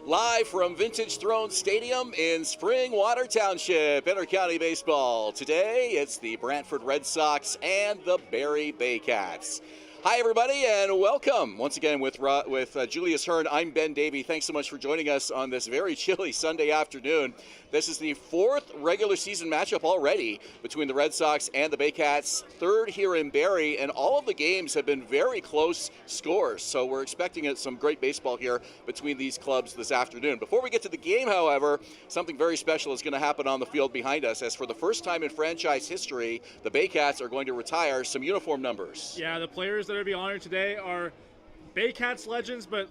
Live from Vintage Throne Stadium in Springwater Township, Intercounty Baseball. Today, it's the Brantford Red Sox and the Barrie Baycats. Hi, everybody, and welcome once again with Julius Hern. I'm Ben Davy. Thanks so much for joining us on this very chilly Sunday afternoon. This is the fourth regular season matchup already between the Red Sox and the Baycats, third here in Barrie, and all of the games have been very close scores. So we're expecting some great baseball here between these clubs this afternoon. Before we get to the game, however, something very special is going to happen on the field behind us, as for the first time in franchise history, the Baycats are going to retire some uniform numbers. Yeah, the players that are to be honored today are Baycats legends, but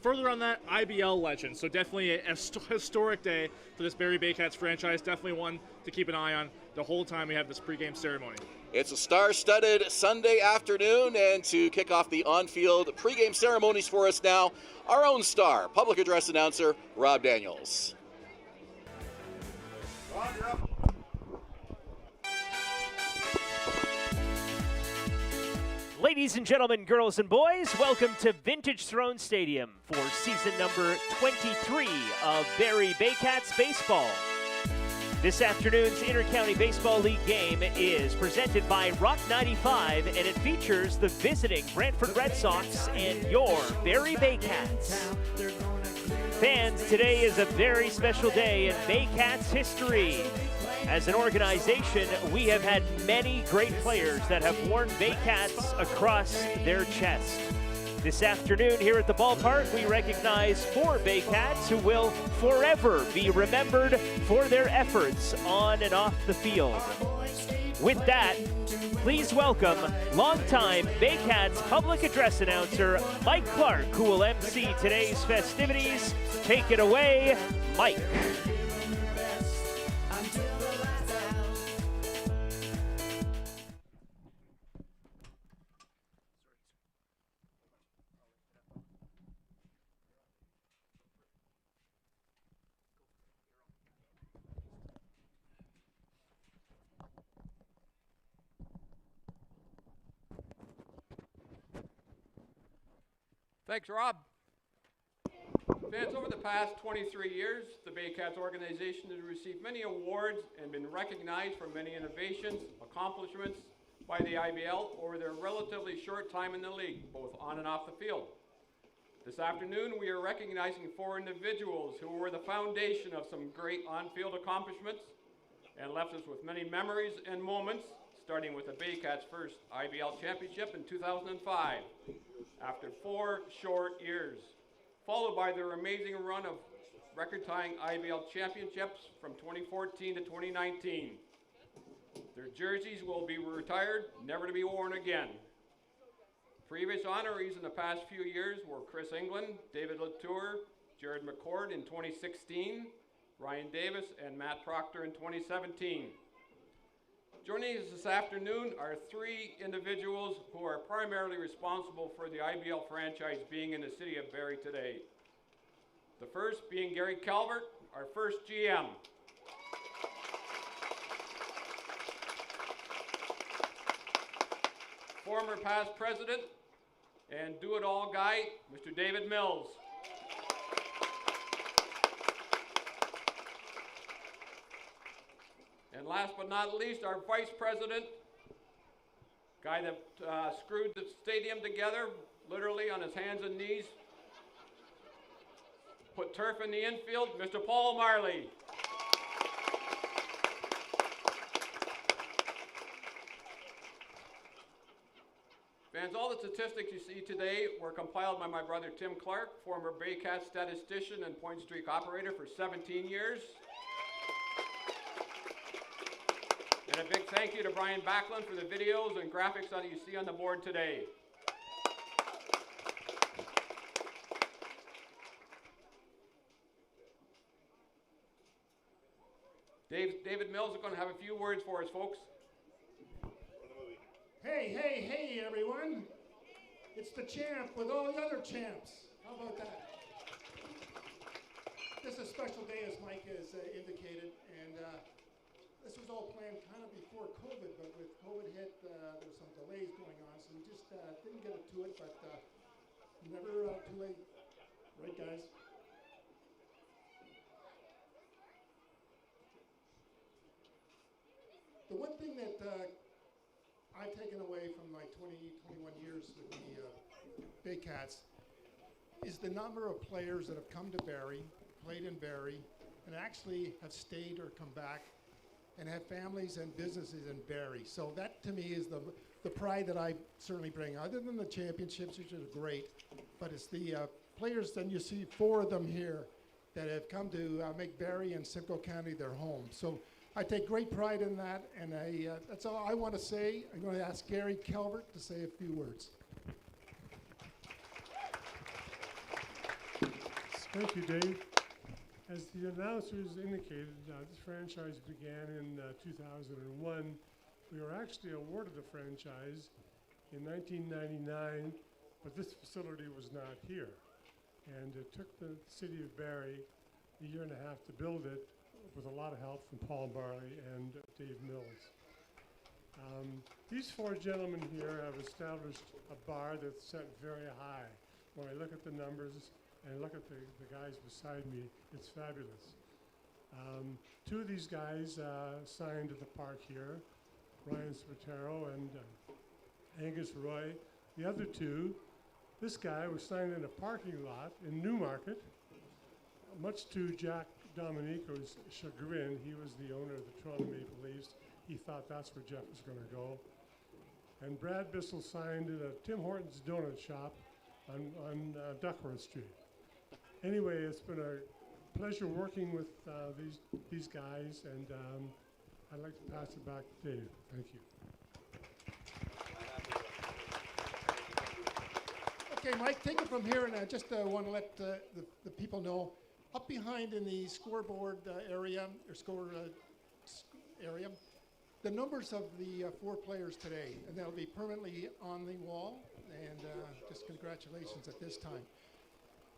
further on that, IBL legends. So definitely a historic day for this Barrie Baycats franchise. Definitely one to keep an eye on the whole time we have this pregame ceremony. It's a star-studded Sunday afternoon, and to kick off the on-field pregame ceremonies for us now, our own star, public address announcer, Rob Daniels. Rob, you're up. Ladies and gentlemen, girls and boys, welcome to Vintage Throne Stadium for season number 23 of Barrie Baycats baseball. This afternoon's Intercounty Baseball League game is presented by Rock 95, and it features the visiting Brantford Red Sox and your Barrie Baycats. Fans, today is a very special day in Baycats history. As an organization, we have had many great players that have worn Baycats across their chest. This afternoon here at the ballpark, we recognize 4 Baycats who will forever be remembered for their efforts on and off the field. With that, please welcome longtime Baycats public address announcer Mike Clark, who will MC today's festivities. Take it away, Mike. Thanks, Rob. Fans, over the past 23 years, the Baycats organization has received many awards and been recognized for many innovations, accomplishments by the IBL over their relatively short time in the league, both on and off the field. This afternoon, we are recognizing 4 individuals who were the foundation of some great on-field accomplishments and left us with many memories and moments, starting with the Baycats' first IBL championship in 2005. After 4 short years, followed by their amazing run of record-tying IBL championships from 2014 to 2019. Their jerseys will be retired, never to be worn again. Previous honorees in the past few years were Chris England, David Latour, Jared McCord in 2016, Ryan Davis, and Matt Proctor in 2017. Joining us this afternoon are 3 individuals who are primarily responsible for the IBL franchise being in the city of Barrie today. The first being Gary Calvert, our first GM. Former past president and do-it-all guy, Mr. David Mills. And last but not least, our vice president, guy that screwed the stadium together, literally on his hands and knees, put turf in the infield, Mr. Paul Marley. Fans, all the statistics you see today were compiled by my brother Tim Clark, former Baycats statistician and point streak operator for 17 years. And a big thank you to Brian Backland for the videos and graphics that you see on the board today. David Mills is going to have a few words for us, folks. Hey, everyone. It's the champ with all the other champs. How about that? This is a special day, as Mike has indicated, and this was all planned kind of before COVID, but with COVID hit, there was some delays going on, so we just didn't get to it, but never too late. Right, guys? taken away from my 21 years with the Baycats is the number of players that have come to Barrie, played in Barrie, and actually have stayed or come back and have families and businesses in Barrie. So that to me is the pride that I certainly bring, other than the championships, which are great, but it's the players, and you see 4 of them here that have come to make Barrie and Simcoe County their home. So I take great pride in that, and that's all I want to say. I'm going to ask Gary Calvert to say a few words. Thank you, Dave. As the announcers indicated, this franchise began in 2001. We were actually awarded the franchise in 1999, but this facility was not here. And it took the city of Barrie a year and a half to build it, with a lot of help from Paul Barley and Dave Mills. These 4 gentlemen here have established a bar that's set very high. When I look at the numbers and look at the guys beside me, it's fabulous. 2 of these guys signed at the park here, Ryan Spataro and Angus Roy. The other 2, this guy was signed in a parking lot in Newmarket, much to Jack Dominico's chagrin. He was the owner of the Toronto Maple Leafs. He thought that's where Jeff was going to go. And Brad Bissell signed at a Tim Hortons donut shop on Duckworth Street. Anyway, it's been a pleasure working with these guys, and I'd like to pass it back to Dave. Thank you. Okay, Mike, take it from here, and I just want to let the people know, up behind in the scoreboard area, or score area, the numbers of the 4 players today, and they'll be permanently on the wall, and just congratulations at this time.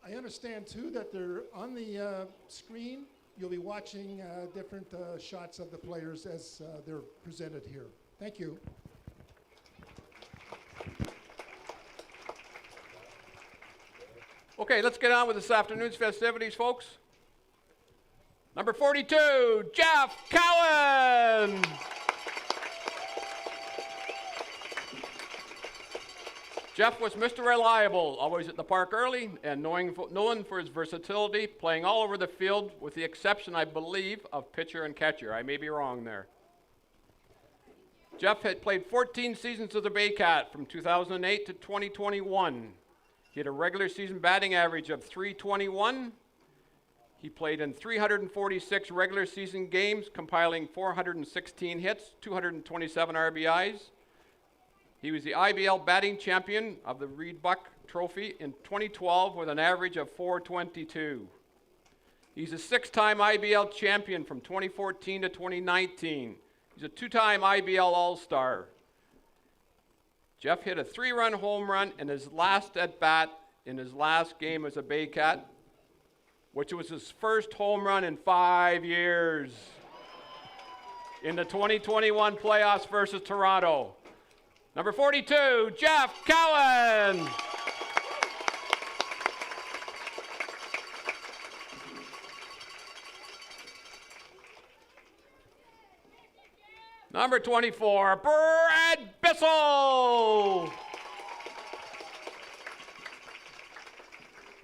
I understand, too, that they're on the screen. You'll be watching different shots of the players as they're presented here. Thank you. Okay, let's get on with this afternoon's festivities, folks. Number 42, Jeff Cowan. Jeff was Mr. Reliable, always at the park early, and known for his versatility, playing all over the field, with the exception, I believe, of pitcher and catcher. I may be wrong there. Jeff had played 14 seasons as a Baycat from 2008 to 2021. He had a regular season batting average of .321. He played in 346 regular season games, compiling 416 hits, 227 RBIs. He was the IBL batting champion of the Reed Buck Trophy in 2012 with an average of .422. He's a 6-time IBL champion from 2014 to 2019. He's a 2-time IBL All-Star. Jeff hit a 3-run home run in his last at-bat in his last game as a Baycat, which was his first home run in 5 years in the 2021 playoffs versus Toronto. Number 42, Jeff Cowan. Number 24, Brad Bissell.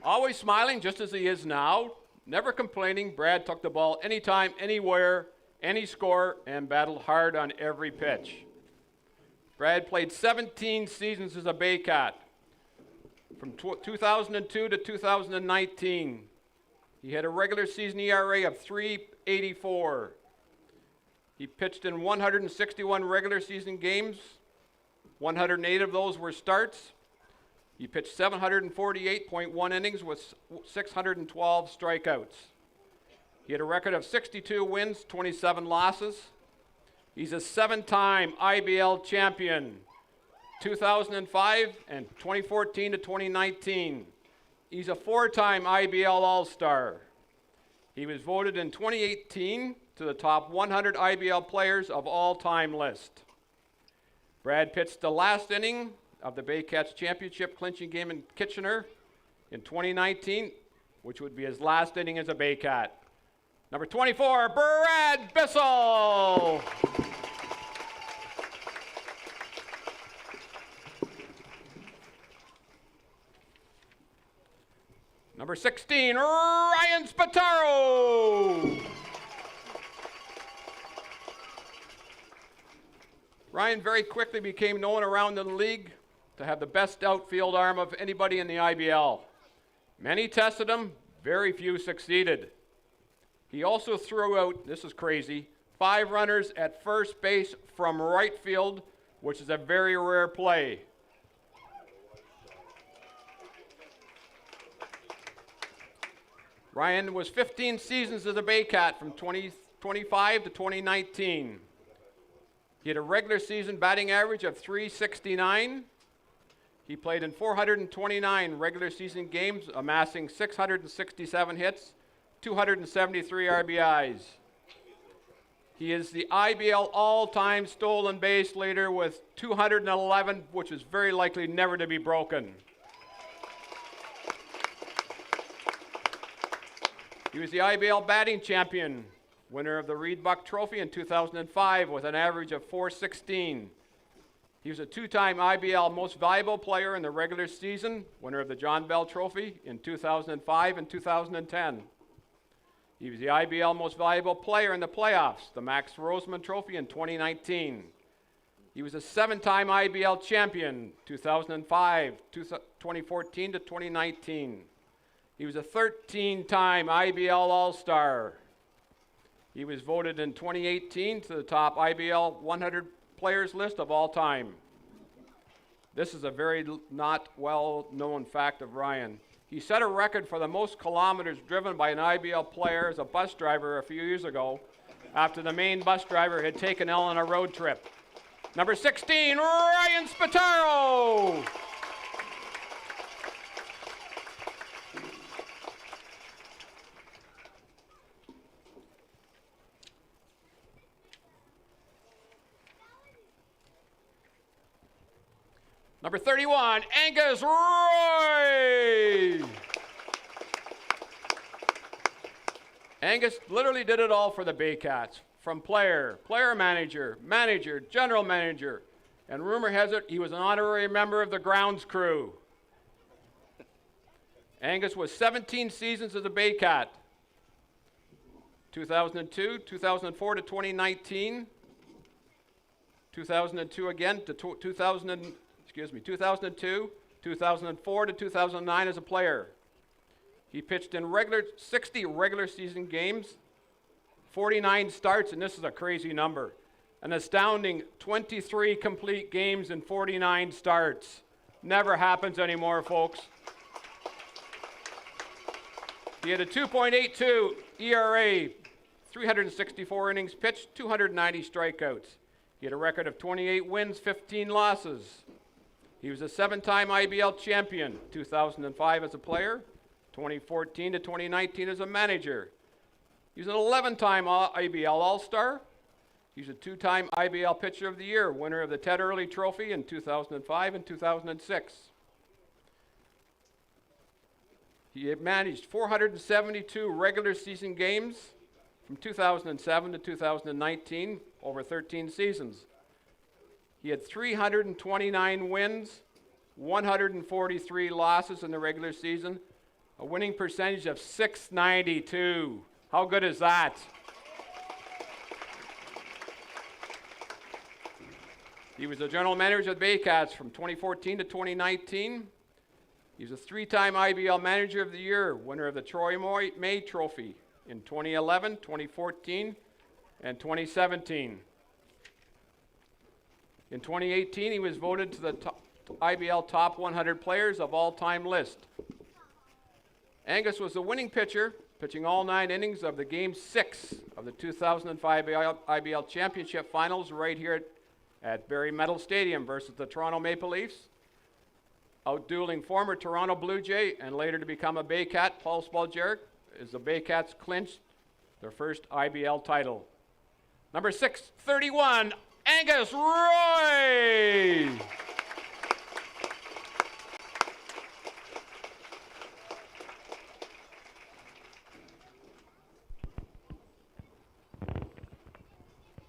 Always smiling, just as he is now. Never complaining, Brad took the ball anytime, anywhere, any score, and battled hard on every pitch. Brad played 17 seasons as a Baycat, from 2002 to 2019. He had a regular season ERA of .384. He pitched in 161 regular season games. 108 of those were starts. He pitched 748.1 innings with 612 strikeouts. He had a record of 62 wins, 27 losses. He's a 7-time IBL champion, 2005 and 2014 to 2019. He's a 4-time IBL All-Star. He was voted in 2018 to the top 100 IBL players of all time list. Brad pitched the last inning of the Baycats championship clinching game in Kitchener in 2019, which would be his last inning as a Baycat. Number 24, Brad Bissell. Number 16, Ryan Spataro. Ryan very quickly became known around the league to have the best outfield arm of anybody in the IBL. Many tested him, very few succeeded. He also threw out, this is crazy, 5 runners at first base from right field, which is a very rare play. Ryan was 15 seasons as a Baycat from 2025 to 2019. He had a regular season batting average of .369. He played in 429 regular season games, amassing 667 hits, 273 RBIs. He is the IBL all-time stolen base leader with 211, which is very likely never to be broken. He was the IBL batting champion, winner of the Reed Buck Trophy in 2005 with an average of .416. He was a 2-time IBL Most Valuable Player in the regular season, winner of the John Bell Trophy in 2005 and 2010. He was the IBL Most Valuable Player in the playoffs, the Max Roseman Trophy in 2019. He was a 7-time IBL champion, 2005, 2014 to 2019. He was a 13-time IBL All-Star. He was voted in 2018 to the top IBL 100 players list of all time. This is a very not well-known fact of Ryan. He set a record for the most kilometers driven by an IBL player as a bus driver a few years ago after the main bus driver had taken L on a road trip. Number 16, Ryan Spataro. Number 31, Angus Roy. Angus literally did it all for the Baycats, from player, manager, general manager, and rumor has it he was an honorary member of the grounds crew. Angus was 17 seasons as a Baycat, 2002, 2004 to 2019, 2002 again to 2002, 2004 to 2009 as a player. He pitched in 60 regular season games, 49 starts, and this is a crazy number, an astounding 23 complete games and 49 starts. Never happens anymore, folks. He had a 2.82 ERA, 364 innings pitched, 290 strikeouts. He had a record of 28 wins, 15 losses. He was a 7-time IBL champion, 2005 as a player, 2014 to 2019 as a manager. He was an 11-time IBL All-Star. He was a 2-time IBL Pitcher of the Year, winner of the Ted Early Trophy in 2005 and 2006. He had managed 472 regular season games from 2007 to 2019, over 13 seasons. He had 329 wins, 143 losses in the regular season, a winning percentage of .692. How good is that? He was the general manager of the Baycats from 2014 to 2019. He was a 3-time IBL Manager of the Year, winner of the Troy May Trophy in 2011, 2014, and 2017. In 2018, he was voted to the IBL Top 100 Players of All Time list. Angus was the winning pitcher, pitching all 9 innings of the Game 6 of the 2005 IBL Championship Finals right here at Barrie Metal Stadium versus the Toronto Maple Leafs, outdueling former Toronto Blue Jay and later to become a Baycat, Paul Spaljerek, as the Baycats clinched their first IBL title. Number 631, Angus Roy.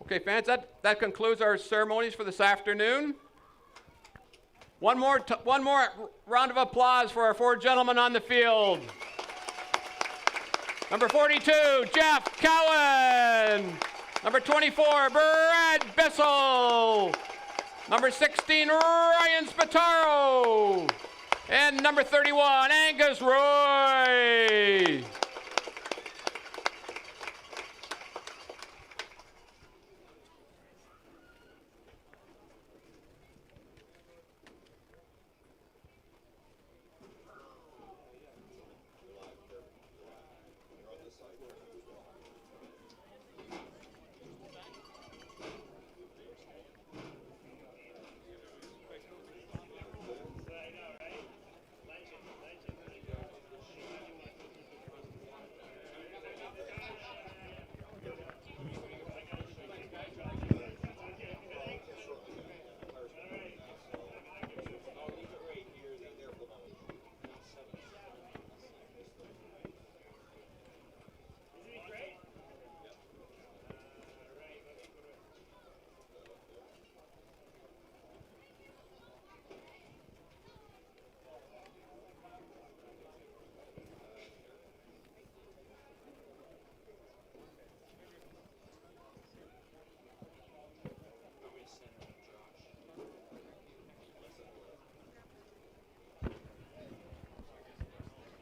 Okay, fans, that concludes our ceremonies for this afternoon. One more round of applause for our 4 gentlemen on the field. Number 42, Jeff Cowan. Number 24, Brad Bissell. Number 16, Ryan Spataro. And number 31, Angus Roy.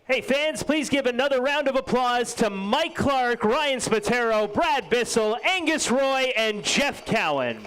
Hey fans, please give another round of applause to Mike Clark, Ryan Spataro, Brad Bissell, Angus Roy, and Jeff Cowan.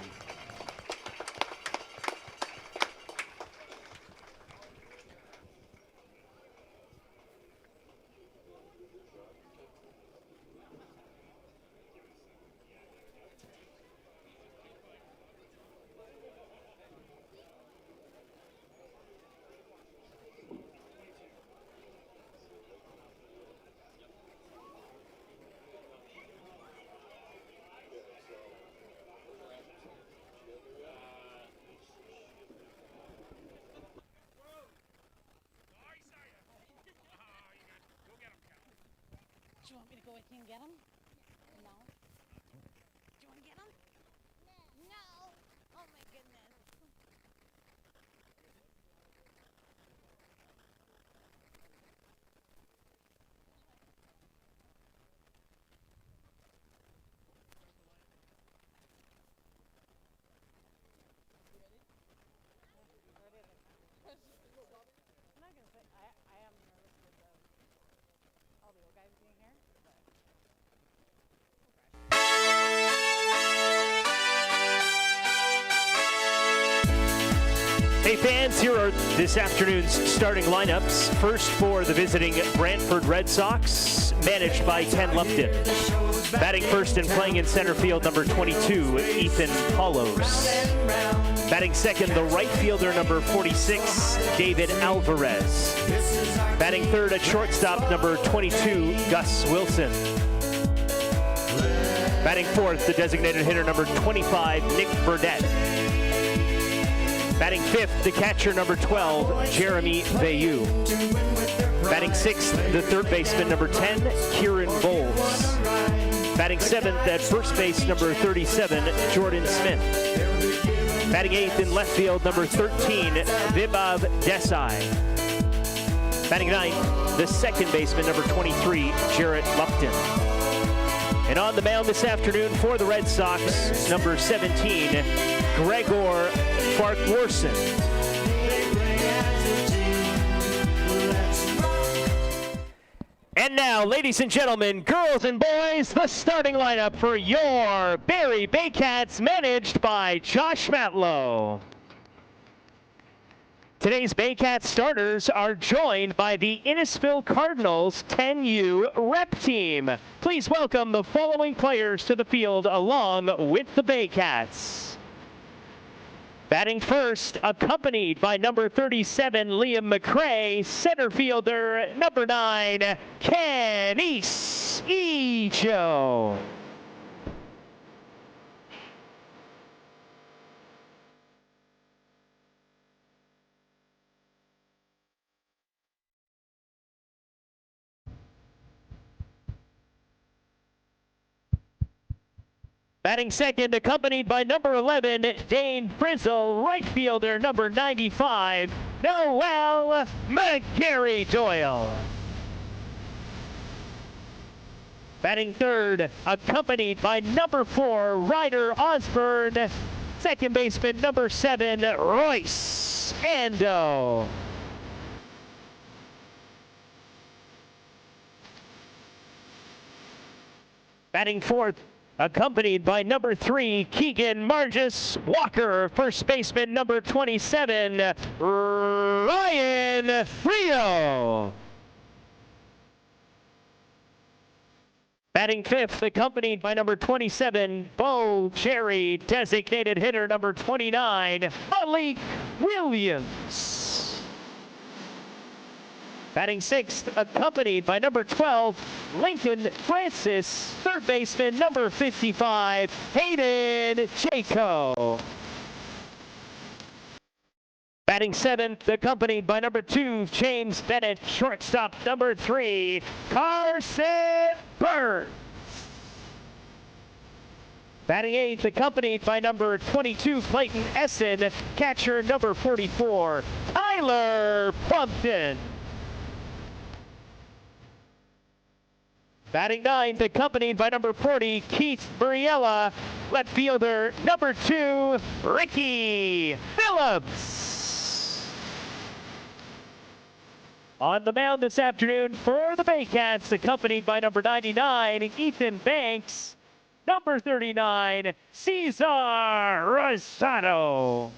Do you want me to go with you and get him? No. Do you want to get him? No. Oh my goodness. I'm not gonna say I am nervous with all the old guys being here. Hey fans, here are this afternoon's starting lineups. First for the visiting Brantford Red Sox, managed by Ken Lupton. Batting first and playing in center field, number 22, Ethan Paulos. Batting second, the right fielder, number 46, David Alvarez. Batting third at shortstop, number 22, Gus Wilson. Batting fourth, the designated hitter, number 25, Nick Burdett. Batting fifth, the catcher, number 12, Jeremy Bayou. Batting sixth, the third baseman, number 10, Kieran Bowles. Batting seventh at first base, number 37, Jordan Smith. Batting eighth in left field, number 13, Vibhav Desai. Batting ninth, the second baseman, number 23, Jarrett Lupton. And on the mound this afternoon for the Red Sox, number 17, Gregor Farquharson. And now, ladies and gentlemen, girls and boys, the starting lineup for your Barrie Baycats, managed by Josh Matlow. Today's Baycats starters are joined by the Innisfil Cardinals 10U rep team. Please welcome the following players to the field along with the Baycats. Batting first, accompanied by number 37, Liam McCray, center fielder, number 9, Kenise Ejo. Batting second, accompanied by number 11, Dane Frizzle, right fielder, number 95, Noel McGarry Doyle. Batting third, accompanied by number 4, Ryder Osborne. Second baseman, number 7, Royce Ando. Batting fourth, accompanied by number 3, Keegan Margis Walker. First baseman, number 27, Ryan Rio. Batting fifth, accompanied by number 27, Bo Cherry. Designated hitter, number 29, Malik Williams. Batting sixth, accompanied by number 12, Lincoln Francis. Third baseman, number 55, Hayden Jaco. Batting seventh, accompanied by number 2, James Bennett. Shortstop, number 3, Carson Burns. Batting eighth, accompanied by number 22, Clayton Essen. Catcher, number 44, Tyler Plumpton. Batting ninth, accompanied by number 40, Keith Muriella. Left fielder, number 2, Ricky Phillips. On the mound this afternoon for the Baycats, accompanied by number 99, Ethan Banks. Number 39, Cesar Rosado.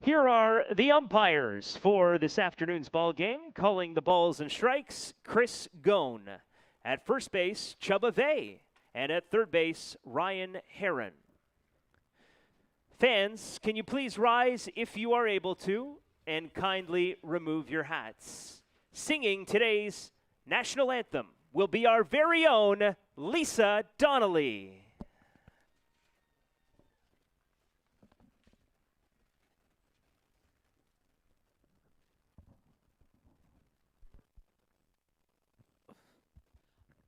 Here are the umpires for this afternoon's ball game. Calling the balls and strikes, Chris Gone. At first base, Chubba Vay. And at third base, Ryan Hern. Fans, can you please rise if you are able to, and kindly remove your hats. Singing today's national anthem will be our very own Lisa Donnelly.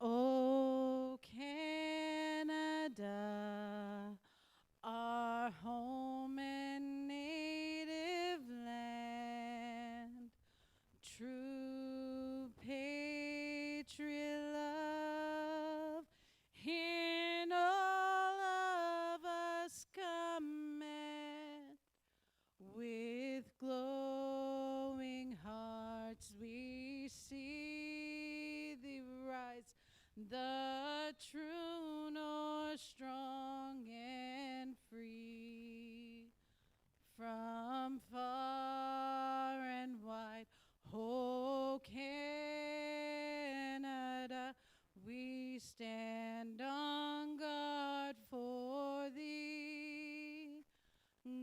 Oh, Canada, our home and native land, true patriot love, in all of us command. With glowing hearts we see thee rise, the true north, strong and free. From far and wide, oh Canada, we stand on guard for thee.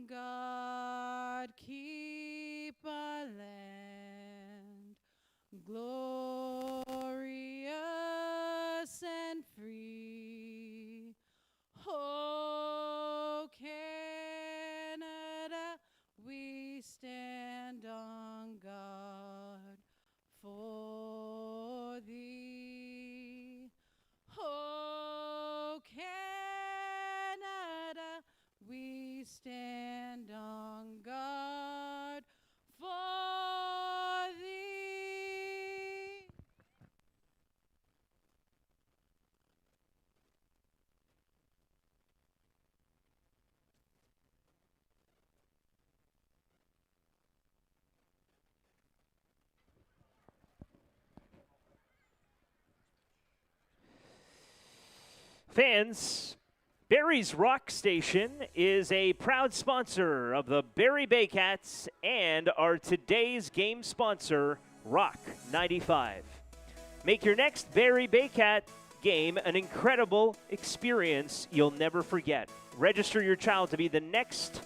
God keep our land glorious and free. Oh, Canada, we stand on guard for thee. Oh, Canada, we stand on guard for thee. Fans, Barrie's Rock Station is a proud sponsor of the Barrie Baycats and our today's game sponsor, Rock 95. Make your next Barrie Baycat game an incredible experience you'll never forget. Register your child to be the next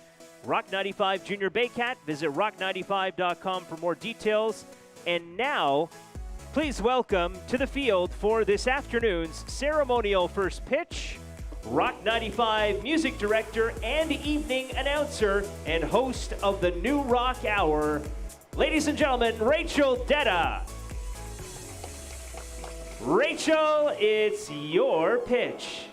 Rock 95 Junior Baycat. Visit rock95.com for more details. And now, please welcome to the field for this afternoon's ceremonial first pitch, Rock 95 music director and evening announcer and host of the New Rock Hour, ladies and gentlemen, Rachel Detta. Rachel, it's your pitch.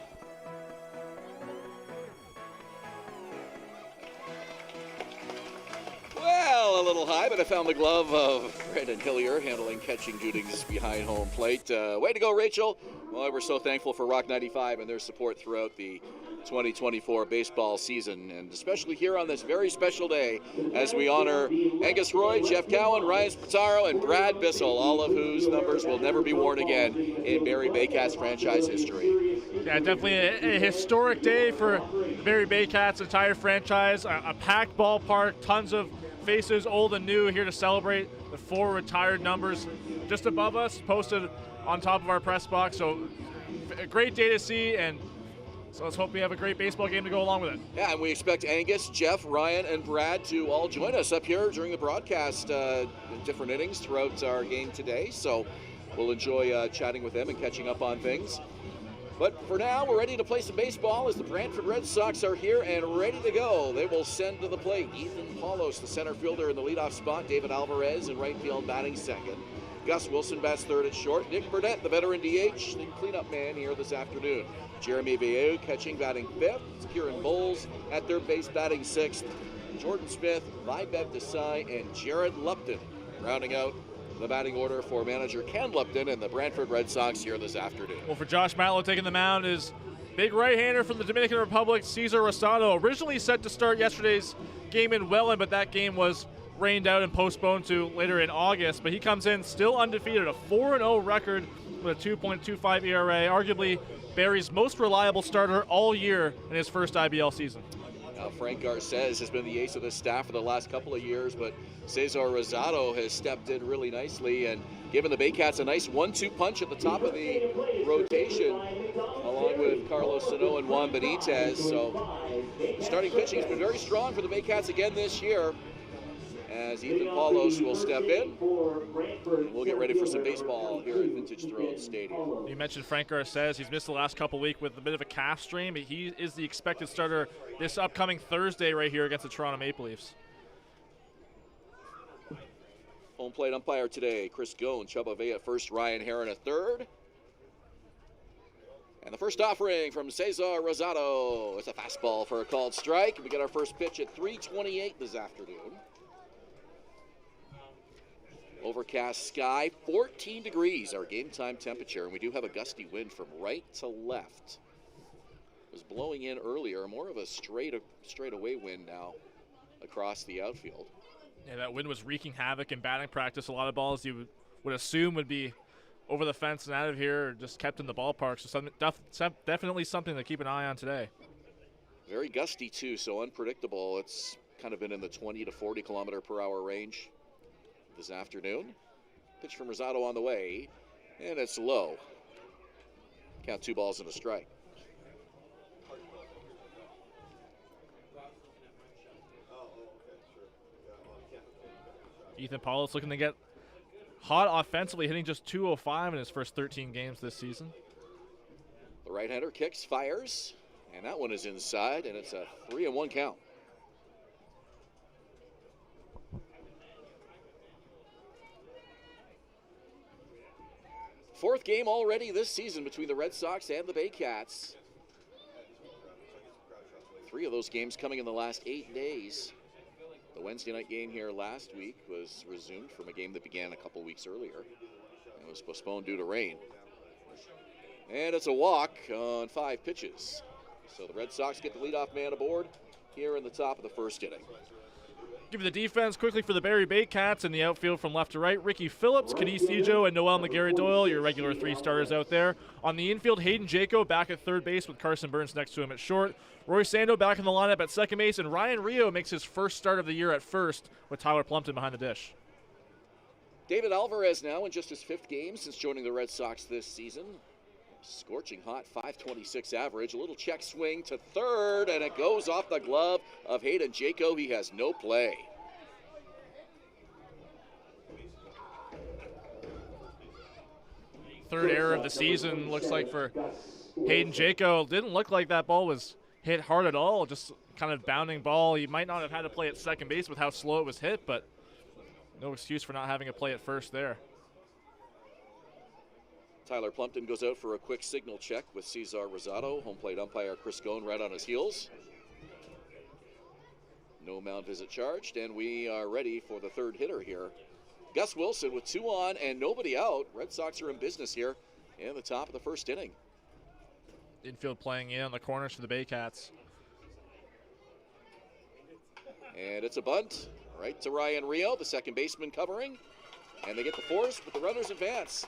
Well, a little high, but I found the glove of Brandon Hillier handling catching duties behind home plate. Way to go, Rachel. Well, we're so thankful for Rock 95 and their support throughout the 2024 baseball season, and especially here on this very special day as we honor Angus Roy, Jeff Cowan, Ryan Spataro, and Brad Bissell, all of whose numbers will never be worn again in Barrie Baycats franchise history. Yeah, definitely a historic day for Barrie Baycats' entire franchise. A packed ballpark, tons of faces, old and new, here to celebrate the 4 retired numbers just above us, posted on top of our press box. So a great day to see, and so let's hope we have a great baseball game to go along with it. Yeah, and we expect Angus, Jeff, Ryan, and Brad to all join us up here during the broadcast in different innings throughout our game today. So we'll enjoy chatting with them and catching up on things. But for now, we're ready to play some baseball as the Brantford Red Sox are here and ready to go. They will send to the plate Ethan Paulos, the center fielder, in the leadoff spot. David Alvarez in right field batting second. Gus Wilson bats third at short. Nick Burnett, the veteran DH, the cleanup man here this afternoon. Jeremy Vieux catching, batting fifth. Kieran Bowles at third base, batting sixth. Jordan Smith, Vibeth Desai, and Jared Lupton rounding out the batting order for manager Ken Lupton and the Brantford Red Sox here this afternoon. Well, for Josh Matlow taking the mound is big right-hander from the Dominican Republic, Cesar Rosado. Originally set to start yesterday's game in Welland, but that game was rained out and postponed to later in August. But he comes in still undefeated, a 4-0 record with a 2.25 ERA, arguably Barrie's most reliable starter all year in his first IBL season. Frank Garces has been the ace of this staff for the last couple of years, but Cesar Rosado has stepped in really nicely and given the Baycats a nice 1-2 punch at the top of the rotation, along with Carlos Sano and Juan Benitez. So starting pitching has been very strong for the Baycats again this year, as Ethan Paulos will step in. We'll get ready for some baseball here at Vintage Throne Stadium. You mentioned Frank Garces. He's missed the last couple weeks with a bit of a calf strain, but he is the expected starter this upcoming Thursday right here against the Toronto Maple Leafs. Home plate umpire today, Chris Goen, Chubba Vey at first, Ryan Hern at third. And the first offering from Cesar Rosado. It's a fastball for a called strike. We get our first pitch at 3:28 this afternoon. Overcast sky, 14 degrees, our game time temperature, and we do have a gusty wind from right to left. It was blowing in earlier, more of a straight away wind now across the outfield. Yeah, that wind was wreaking havoc in batting practice. A lot of balls you would assume would be over the fence and out of here, or just kept in the ballpark. So definitely something to keep an eye on today. Very gusty too, so unpredictable. It's kind of been in the 20 to 40 kilometer per hour range this afternoon. Pitch from Rosado on the way, and it's low. Count 2 balls and a strike. Ethan Paulos looking to get hot offensively, hitting just .205 in his first 13 games this season. The right-hander kicks, fires, and that one is inside, and it's a 3-1 count. Fourth game already this season between the Red Sox and the Baycats. 3 of those games coming in the last 8 days. The Wednesday night game here last week was resumed from a game that began a couple weeks earlier. It was postponed due to rain. And it's a walk on 5 pitches. So the Red Sox get the leadoff man aboard here in the top of the first inning. Give you the defense quickly for the Barrie Baycats in the outfield from left to right. Ricky Phillips, Cadiz Ejo, and Noel McGarry-Doyle, your regular 3 starters out there. On the infield, Hayden Jaco back at third base with Carson Burns next to him at short. Roy Sando back in the lineup at second base, and Ryan Rio makes his first start of the year at first with Tyler Plumpton behind the dish. David Alvarez now in just his 5th game since joining the Red Sox this season. Scorching hot, .526 average. A little check swing to third, and it goes off the glove of Hayden Jaco. He has no play. Third error of the season, looks like, for Hayden Jaco. Didn't look like that ball was hit hard at all, just kind of bounding ball. He might not have had to play at second base with how slow it was hit, but no excuse for not having a play at first there. Tyler Plumpton goes out for a quick signal check with Cesar Rosado. Home plate umpire Chris Goen right on his heels. No mound visit charged, and we are ready for the third hitter here. Gus Wilson with 2 on and nobody out. Red Sox are in business here in the top of the first inning. Infield playing in on the corners for the Baycats. And it's a bunt right to Ryan Rio, the second baseman covering. And they get the force, but the runners advance.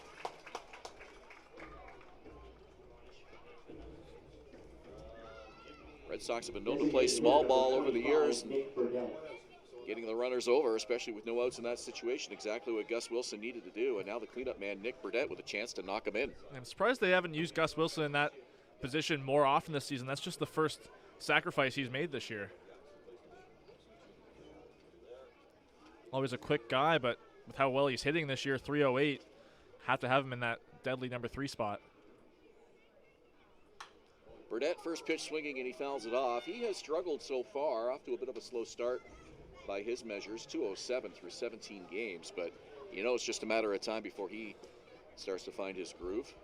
Red Sox have been known to play small ball over the years. Getting the runners over, especially with no outs in that situation, exactly what Gus Wilson needed to do. And now the cleanup man, Nick Burdett, with a chance to knock him in. I'm surprised they haven't used Gus Wilson in that position more often this season. That's just the first sacrifice he's made this year. Always a quick guy, but with how well he's hitting this year, 308, have to have him in that deadly number 3 spot. Burdett first pitch swinging and he fouls it off. He has struggled so far, off to a bit of a slow start by his measures, 207 through 17 games, but you know it's just a matter of time before he starts to find his groove.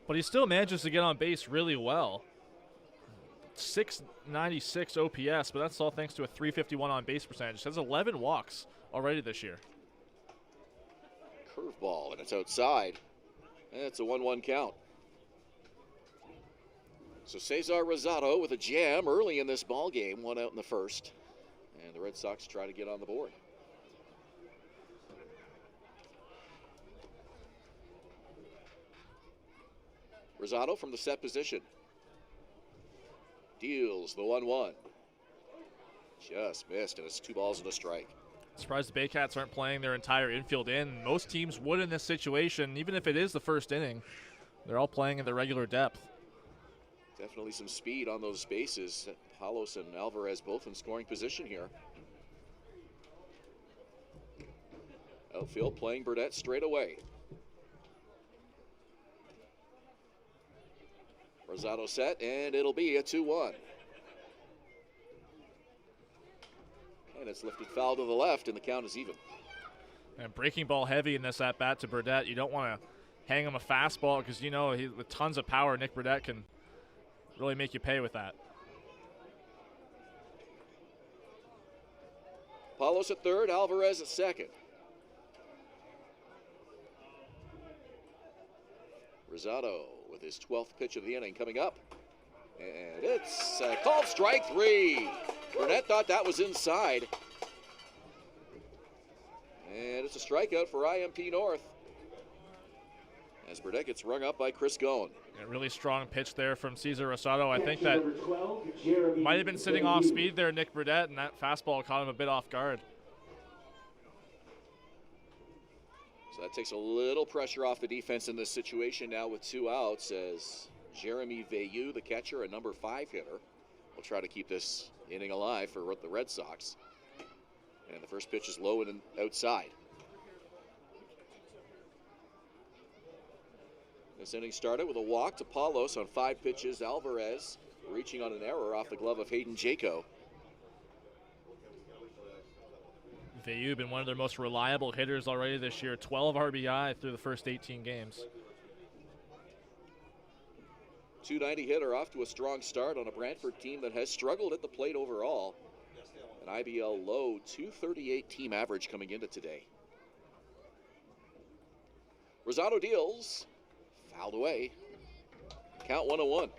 But he still manages to get on base really well. 696 OPS, but that's all thanks to a 351 on base percentage. Has 11 walks already this year. Curveball, and it's outside. And it's a 1-1 count. So Cesar Rosado with a jam early in this ball game, 1 out in the first. And the Red Sox try to get on the board. Rosado from the set position. Deals the 1-1. Just missed, and it's 2 balls and a strike. Surprised the Baycats aren't playing their entire infield in. Most teams would in this situation, even if it is the first inning. They're all playing at their regular depth. Definitely some speed on those bases. Palos and Alvarez both in scoring position here. Outfield playing Burdett straight away. Rosado set, and it'll be a 2-1. And it's lifted foul to the left, and the count is even. And breaking ball heavy in this at-bat to Burdett. You don't want to hang him a fastball because you know with tons of power, Nick Burdett can really make you pay with that. Palos at third, Alvarez at second. Rosado with his 12th pitch of the inning coming up. And it's called strike 3. Burnett thought that was inside. And it's a strikeout for IMP North, as Burdett gets rung up by Chris Goen. A really strong pitch there from Cesar Rosado. I think that might have been sitting off speed there, Nick Burdett, and that fastball caught him a bit off guard. So that takes a little pressure off the defense in this situation now with 2 outs, as Jeremy Veilleux, the catcher, a number 5 hitter, will try to keep this inning alive for the Red Sox. And the first pitch is low and outside. This inning started with a walk to Palos on 5 pitches. Alvarez reaching on an error off the glove of Hayden Jaco. Veilleux been one of their most reliable hitters already this year. 12 RBI through the first 18 games. .290 hitter off to a strong start on a Brantford team that has struggled at the plate overall. An IBL low .238 team average coming into today. Rosado deals. Fouled away. Count 1-1.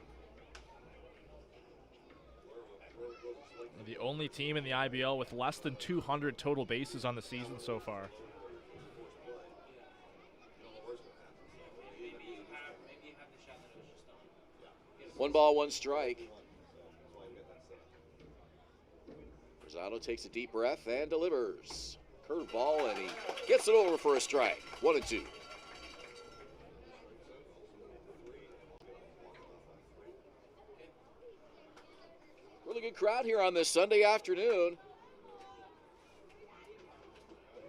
The only team in the IBL with less than 200 total bases on the season so far. One ball, one strike. Rosado takes a deep breath and delivers. Curveball, and he gets it over for a strike. 1-2. Really good crowd here on this Sunday afternoon.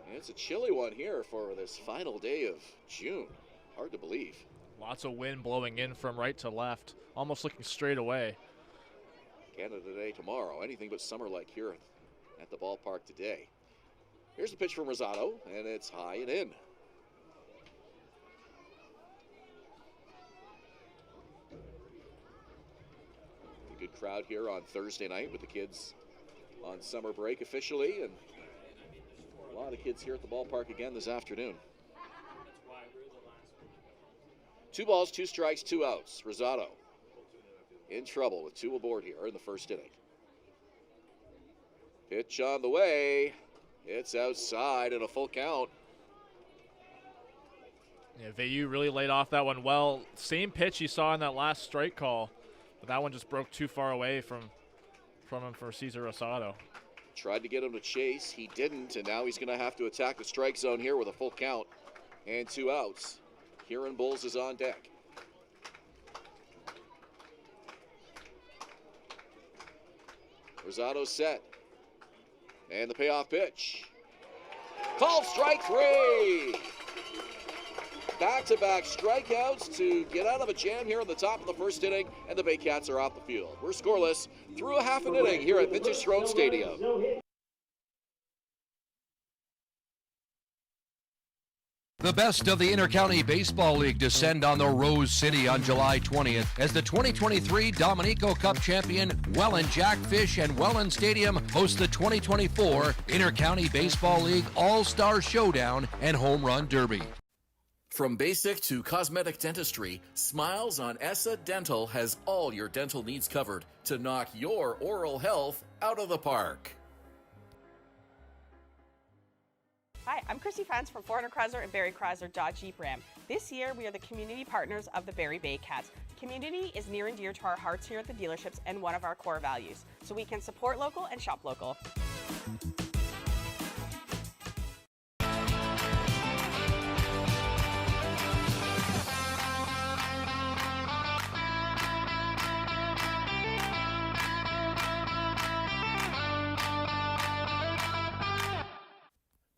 And it's a chilly one here for this final day of June. Hard to believe. Lots of wind blowing in from right to left, almost looking straight away. Canada Day tomorrow. Anything but summer-like here at the ballpark today. Here's the pitch from Rosado, and it's high and in. A good crowd here on Thursday night with the kids on summer break officially, and a lot of kids here at the ballpark again this afternoon. 2 balls, 2 strikes, 2 outs. Rosado in trouble with 2 aboard here in the first inning. Pitch on the way. It's outside and a full count. Yeah, Vayu really laid off that one well. Same pitch you saw in that last strike call, but that one just broke too far away from him for Cesar Rosado. Tried to get him to chase. He didn't, and now he's going to have to attack the strike zone here with a full count and 2 outs. Kieran Bowles is on deck. Rosado set. And the payoff pitch. Called strike 3. Back-to-back strikeouts to get out of a jam here in the top of the first inning, and the Baycats are off the field. We're scoreless through a half an inning here at Vintage Throne Stadium. The best of the Intercounty Baseball League descend on the Rose City on July 20th as the 2023 Dominico Cup champion Welland Jackfish and Welland Stadium host the 2024 Intercounty Baseball League All-Star Showdown and Home Run Derby. From basic to cosmetic dentistry, Smiles on ESSA Dental has all your dental needs covered to knock your oral health out of the park. Hi, I'm Christy Fantz from 400 Chrysler and Barrie Chrysler Dodge Jeep Ram. This year, we are the community partners of the Barrie Baycats. Community is near and dear to our hearts here at the dealerships and one of our core values, so we can support local and shop local.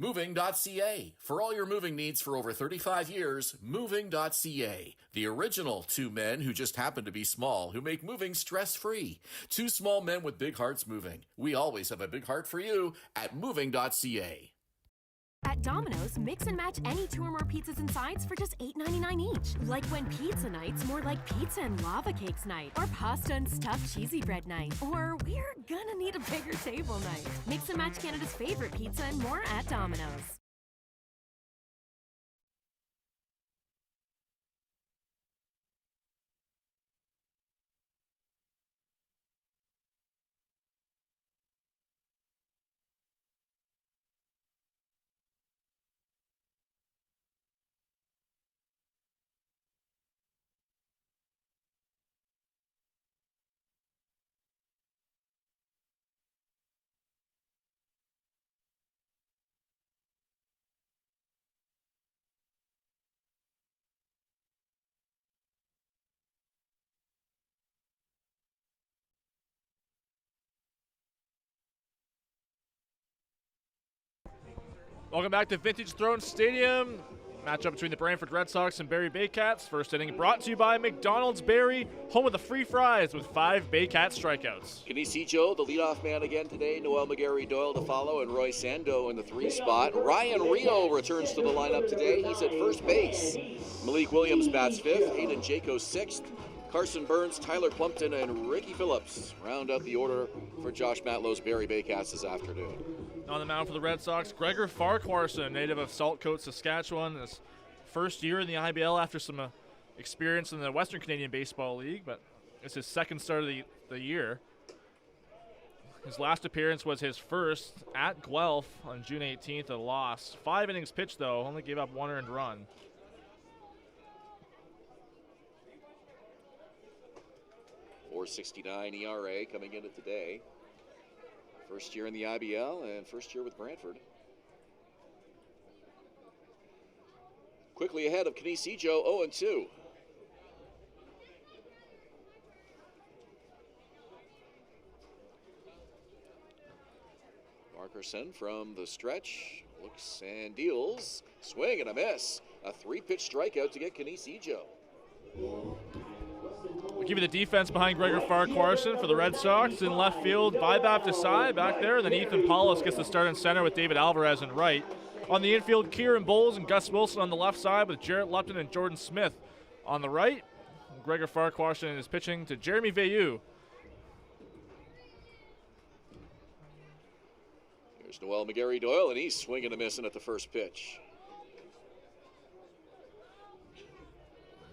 Moving.ca. For all your moving needs for over 35 years, Moving.ca. The original 2 men who just happen to be small, who make moving stress-free. 2 small men with big hearts moving. We always have a big heart for you at Moving.ca. At Domino's, mix and match any 2 or more pizzas and sides for just $8.99 each. Like when pizza night's more like pizza and lava cakes night, or pasta and stuffed cheesy bread night, or we're gonna need a bigger table night. Mix and match Canada's favorite pizza and more at Domino's. Welcome back to Vintage Throne Stadium. Matchup between the Brantford Red Sox and Barrie Baycats. First inning brought to you by McDonald's Barrie, home of the free fries with 5 Baycat strikeouts. Kinesijo, the leadoff man again today. Noel McGarry Doyle to follow, and Roy Sando in the 3 spot. Ryan Rio returns to the lineup today. He's at first base. Malik Williams bats 5th. Hayden Jaco 6th. Carson Burns, Tyler Plumpton, and Ricky Phillips round out the order for Josh Matlow's Barrie Baycats this afternoon. On the mound for the Red Sox, Gregor Farquharson, native of Saltcote, Saskatchewan. His first year in the IBL after some experience in the Western Canadian Baseball League, but it's his second start of the year. His last appearance was his first at Guelph on June 18th, a loss. 5 innings pitched, though, only gave up 1 earned run. .469 ERA coming into today. First year in the IBL and first year with Brantford. Quickly ahead of Kinesijo, 0-2. Markerson from the stretch looks and deals. Swing and a miss. A 3-pitch strikeout to get Kinesijo. We'll give you the defense behind Gregor Farquharson for the Red Sox. In left field, Vibhav Desai back there. And then Ethan Paulus gets the start in center with David Alvarez in right. On the infield, Kieran Bowles and Gus Wilson on the left side with Jarrett Lupton and Jordan Smith on the right. Gregor Farquharson is pitching to Jeremy Vayu. There's Noel McGarry Doyle, and he's swinging and missing at the first pitch.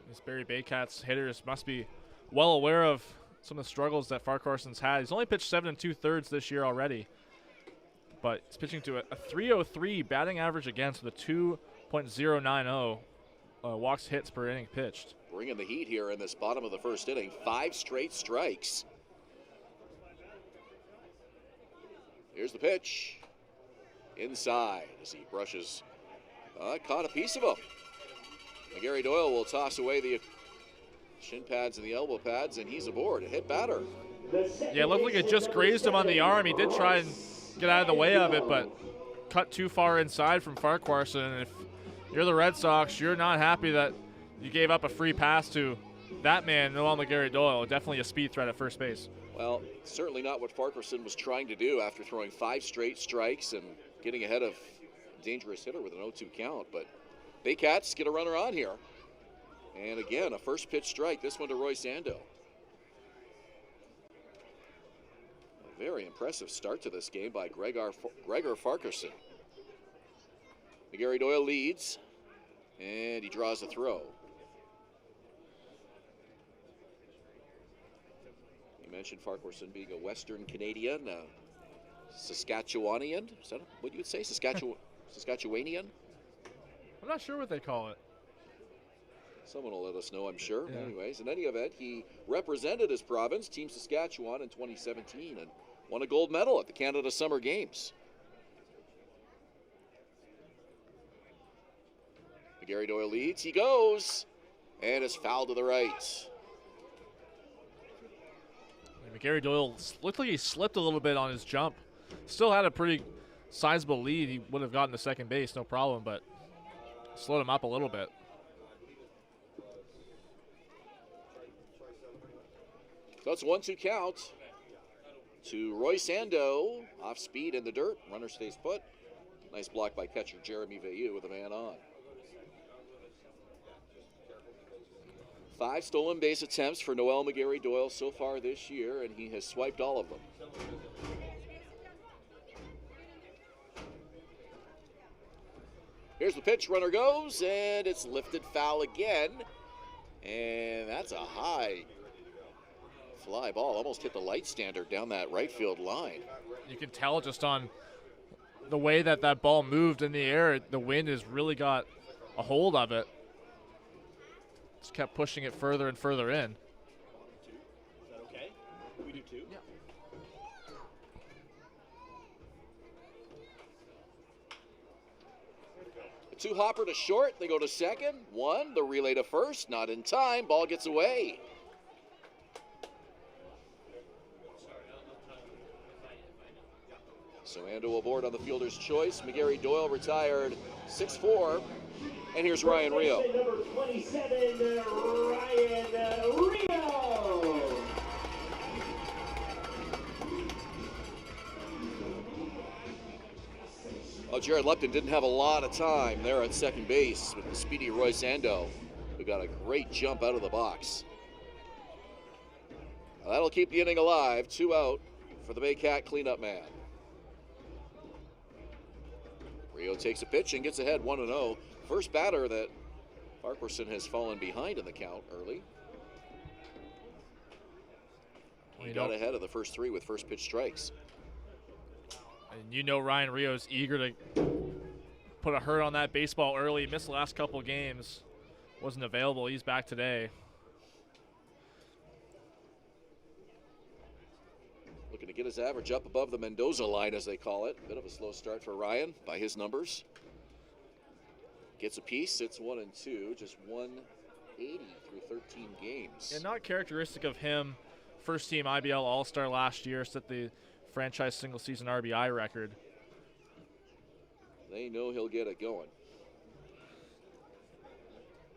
These Barrie Baycats hitters must be well aware of some of the struggles that Farquharson's had. He's only pitched 7 2/3 this year already, but he's pitching to a 303 batting average against with a 2.090 walks hits per inning pitched. Bringing the heat here in this bottom of the first inning. 5 straight strikes. Here's the pitch. Inside as he brushes. Caught a piece of him. McGarry Doyle will toss away the shin pads and the elbow pads, and he's aboard. A hit batter. Yeah, it looked like it just grazed him on the arm. He did try and get out of the way of it, but cut too far inside from Farquharson. And if you're the Red Sox, you're not happy that you gave up a free pass to that man, Noel McGarry Doyle. Definitely a speed threat at first base. Well, certainly not what Farquharson was trying to do after throwing 5 straight strikes and getting ahead of a dangerous hitter with an 0-2 count. But Baycats get a runner on here. And again, a first pitch strike, this one to Roy Sando. A very impressive start to this game by Gregor Farquharson. McGarry Doyle leads, and he draws a throw. You mentioned Farquharson being a Western Canadian, Saskatchewanian. Is that what you would say? Saskatchewanian? I'm not sure what they call it. Someone will let us know, I'm sure. Yeah. Anyways, in any event, he represented his province, Team Saskatchewan, in 2017 and won a gold medal at the Canada Summer Games. McGarry Doyle leads. He goes, and is fouled to the right. McGarry Doyle looked like he slipped a little bit on his jump. Still had a pretty sizable lead. He would have gotten to second base, no problem, but slowed him up a little bit. So it's 1-2 count to Roy Sando. Off speed in the dirt. Runner stays put. Nice block by catcher Jeremy Veilleux with a man on. 5 stolen base attempts for Noel McGarry Doyle so far this year, and he has swiped all of them. Here's the pitch, runner goes, and it's lifted foul again. And that's a high fly ball, almost hit the light standard down that right field line. You can tell just on the way that that ball moved in the air, the wind has really got a hold of it. Just kept pushing it further and further in. Is that okay? We do 2? Yeah. A 2-hopper to short. They go to second. 1. The relay to first. Not in time. Ball gets away. So Ando aboard on the fielder's choice. McGarry Doyle retired 6-4. And here's Ryan Rio. Number 27, Ryan Rio. Well, Jared Lupton didn't have a lot of time there at second base with the speedy Roy Sando, who got a great jump out of the box. Well, that'll keep the inning alive. 2 out for the Baycat cleanup man. Rio takes a pitch and gets ahead 1-0. First batter that Farquharson has fallen behind in the count early. He got ahead of the first 3 with first pitch strikes. And you know Ryan Rio's eager to put a hurt on that baseball early. He missed the last couple of games. Wasn't available. He's back today. Looking to get his average up above the Mendoza line, as they call it. Bit of a slow start for Ryan by his numbers. Gets a piece, sits 1-2, just 180 through 13 games. And not characteristic of him. First team IBL All-Star last year, set the franchise single season RBI record. They know he'll get it going.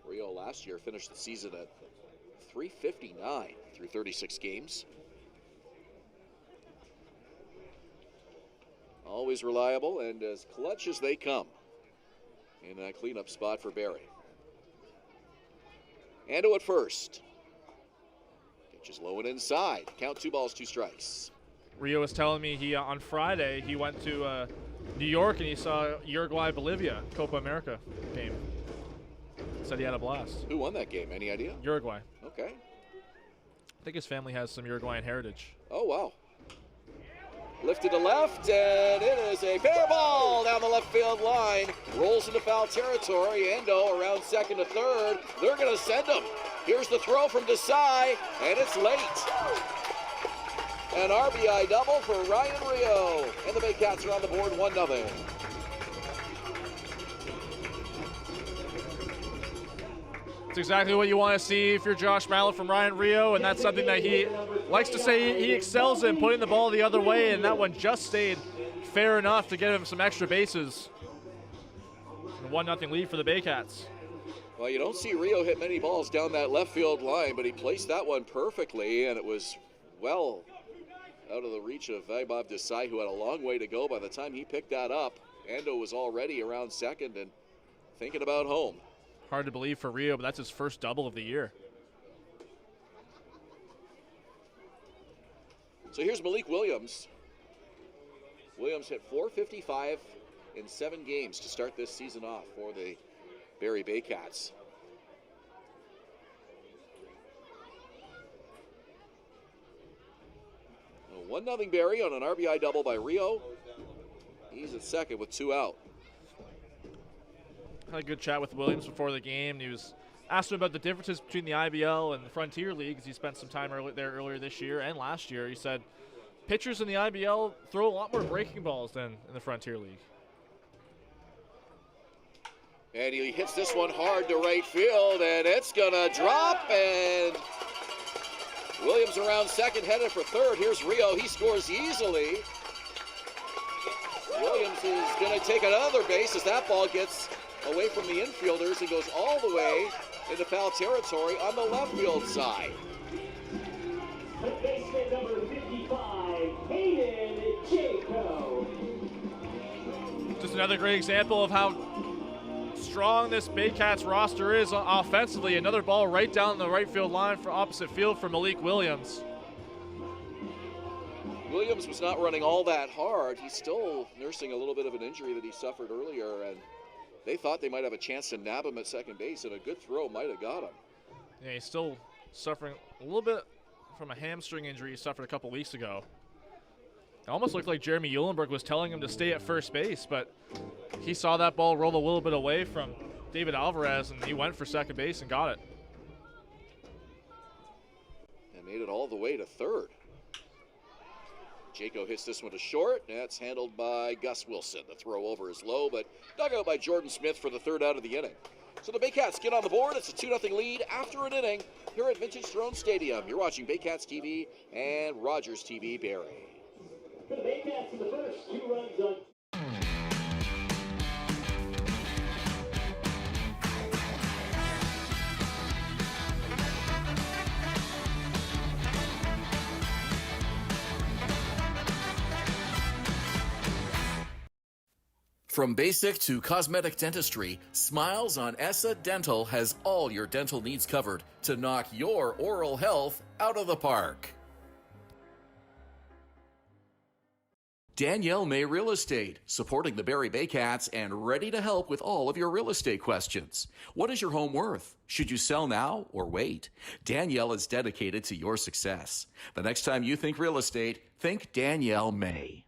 Rio last year finished the season at 359 through 36 games. Always reliable and as clutch as they come in that cleanup spot for Barrie. Ando at first. Pitch is low and inside. Count 2 balls, 2 strikes. Rio was telling me he on Friday he went to New York and he saw Uruguay-Bolivia Copa America game. Said he had a blast. Who won that game? Any idea? Uruguay. Okay. I think his family has some Uruguayan heritage. Oh, wow. Lifted to left, and it is a fair ball down the left field line. Rolls into foul territory. Endo around second to third. They're going to send him. Here's the throw from Desai, and it's late. An RBI double for Ryan Rio. And the Baycats are on the board 1-0. It's exactly what you want to see if you're Josh Mallett from Ryan Rio, and that's something that he likes to say he excels in, putting the ball the other way, and that one just stayed fair enough to get him some extra bases. And 1-0 lead for the Baycats. Well, you don't see Rio hit many balls down that left field line, but he placed that one perfectly, and it was well out of the reach of Vaibhav Desai, who had a long way to go by the time he picked that up. Ando was already around second and thinking about home. Hard to believe for Rio, but that's his first double of the year. So here's Malik Williams. Williams hit .455 in 7 games to start this season off for the Barrie Baycats. A 1-0 Barrie on an RBI double by Rio. He's at second with 2 out. Had a good chat with Williams before the game. He was asked him about the differences between the IBL and the Frontier League, because he spent some time earlier this year and last year. He said pitchers in the IBL throw a lot more breaking balls than in the Frontier League. And he hits this one hard to right field, and it's gonna drop, and Williams around second, headed for third. Here's Rio, he scores easily. Williams is gonna take another base as that ball gets away from the infielders and goes all the way into foul territory on the left field side. The baseman number 55, Hayden Jaco. Just another great example of how strong this Baycats roster is offensively. Another ball right down the right field line for opposite field for Malik Williams. Williams was not running all that hard. He's still nursing a little bit of an injury that he suffered earlier, and they thought they might have a chance to nab him at second base, and a good throw might have got him. Yeah, he's still suffering a little bit from a hamstring injury he suffered a couple weeks ago. It almost looked like Jeremy Eulenberg was telling him to stay at first base, but he saw that ball roll a little bit away from David Alvarez, and he went for second base and got it. And made it all the way to third. Jaco hits this one to short. That's handled by Gus Wilson. The throw over is low, but dug out by Jordan Smith for the third out of the inning. So the Baycats get on the board. It's a 2-0 lead after an inning here at Vintage Throne Stadium. You're watching Baycats TV and Rogers TV Barrie. For the Baycats in the first, 2 runs on. From basic to cosmetic dentistry, Smiles on Essa Dental has all your dental needs covered to knock your oral health out of the park. Danielle May Real Estate, supporting the Barrie Baycats and ready to help with all of your real estate questions. What is your home worth? Should you sell now or wait? Danielle is dedicated to your success. The next time you think real estate, think Danielle May.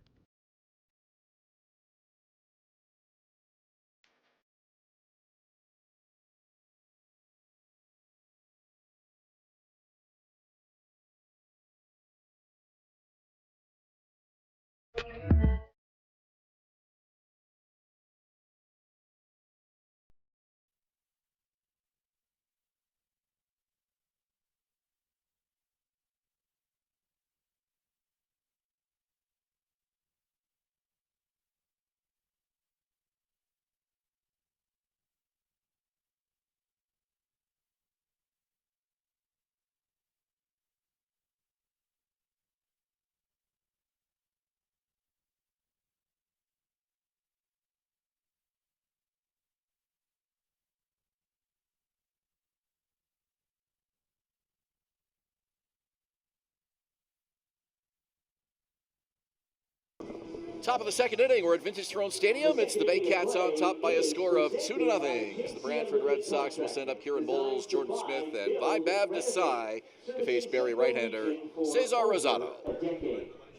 Top of the second inning, we're at Vintage Throne Stadium. It's the Baycats on top by a score of 2-0. As the Brantford Red Sox will send up Kieran Bowles, Jordan Smith, and Vaibhav Desai to face Barrie right-hander Cesar Rosado.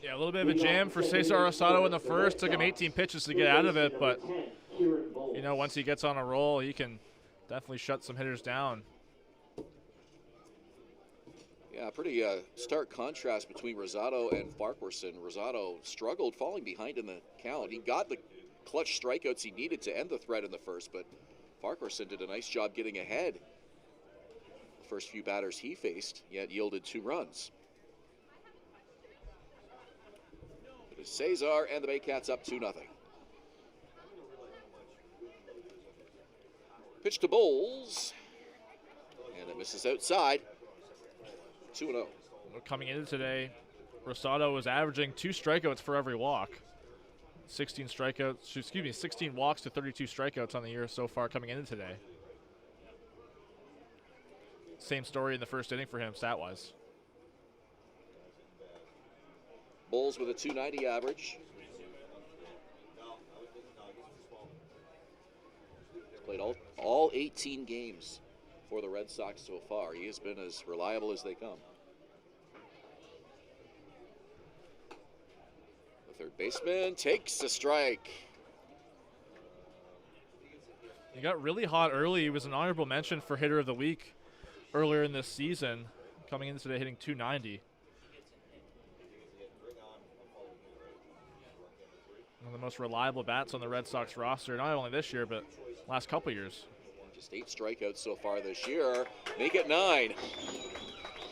Yeah, a little bit of a jam for Cesar Rosado in the first. Took him 18 pitches to get out of it, but you know, once he gets on a roll, he can definitely shut some hitters down. Yeah, pretty stark contrast between Rosado and Farquharson. Rosado struggled, falling behind in the count. He got the clutch strikeouts he needed to end the threat in the first, but Farquharson did a nice job getting ahead. The first few batters he faced, yet yielded 2 runs. It is Cesar and the Baycats up 2-0. Pitch to Bowles, and it misses outside. 2-0. Coming into today, Rosado was averaging 2 strikeouts for every walk. 16 walks to 32 strikeouts on the year so far coming into today. Same story in the first inning for him, stat-wise. Bowles with a 290 average. He's played all 18 games for the Red Sox so far. He has been as reliable as they come. The third baseman takes a strike. He got really hot early. He was an honorable mention for hitter of the week earlier in this season. Coming in today hitting 290. One of the most reliable bats on the Red Sox roster, not only this year, but last couple years. Just 8 strikeouts so far this year. Make it 9.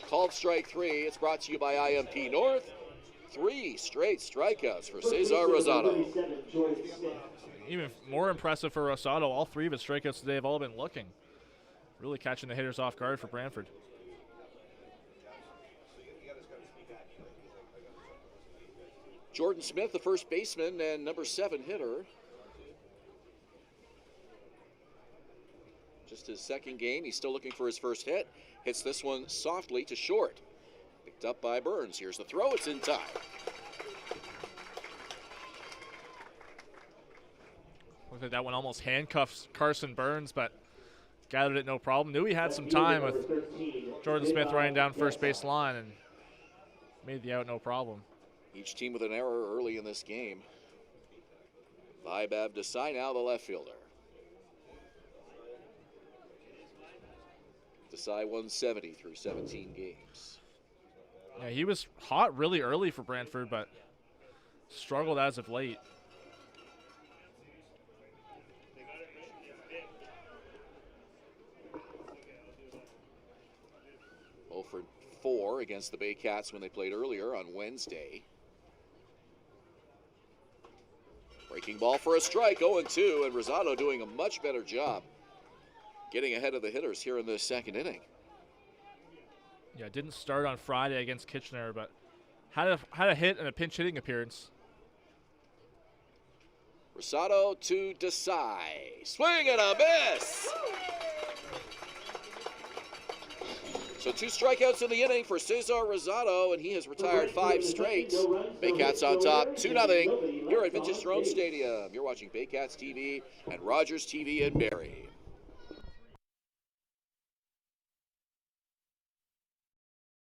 Called strike 3. It's brought to you by IMP North. 3 straight strikeouts for Cesar Rosado. Even more impressive for Rosado, all 3 of his strikeouts today have all been looking. Really catching the hitters off guard for Brantford. Jordan Smith, the first baseman and number 7 hitter. Just his second game. He's still looking for his first hit. Hits this one softly to short. Picked up by Burns. Here's the throw. It's in time. Looked like that one almost handcuffs Carson Burns, but gathered it no problem. Knew he had some time with Jordan Smith running down first base line and made the out no problem. Each team with an error early in this game. Vaibhav Desai now the left fielder. Desai 170 through 17 games. Yeah, he was hot really early for Brantford, but struggled as of late. For 4 against the Baycats when they played earlier on Wednesday. Breaking ball for a strike, 0-2, and Rosado doing a much better job getting ahead of the hitters here in the second inning. Yeah, didn't start on Friday against Kitchener, but had a hit and a pinch hitting appearance. Rosado to Desai. Swing and a miss! So 2 strikeouts in the inning for Cesar Rosado, and he has retired 5 straight. Baycats on top, 2-0 here at Vintage Throne Stadium. You're watching Baycats TV and Rogers TV in Barrie.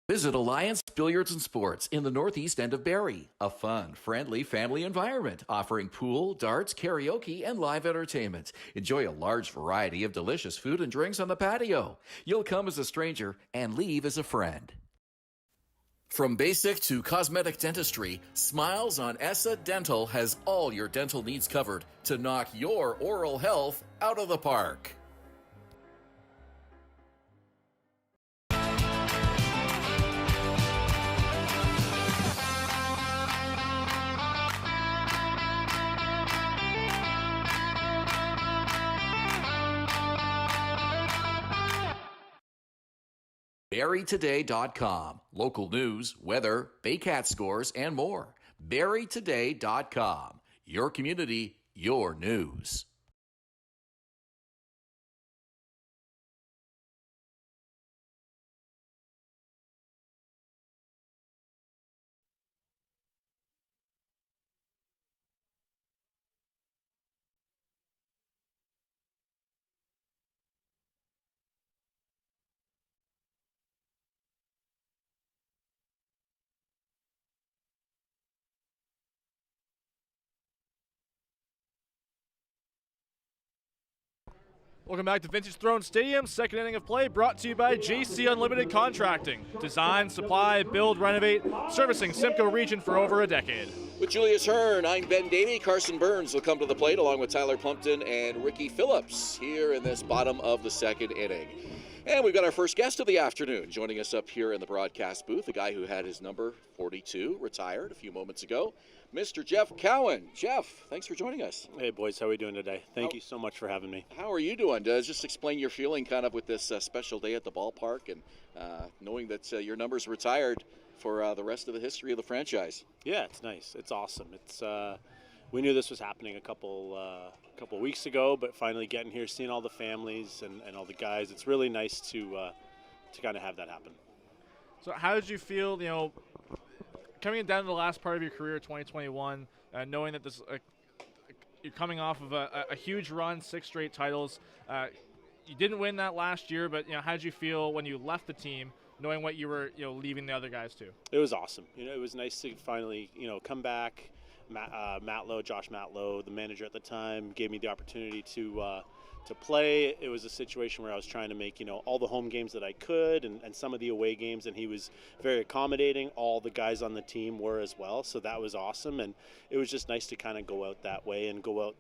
Visit Alliance Billiards and Sports in the northeast end of Barrie. A fun, friendly family environment offering pool, darts, karaoke, and live entertainment. Enjoy a large variety of delicious food and drinks on the patio. You'll come as a stranger and leave as a friend. From basic to cosmetic dentistry, Smiles on Essa Dental has all your dental needs covered to knock your oral health out of the park. BarrieToday.com. Local news, weather, Baycat scores, and more. BarrieToday.com. Your community, your news. Welcome back to Vintage Throne Stadium. Second inning of play brought to you by JC Unlimited Contracting. Design, supply, build, renovate, servicing Simcoe region for over a decade. With Julius Hern, I'm Ben Davy. Carson Burns will come to the plate along with Tyler Plumpton and Ricky Phillips here in this bottom of the second inning. And we've got our first guest of the afternoon joining us up here in the broadcast booth, a guy who had his number 42 retired a few moments ago, Mr. Jeff Cowan. Jeff, thanks for joining us. Hey, boys. How are we doing today? Thank you so much for having me. How are you doing? Just explain your feeling kind of with this special day at the ballpark and knowing that your number's retired for the rest of the history of the franchise. Yeah, it's nice. It's awesome. It's we knew this was happening a couple weeks ago, but finally getting here, seeing all the families and all the guys, it's really nice to kind of have that happen. So how did you feel, coming down to the last part of your career, 2021, knowing that this you're coming off of a huge run, 6 straight titles. You didn't win that last year, but how did you feel when you left the team, knowing what you were leaving the other guys to? It was awesome. It was nice to finally come back. Josh Matlow, the manager at the time, gave me the opportunity to play. It was a situation where I was trying to make all the home games that I could and some of the away games, and he was very accommodating. All the guys on the team were as well, so that was awesome. And it was just nice to kind of go out that way and go out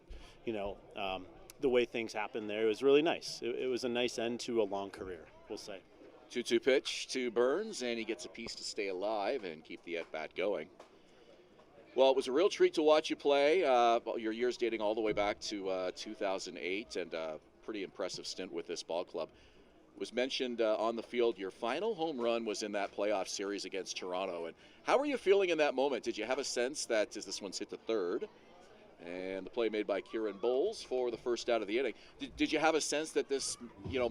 the way things happened there. It was really nice. It was a nice end to a long career, we'll say. 2-2 pitch to Burns, and he gets a piece to stay alive and keep the at-bat going. Well, it was a real treat to watch you play. Your years dating all the way back to 2008, and pretty impressive stint with this ball club. It was mentioned on the field your final home run was in that playoff series against Toronto. And how were you feeling in that moment? Did you have a sense that as this one's hit the third, and the play made by Kieran Bowles for the first out of the inning, did you have a sense that this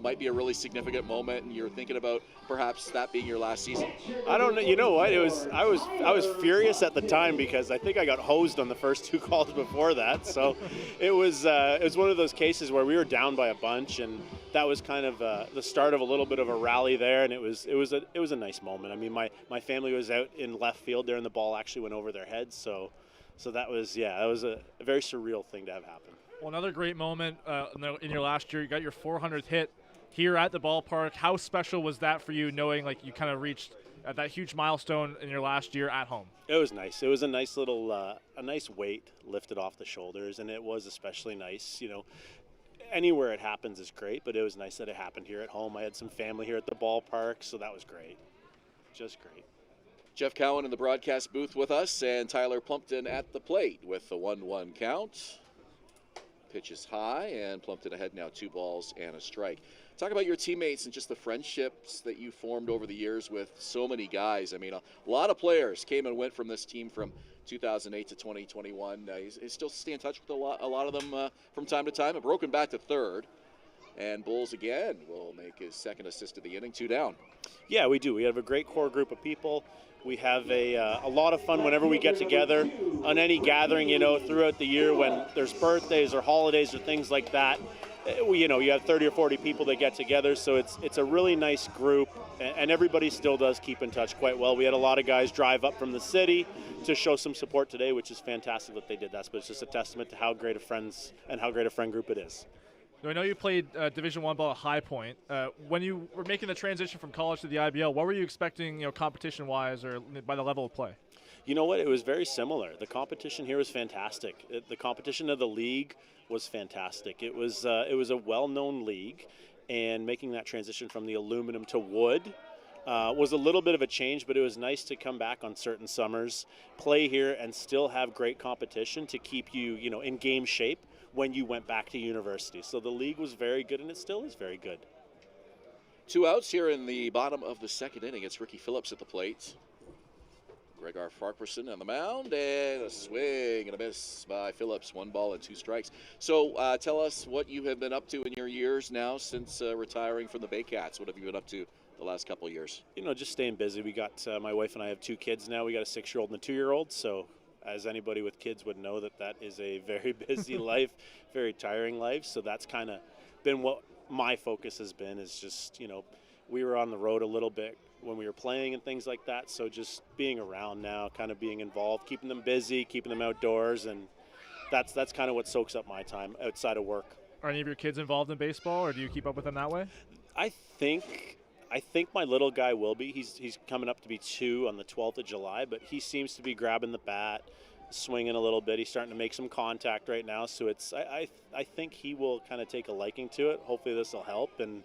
might be a really significant moment, and you're thinking about perhaps that being your last season? I don't know. You know what? I was furious at the time because I think I got hosed on the first 2 calls before that. So it was one of those cases where we were down by a bunch, and that was kind of the start of a little bit of a rally there, and it was a nice moment. I mean, my family was out in left field there, and the ball actually went over their heads. So that was a very surreal thing to have happen. Well, another great moment in your last year. You got your 400th hit here at the ballpark. How special was that for you, knowing you kind of reached that huge milestone in your last year at home? It was nice. It was a nice little, a nice weight lifted off the shoulders, and it was especially nice. Anywhere it happens is great, but it was nice that it happened here at home. I had some family here at the ballpark, so that was great. Just great. Jeff Cowan in the broadcast booth with us, and Tyler Plumpton at the plate with the 1-1 count. Pitch is high, and Plumpton ahead now, 2 balls and a strike. Talk about your teammates and just the friendships that you formed over the years with so many guys. I mean, a lot of players came and went from this team from 2008 to 2021. You still stay in touch with a lot of them from time to time. A broken bat to third. And Bowles again will make his second assist of the inning, 2 down. Yeah, we do. We have a great core group of people. We have a lot of fun whenever we get together on any gathering, throughout the year when there's birthdays or holidays or things like that. You have 30 or 40 people that get together, so it's a really nice group, and everybody still does keep in touch quite well. We had a lot of guys drive up from the city to show some support today, which is fantastic that they did that, but it's just a testament to how great of friends and how great a friend group it is. I know you played Division I ball at High Point. When you were making the transition from college to the IBL, what were you expecting, competition-wise or by the level of play? You know what? It was very similar. The competition here was fantastic. The competition of the league was fantastic. It was a well-known league, and making that transition from the aluminum to wood was a little bit of a change, but it was nice to come back on certain summers, play here, and still have great competition to keep you, in game shape when you went back to university. So the league was very good, and it still is very good. 2 outs here in the bottom of the second inning. It's Ricky Phillips at the plate. Gregor Farquharson on the mound, and a swing and a miss by Phillips. 1 ball and 2 strikes. So tell us what you have been up to in your years now since retiring from the Baycats. What have you been up to the last couple of years? Just staying busy. We got, my wife and I have 2 kids now. We got a 6-year-old and a 2-year-old, so as anybody with kids would know, that is a very busy life, very tiring life. So that's kind of been what my focus has been, is just, we were on the road a little bit when we were playing and things like that. So just being around now, kind of being involved, keeping them busy, keeping them outdoors. And that's kind of what soaks up my time outside of work. Are any of your kids involved in baseball, or do you keep up with them that way? I think my little guy will be. He's coming up to be 2 on the 12th of July, but he seems to be grabbing the bat, swinging a little bit. He's starting to make some contact right now, so I think he will kind of take a liking to it. Hopefully this will help, and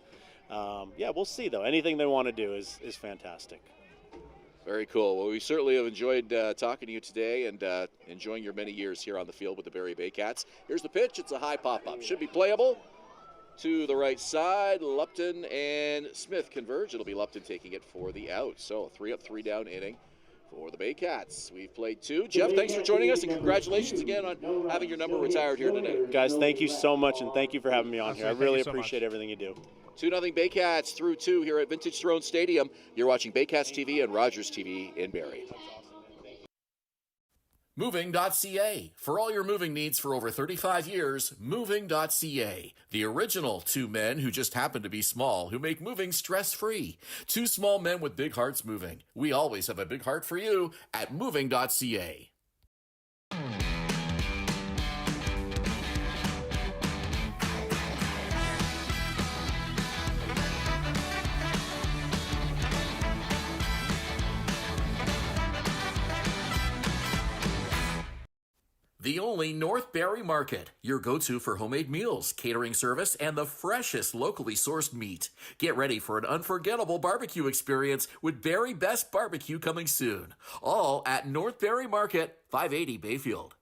yeah, we'll see though. Anything they want to do is fantastic. Very cool. Well, we certainly have enjoyed talking to you today and enjoying your many years here on the field with the Barrie Baycats. Here's the pitch. It's a high pop-up. Should be playable. To the right side, Lupton and Smith converge. It'll be Lupton taking it for the out. So 3 up, 3 down inning for the Baycats. We've played 2. Jeff, thanks for joining us, and congratulations again on having your number retired here today. Guys, thank you so much, and thank you for having me on here. I really appreciate everything you do. 2-0 Baycats through 2 here at Vintage Throne Stadium. You're watching Baycats TV and Rogers TV in Barrie. Moving.ca. For all your moving needs for over 35 years, Moving.ca. The original 2 men who just happen to be small, who make moving stress-free. 2 small men with big hearts moving. We always have a big heart for you at Moving.ca. The only North Barrie Market, your go-to for homemade meals, catering service, and the freshest locally sourced meat. Get ready for an unforgettable barbecue experience with Barrie Best Barbecue coming soon. All at North Barrie Market, 580 Bayfield.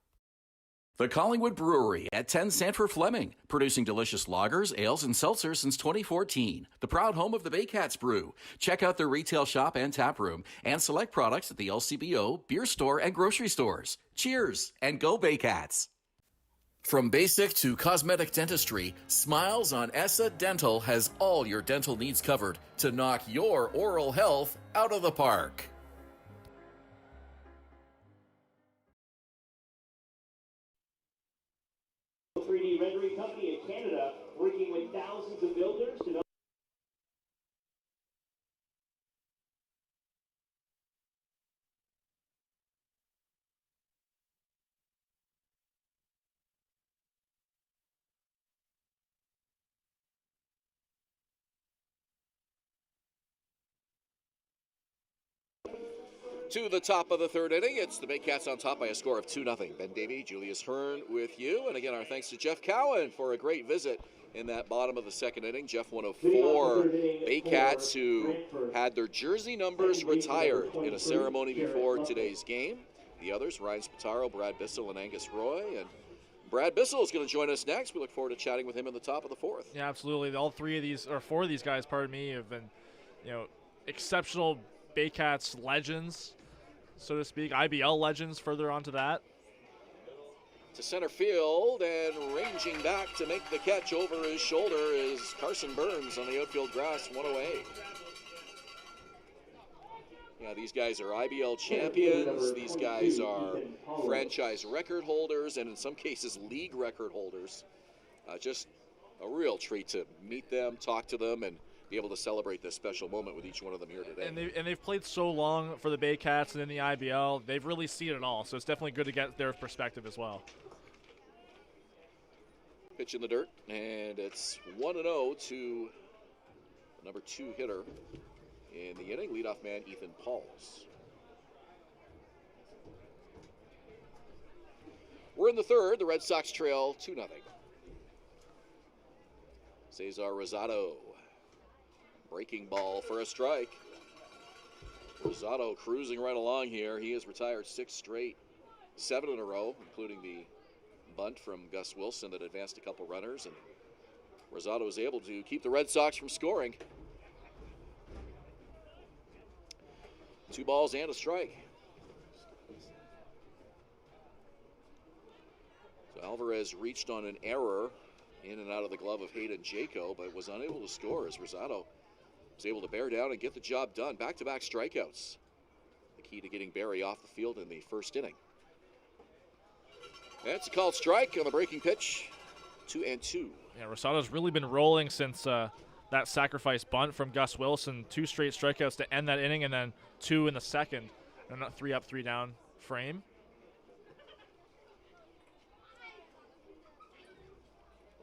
The Collingwood Brewery at 10 Sanford Fleming, producing delicious lagers, ales, and seltzers since 2014. The proud home of the Baycats Brew. Check out their retail shop and tap room, and select products at the LCBO, beer store, and grocery stores. Cheers, and go Baycats! From basic to cosmetic dentistry, Smiles on Essa Dental has all your dental needs covered to knock your oral health out of the park. Rendering company in Canada, working with thousands of builders to To the top of the 3rd inning, it's the Baycats on top by a score of 2-0. Ben Davy, Julius Hern with you. And again, our thanks to Jeff Cowan for a great visit in that bottom of the 2nd inning. Jeff, one of 4 Baycats who had their jersey numbers retired in a ceremony before today's game. The others, Ryan Spataro, Brad Bissell, and Angus Roy. And Brad Bissell is going to join us next. We look forward to chatting with him in the top of the 4th. Yeah, absolutely. All 4 of these guys, pardon me, have been, exceptional Baycats legends, so to speak, IBL legends further onto that. To center field and ranging back to make the catch over his shoulder is Carson Burns on the outfield grass, 1 away. Yeah, these guys are IBL champions. These guys are franchise record holders, and in some cases, league record holders. Just a real treat to meet them, talk to them, and be able to celebrate this special moment with each one of them here today. And they've played so long for the Baycats and in the IBL. They've really seen it all, so it's definitely good to get their perspective as well. Pitch in the dirt, and it's 1-0 to the number 2 hitter in the inning, leadoff man Ethan Pauls. We're in the 3rd. The Red Sox trail 2-0. Cesar Rosado. Breaking ball for a strike. Rosado cruising right along here. He has retired 6 straight, 7 in a row, including the bunt from Gus Wilson that advanced a couple runners. And Rosado was able to keep the Red Sox from scoring. 2 balls and a strike. So Alvarez reached on an error in and out of the glove of Hayden Jaco, but was unable to score as Rosado was able to bear down and get the job done. Back-to-back strikeouts. The key to getting Barrie off the field in the 1st inning. That's a called strike on the breaking pitch. 2-2. Yeah, Rosado's really been rolling since that sacrifice bunt from Gus Wilson. 2 straight strikeouts to end that inning, and then 2 in the 2nd. And not 3 up, 3 down frame.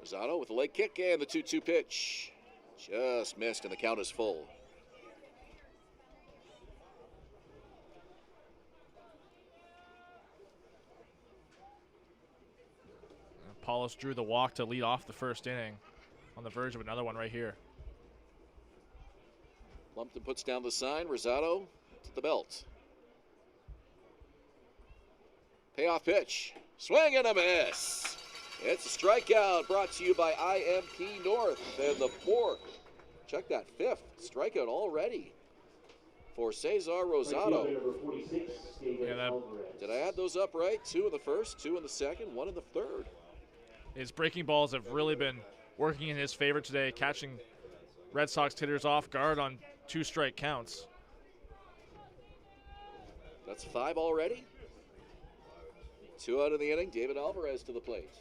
Rosado with the leg kick and the 2-2 pitch. Just missed, and the count is full. Paulus drew the walk to lead off the first inning. On the verge of another one right here. Lumpton puts down the sign. Rosado to the belt. Payoff pitch. Swing and a miss. It's a strikeout brought to you by IMP North. And the fourth, check that, fifth strikeout already for Cesar Rosado. Yeah, did I add those up right? 2 in the first, 2 in the second, 1 in the third. His breaking balls have really been working in his favor today, catching Red Sox hitters off guard on 2 strike counts. That's 5 already. 2 out of the inning. David Alvarez to the plate.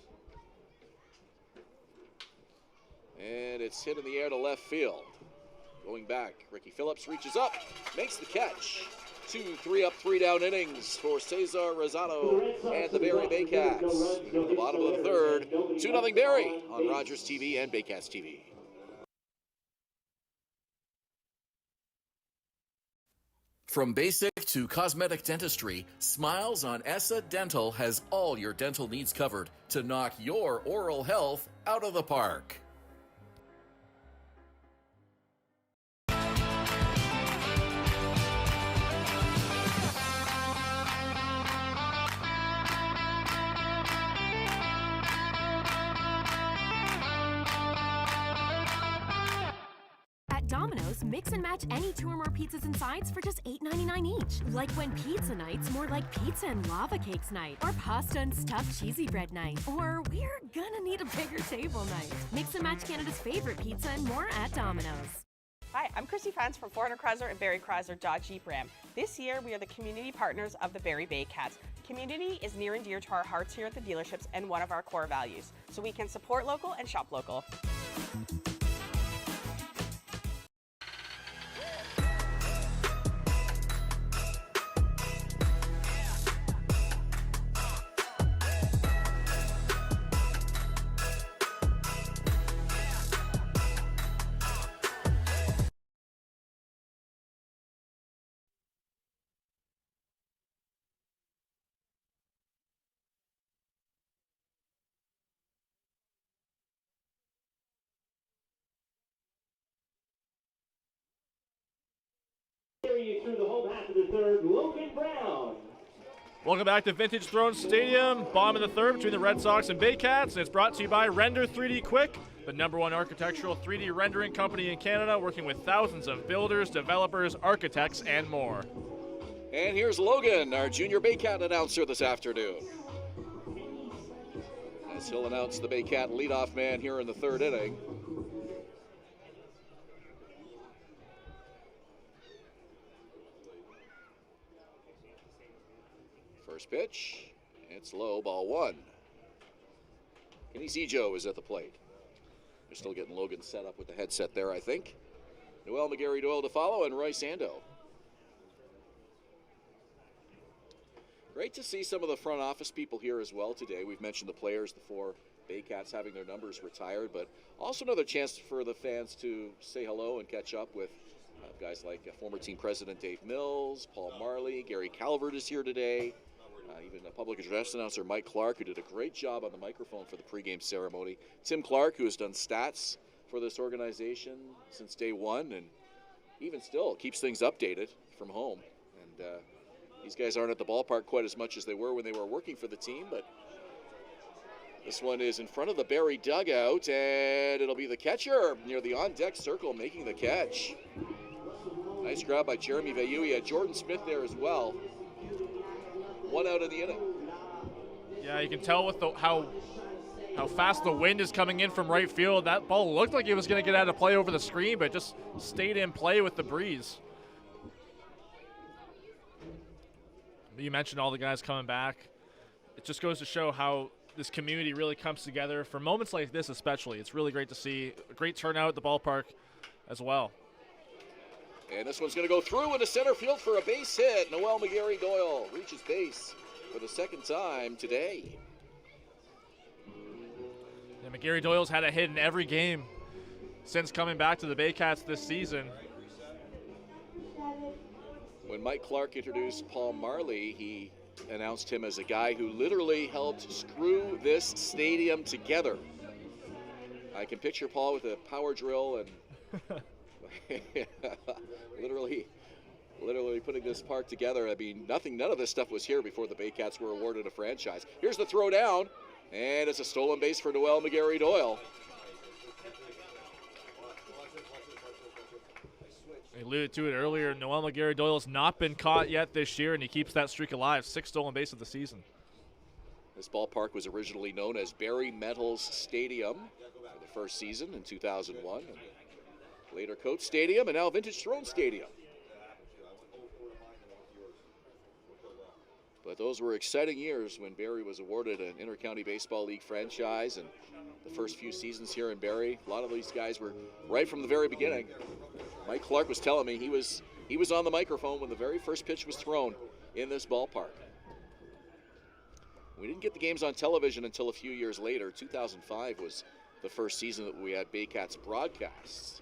And it's hit in the air to left field. Going back, Ricky Phillips reaches up, makes the catch. 2 3-up, 3-down innings for Cesar Rosado and the Barrie Baycats. At the bottom of the third, 2-0 Barrie on Rogers TV and Baycats TV. From basic to cosmetic dentistry, Smiles on ESSA Dental has all your dental needs covered to knock your oral health out of the park. Domino's, mix and match any 2 or more pizzas and sides for just $8.99 each. Like when pizza night's more like pizza and lava cakes night, or pasta and stuffed cheesy bread night, or we're gonna need a bigger table night. Mix and match Canada's favorite pizza and more at Domino's. Hi, I'm Chrissy Fans from Honoree and Barrie Dodge Jeep Ram. This year, we are the community partners of the Barrie Baycats. Community is near and dear to our hearts here at the dealerships and one of our core values, so we can support local and shop local. You through the home half of the third, Logan Brown. Welcome back to Vintage Throne Stadium. Bottom of the third between the Red Sox and Baycats. And it's brought to you by Render 3D Quick, the #1 architectural 3D rendering company in Canada, working with thousands of builders, developers, architects, and more. And here's Logan, our junior Baycat announcer this afternoon, as he'll announce the Baycat leadoff man here in the third inning. First pitch, it's low, ball 1. Kenny Zijo is at the plate. They're still getting Logan set up with the headset there, I think. Noel McGarry Doyle to follow, and Roy Sando. Great to see some of the front office people here as well today. We've mentioned the players, the 4 Baycats having their numbers retired, but also another chance for the fans to say hello and catch up with guys like former team president Dave Mills, Paul Marley, Gary Calvert is here today. Even a public address announcer, Mike Clark, who did a great job on the microphone for the pregame ceremony. Tim Clark, who has done stats for this organization since day one, and even still keeps things updated from home. And these guys aren't at the ballpark quite as much as they were when they were working for the team, but this one is in front of the Barrie dugout, and it'll be the catcher near the on-deck circle making the catch. Nice grab by Jeremy Veilleux. He had Jordan Smith there as well. 1 out of the inning. Yeah, you can tell with how fast the wind is coming in from right field. That ball looked like it was going to get out of play over the screen, but just stayed in play with the breeze. You mentioned all the guys coming back. It just goes to show how this community really comes together for moments like this especially. It's really great to see a great turnout at the ballpark as well. And this one's going to go through into center field for a base hit. Noel McGarry Doyle reaches base for the second time today. And McGarry Doyle's had a hit in every game since coming back to the Baycats this season. When Mike Clark introduced Paul Marley, he announced him as a guy who literally helped screw this stadium together. I can picture Paul with a power drill and literally putting this park together. I mean, none of this stuff was here before the Baycats were awarded a franchise. Here's the throw down, and it's a stolen base for Noel McGarry Doyle. I alluded to it earlier. Noel McGarry Doyle's not been caught yet this year, and he keeps that streak alive. 6 stolen bases of the season. This ballpark was originally known as Barrie Metals Stadium for the first season in 2001. And later Coates Stadium, and now Vintage Throne Stadium. But those were exciting years when Barrie was awarded an Inter-County Baseball League franchise, and the first few seasons here in Barrie, a lot of these guys were right from the very beginning. Mike Clark was telling me he was on the microphone when the very first pitch was thrown in this ballpark. We didn't get the games on television until a few years later. 2005 was the first season that we had Baycats broadcasts.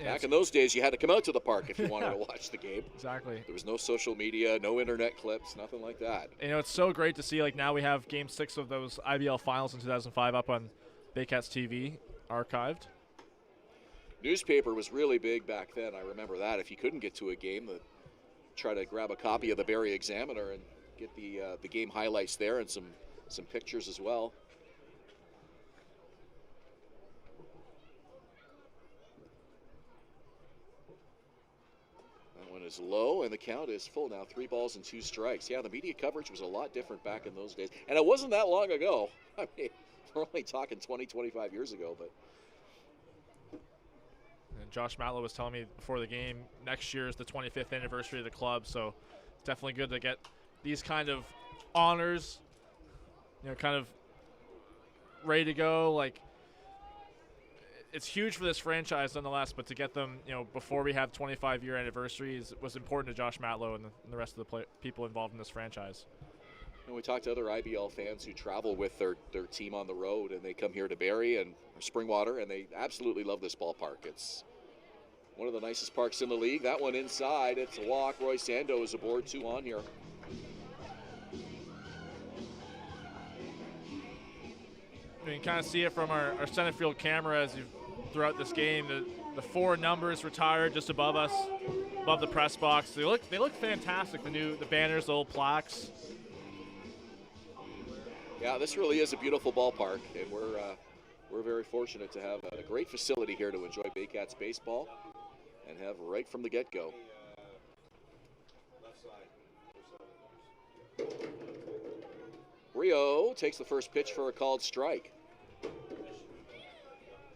Back in those days, you had to come out to the park if you wanted to watch the game. Exactly. There was no social media, no internet clips, nothing like that. You know, it's so great to see, like, now we have Game 6 of those IBL finals in 2005 up on Baycats TV, archived. Newspaper was really big back then. I remember that. If you couldn't get to a game, try to grab a copy of the Barrie Examiner and get the game highlights there and some pictures as well. That one is low, and the count is full now. 3 balls and 2 strikes. Yeah, the media coverage was a lot different back in those days. And it wasn't that long ago. I mean, we're only talking 20, 25 years ago, but... And Josh Matlow was telling me before the game, next year is the 25th anniversary of the club, so it's definitely good to get these kind of honors, you know, kind of ready to go. Like, it's huge for this franchise nonetheless, but to get them, you know, before we have 25-year anniversaries was important to Josh Matlow and the rest of the people involved in this franchise. And we talked to other IBL fans who travel with their team on the road, and they come here to Barrie and Springwater, and they absolutely love this ballpark. It's one of the nicest parks in the league. That one inside, it's a walk. Roy Sando is aboard, 2 on here. You can kind of see it from our center field camera as you throughout this game. The 4 numbers retired just above us, above the press box. They look fantastic. The banners, the old plaques. Yeah, this really is a beautiful ballpark, and we're very fortunate to have a great facility here to enjoy Baycats baseball and have right from the get-go. Rio takes the first pitch for a called strike.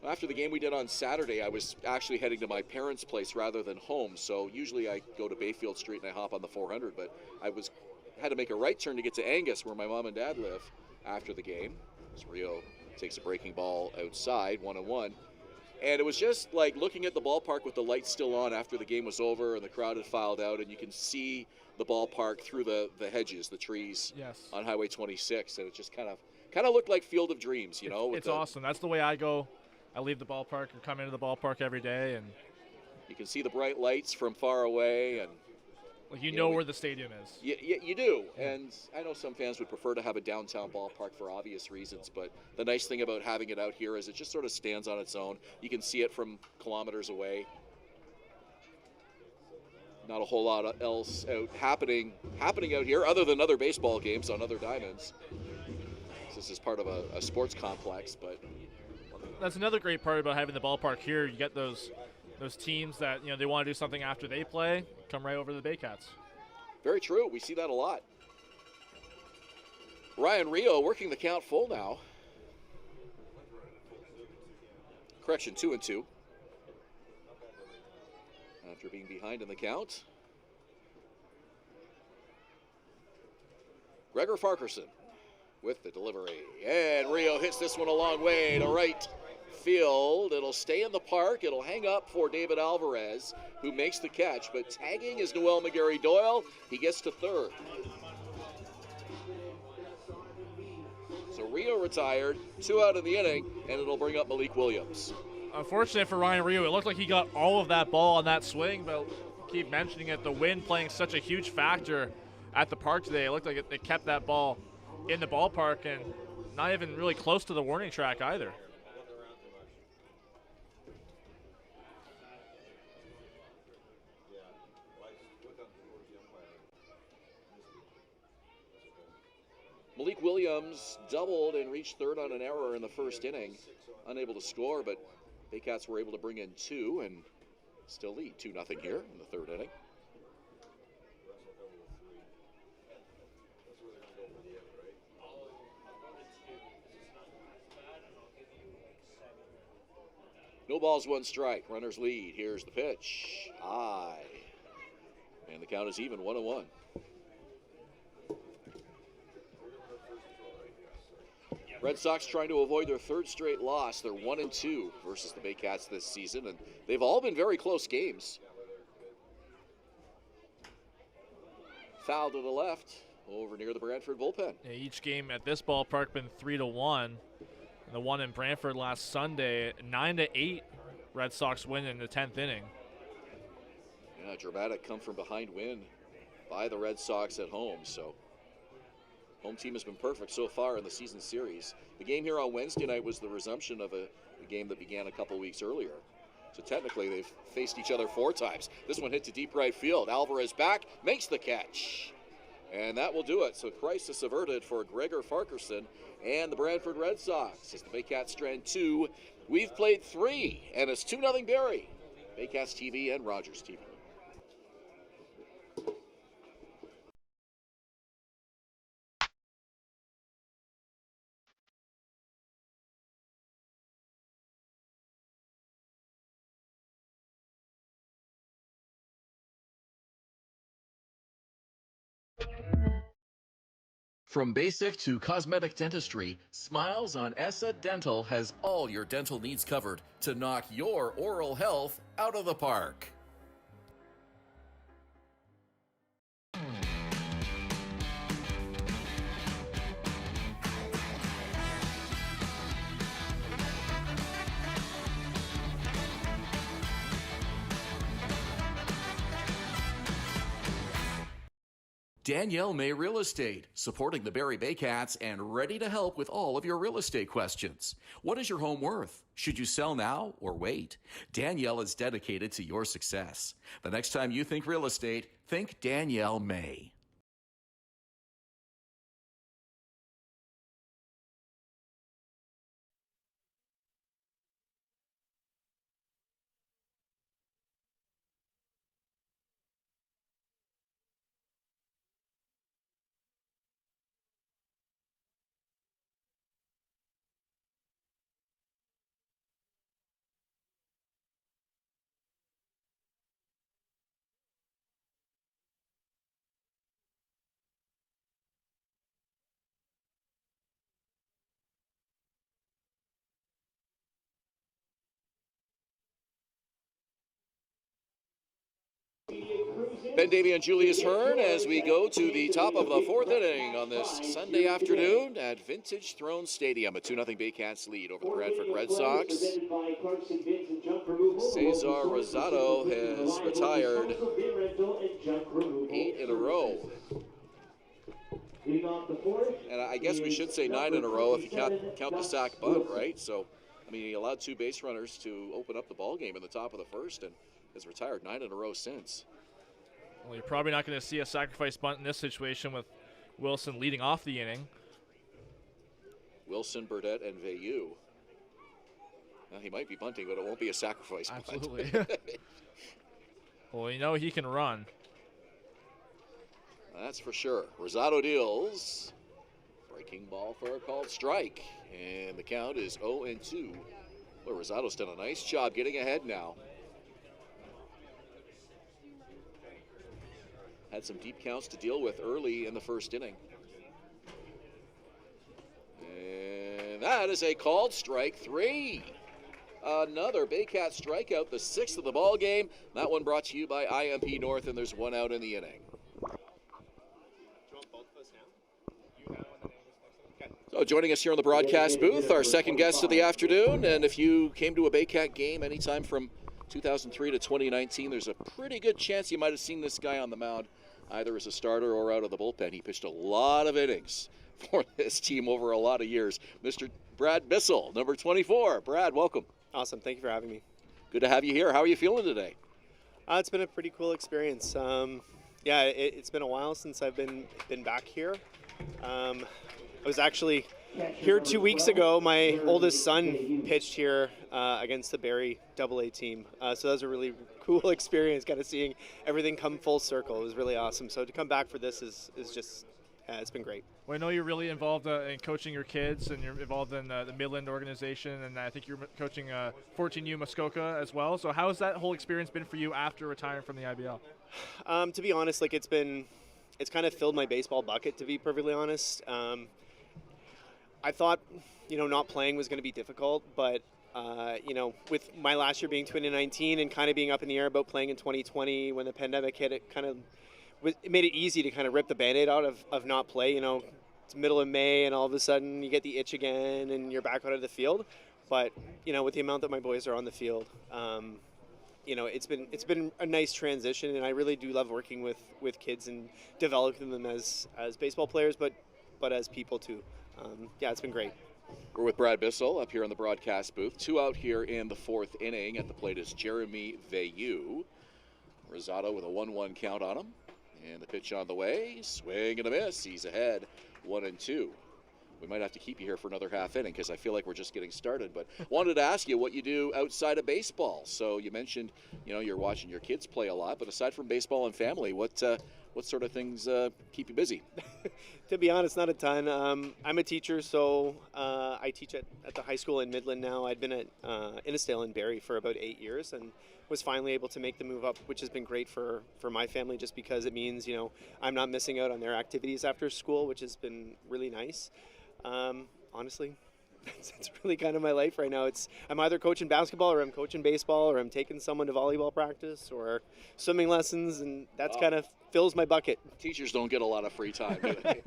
After the game we did on Saturday, I was actually heading to my parents' place rather than home, so usually I go to Bayfield Street and I hop on the 400, but I had to make a right turn to get to Angus, where my mom and dad live, after the game. As Rio takes a breaking ball outside, 1-1. And it was just like looking at the ballpark with the lights still on after the game was over and the crowd had filed out, and you can see the ballpark through the hedges, the trees, yes, on Highway 26, and it just kind of looked like Field of Dreams, you know. It's awesome. That's the way I go. I leave the ballpark and come into the ballpark every day, and you can see the bright lights from far away, and like you know where the stadium is. You do, and I know some fans would prefer to have a downtown ballpark for obvious reasons, but the nice thing about having it out here is it just sort of stands on its own. You can see it from kilometers away. Not a whole lot else happening out here other than other baseball games on other diamonds. This is part of a sports complex, but that's another great part about having the ballpark here. You get those teams that, you know, they want to do something after they play, come right over to the Baycats. Very true. We see that a lot. Ryan Rio working the count full now. Correction, 2-2. After being behind in the count. Gregor Farquharson with the delivery. And Rio hits this one a long way to right field. It'll stay in the park. It'll hang up for David Alvarez, who makes the catch. But tagging is Noel McGarry Doyle. He gets to third. So Rio retired, 2 out of the inning, and it'll bring up Malik Williams. Unfortunate for Ryan Rio, it looked like he got all of that ball on that swing, but keep mentioning it, the wind playing such a huge factor at the park today. It looked like they kept that ball in the ballpark and not even really close to the warning track either. Malik Williams doubled and reached third on an error in the first inning. Unable to score, but Baycats were able to bring in 2 and still lead 2-0 here in the third inning. No balls, 1 strike. Runners lead. Here's the pitch. High. And the count is even, 1-1. Red Sox trying to avoid their 3rd straight loss. They're 1-2 versus the Baycats this season, and they've all been very close games. Foul to the left, over near the Brantford bullpen. Yeah, each game at this ballpark been 3-1. And the one in Brantford last Sunday, 9-8 Red Sox win in the 10th inning. Yeah, dramatic come from behind win by the Red Sox at home, so home team has been perfect so far in the season series. The game here on Wednesday night was the resumption of a game that began a couple weeks earlier. So technically they've faced each other 4 times. This one hit to deep right field. Alvarez back, makes the catch. And that will do it. So crisis averted for Gregor Farquharson and the Brantford Red Sox. As the Baycats strand 2, we've played 3, and it's 2-0 Barrie. Baycats TV and Rogers TV. From basic to cosmetic dentistry, Smiles on Essa Dental has all your dental needs covered to knock your oral health out of the park. Danielle May Real Estate, supporting the Barrie Baycats and ready to help with all of your real estate questions. What is your home worth? Should you sell now or wait? Danielle is dedicated to your success. The next time you think real estate, think Danielle May. Ben Davy and Julius Hern as we go to the top of the 4th inning on this Sunday afternoon at Vintage Throne Stadium. A 2-0 Baycats lead over the Brantford Red Sox. Cesar Rosado has retired 8 in a row. And I guess we should say 9 in a row if you count the sack bunt, right? So, I mean, he allowed 2 base runners to open up the ball game in the top of the first and has retired 9 in a row since. Well, you're probably not going to see a sacrifice bunt in this situation with Wilson leading off the inning. Wilson, Burdette, and Veilleux. Well, he might be bunting, but it won't be a sacrifice bunt. Absolutely. Well, you know he can run. That's for sure. Rosado deals. Breaking ball for a called strike. And the count is 0-2. Well, Rosado's done a nice job getting ahead now. Had some deep counts to deal with early in the first inning. And that is a called strike 3. Another Baycats strikeout, the 6th of the ball game. That one brought to you by IMP North, and there's 1 out in the inning. So joining us here on the broadcast booth, our second guest of the afternoon. And if you came to a Baycat game anytime from 2003 to 2019, there's a pretty good chance you might have seen this guy on the mound, either as a starter or out of the bullpen. He pitched a lot of innings for this team over a lot of years. Mr. Brad Bissell, number 24. Brad, welcome. Awesome. Thank you for having me. Good to have you here. How are you feeling today? It's been a pretty cool experience. It's been a while since I've been back here. I was actually here 2 weeks ago. My oldest son pitched here against the Barrie AA team. So that was a really cool experience, kind of seeing everything come full circle. It was really awesome. So to come back for this is just, it's been great. Well, I know you're really involved in coaching your kids, and you're involved in the Midland organization, and I think you're coaching 14U Muskoka as well. So how has that whole experience been for you after retiring from the IBL? To be honest, it's kind of filled my baseball bucket, to be perfectly honest. I thought, not playing was going to be difficult, but, with my last year being 2019 and kind of being up in the air about playing in 2020 when the pandemic hit, it made it easy to kind of rip the Band-Aid out of not play. It's middle of May and all of a sudden you get the itch again and you're back out of the field. But, with the amount that my boys are on the field, it's been a nice transition, and I really do love working with kids and developing them as baseball players, but as people too. It's been great. We're with Brad Bissell up here in the broadcast booth. 2 out here in the 4th inning. At the plate is Jeremy Veilleux. Rosado with a 1-1 count on him. And the pitch on the way, swing and a miss. He's ahead, 1-2. We might have to keep you here for another half inning because I feel like we're just getting started. But wanted to ask you what you do outside of baseball. So you mentioned, you're watching your kids play a lot. But aside from baseball and family, what sort of things keep you busy? To be honest, not a ton. I'm a teacher, so I teach at the high school in Midland now. I'd been at Innisdale in Barrie for about 8 years and was finally able to make the move up, which has been great for my family just because it means, I'm not missing out on their activities after school, which has been really nice. Honestly, it's really kind of my life right now. I'm either coaching basketball or I'm coaching baseball or I'm taking someone to volleyball practice or swimming lessons, and that's kind of fills my bucket. Teachers don't get a lot of free time, do they?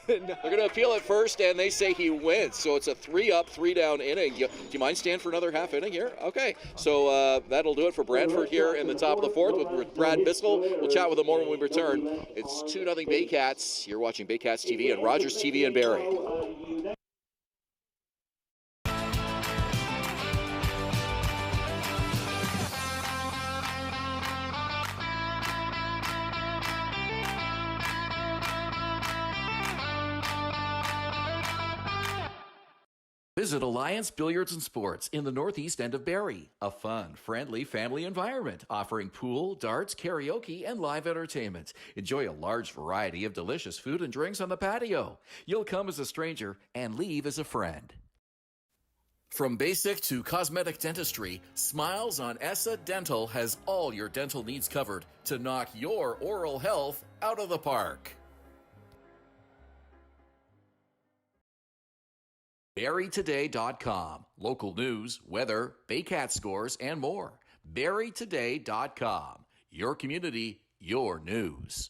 They're going to appeal at first, and they say he wins. So it's a 3-up, 3-down inning. Do you mind staying for another half inning here? Okay. So that'll do it for Brantford here in the top of the 4th with Brad Bissell. We'll chat with him more when we return. It's 2-0 Baycats. You're watching Baycats TV and Rogers TV in Barrie. Visit Alliance Billiards and Sports in the northeast end of Barrie. A fun, friendly family environment offering pool, darts, karaoke, and live entertainment. Enjoy a large variety of delicious food and drinks on the patio. You'll come as a stranger and leave as a friend. From basic to cosmetic dentistry, Smiles on Essa Dental has all your dental needs covered to knock your oral health out of the park. BarrieToday.com. Local news, weather, Baycat scores, and more. BarrieToday.com. Your community, your news.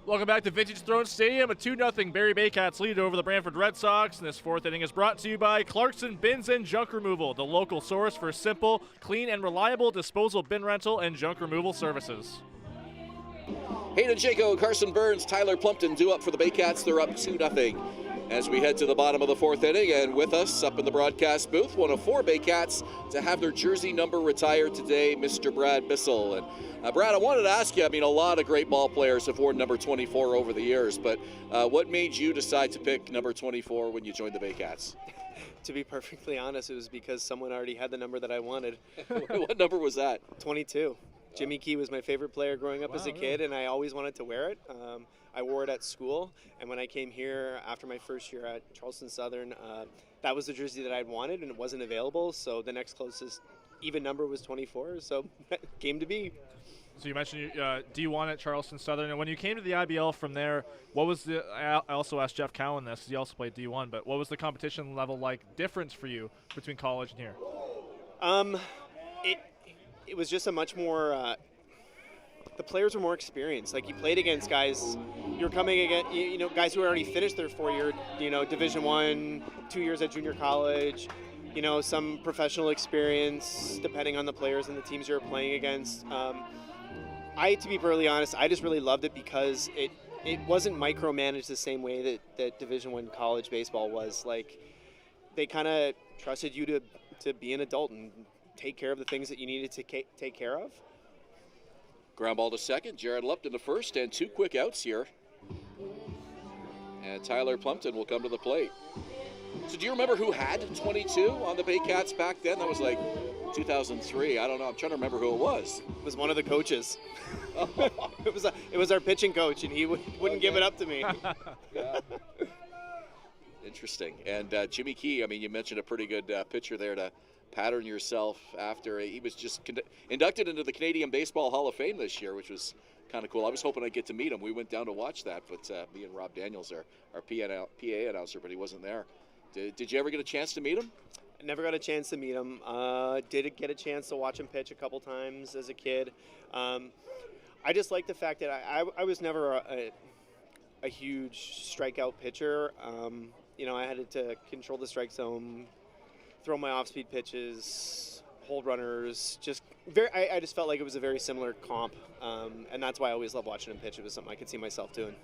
Welcome back to Vintage Throne Stadium. A 2-0 Barrie Baycats lead over the Brantford Red Sox. And this 4th inning is brought to you by Clarkson Bins and Junk Removal, the local source for simple, clean, and reliable disposal bin rental and junk removal services. Hayden Jaco, Carson Burns, Tyler Plumpton due up for the Baycats. They're up 2-0. as we head to the bottom of the 4th inning. And with us up in the broadcast booth, one of 4 Baycats to have their jersey number retired today, Mr. Brad Bissell. And Brad, I wanted to ask you, I mean, a lot of great ball players have worn number 24 over the years, but what made you decide to pick number 24 when you joined the Baycats? To be perfectly honest, it was because someone already had the number that I wanted. What number was that? 22. Jimmy Key was my favorite player growing up as a kid, and I always wanted to wear it. I wore it at school, and when I came here after my first year at Charleston Southern, that was the jersey that I'd wanted, and it wasn't available, so the next closest even number was 24, so came to be. So you mentioned D1 at Charleston Southern, and when you came to the IBL from there, what was the? I also asked Jeff Cowan this, because he also played D1, but what was the competition level like difference for you between college and here? It was just a much more. The players were more experienced. Like, you played against guys, you were coming against, guys who already finished their 4-year, Division I, 2 years at junior college, some professional experience depending on the players and the teams you were playing against. To be brutally honest, I just really loved it because it wasn't micromanaged the same way that Division I college baseball was. Like, they kind of trusted you to be an adult and take care of the things that you needed to take care of. Ground ball to second, Jared Lupton to first, and 2 quick outs here. And Tyler Plumpton will come to the plate. So do you remember who had 22 on the Baycats back then? That was like 2003. I don't know. I'm trying to remember who it was. It was one of the coaches. It was our pitching coach, and he wouldn't give it up to me. Yeah. Interesting. And Jimmy Key, I mean, you mentioned a pretty good pitcher there to pattern yourself after. He was just inducted into the Canadian Baseball Hall of Fame this year, which was kind of cool. I was hoping I'd get to meet him. We went down to watch that, but me and Rob Daniels, our PA announcer, but he wasn't there. Did you ever get a chance to meet him? I never got a chance to meet him. Did get a chance to watch him pitch a couple times as a kid. I just like the fact that I was never a huge strikeout pitcher. I had to control the strike zone, throw my off-speed pitches, hold runners. I just felt like it was a very similar comp, and that's why I always loved watching him pitch. It was something I could see myself doing.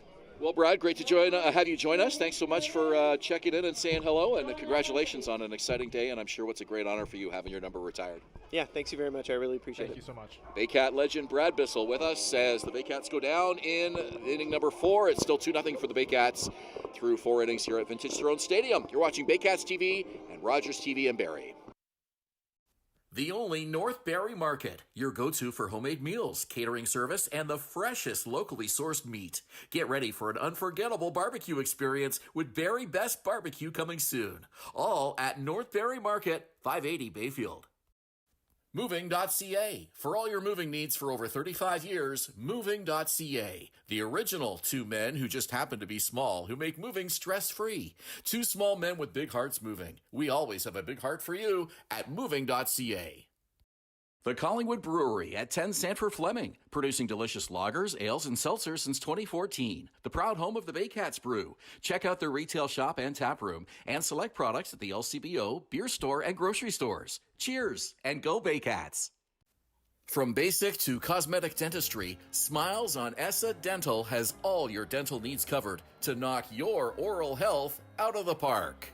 Well, Brad, great to have you join us. Thanks so much for checking in and saying hello, and congratulations on an exciting day, and I'm sure what's a great honor for you having your number retired. Yeah, thanks you very much. I really appreciate it. Thank you so much. Baycat legend Brad Bissell with us as the Baycats go down in inning number 4. It's still 2-0 for the Baycats through 4 innings here at Vintage Throne Stadium. You're watching Baycats TV and Rogers TV in Barrie. The only North Barrie Market, your go-to for homemade meals, catering service, and the freshest locally sourced meat. Get ready for an unforgettable barbecue experience with Barrie Best Barbecue coming soon. All at North Barrie Market, 580 Bayfield. Moving.ca. For all your moving needs for over 35 years, Moving.ca. The original 2 men who just happen to be small, who make moving stress-free. 2 small men with big hearts moving. We always have a big heart for you at Moving.ca. The Collingwood Brewery at 10 Sanford Fleming, producing delicious lagers, ales, and seltzers since 2014. The proud home of the Baycats Brew. Check out their retail shop and tap room, and select products at the LCBO, beer store, and grocery stores. Cheers, and go Baycats! From basic to cosmetic dentistry, Smiles on Essa Dental has all your dental needs covered to knock your oral health out of the park.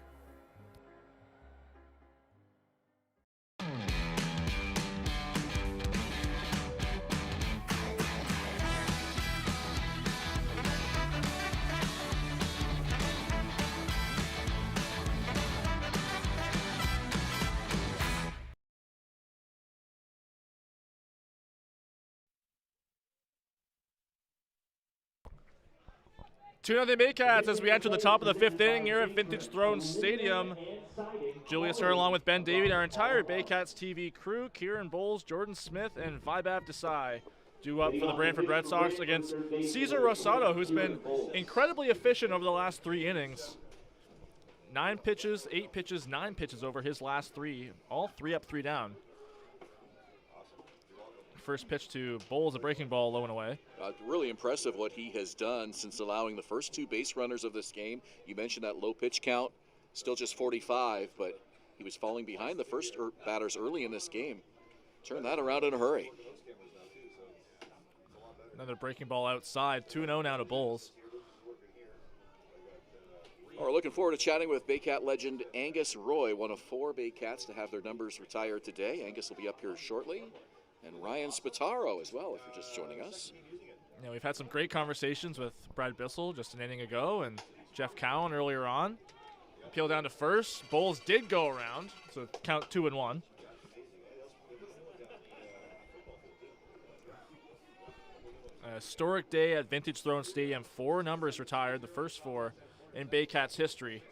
Two nothing Baycats as we enter the top of the 5th inning here at Vintage Throne Stadium. Julius Hern along with Ben Davy and our entire Baycats TV crew, Kieran Bowles, Jordan Smith, and Vaibhav Desai due up for the Brantford Red Sox against Cesar Rosado, who's been incredibly efficient over the last 3 innings. 9 pitches, 8 pitches, 9 pitches over his last 3, all 3 up, 3 down. First pitch to Bowles, a breaking ball low and away. Really impressive what he has done since allowing the first 2 base runners of this game. You mentioned that low pitch count, still just 45, but he was falling behind the first batters early in this game. Turned that around in a hurry. Another breaking ball outside, 2-0 now to Bowles. We're looking forward to chatting with Baycat legend Angus Roy, one of 4 Baycats to have their numbers retired today. Angus will be up here shortly. And Ryan Spataro as well, if you're just joining us. Yeah, we've had some great conversations with Brad Bissell just an inning ago and Jeff Cowan earlier on. Appeal down to first. Bowles did go around, so count 2-1. A historic day at Vintage Throne Stadium. 4 numbers retired, the first 4 in Baycats history.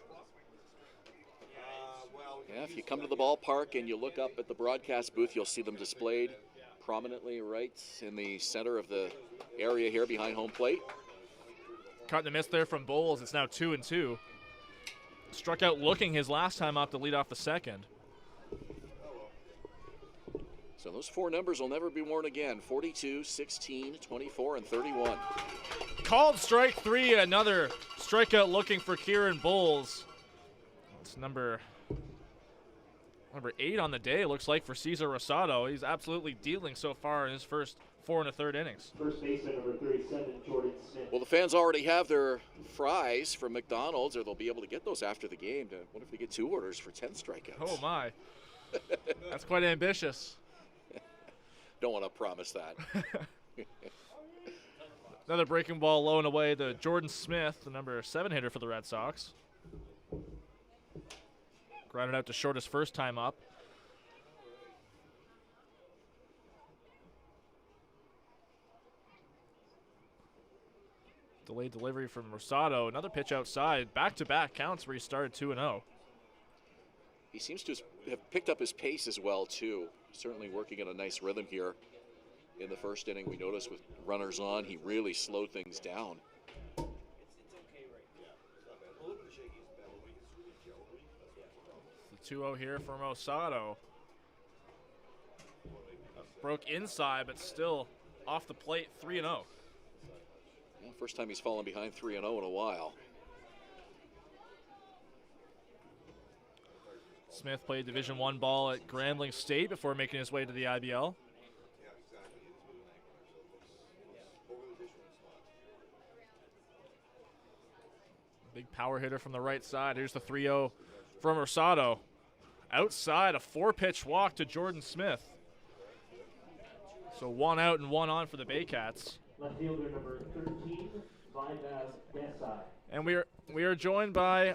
Yeah, if you come to the ballpark and you look up at the broadcast booth, you'll see them displayed prominently right in the center of the area here behind home plate. Caught the miss there from Bowles. It's now 2-2. Struck out looking his last time up to lead off the second. So those 4 numbers will never be worn again. 42, 16, 24, and 31. Called strike 3, another strikeout looking for Kieran Bowles. It's number 8 on the day, looks like, for Cesar Rosado. He's absolutely dealing so far in his first 4 1/3 innings. First baseman number 37, Jordan Smith. Well, the fans already have their fries from McDonald's, or they'll be able to get those after the game. What if they get 2 orders for 10 strikeouts? Oh, my. That's quite ambitious. Don't want to promise that. Another breaking ball low and away to Jordan Smith, the number 7 hitter for the Red Sox. Grounded out to short his first time up. Delayed delivery from Rosado. Another pitch outside. Back-to-back counts where he started 2-0. He seems to have picked up his pace as well, too. Certainly working in a nice rhythm here. In the first inning, we noticed with runners on, he really slowed things down. The 2-0 here from Rosado. Broke inside, but still off the plate, 3-0. Yeah, first time he's fallen behind 3-0 in a while. Smith played Division I ball at Grambling State before making his way to the IBL. Big power hitter from the right side. Here's the 3-0 from Rosado. Outside, a 4-pitch walk to Jordan Smith. So 1 out and 1 on for the Baycats. Left fielder number 13, Vivaz Desai. And we are joined by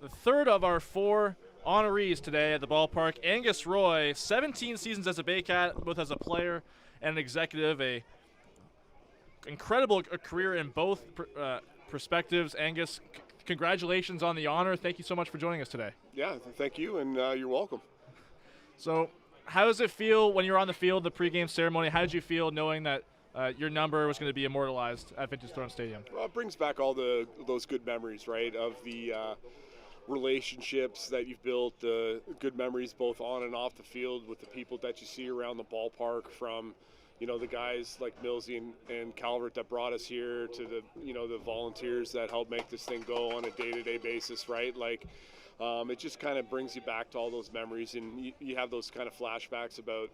the third of our 4 honorees today at the ballpark. Angus Roy, 17 seasons as a Baycat, both as a player and an executive. A incredible career in both perspectives. Angus, congratulations on the honor. Thank you so much for joining us today. Yeah, thank you, and you're welcome. So how does it feel when you're on the field, the pregame ceremony? How did you feel knowing that your number was going to be immortalized at Vintage Throne Stadium? Well, it brings back all those good memories, right, of the relationships that you've built, the good memories both on and off the field with the people that you see around the ballpark, from the guys like Millsy and Calvert that brought us here, to the volunteers that help make this thing go on a day-to-day basis, right? Like, it just kind of brings you back to all those memories, and you have those kind of flashbacks about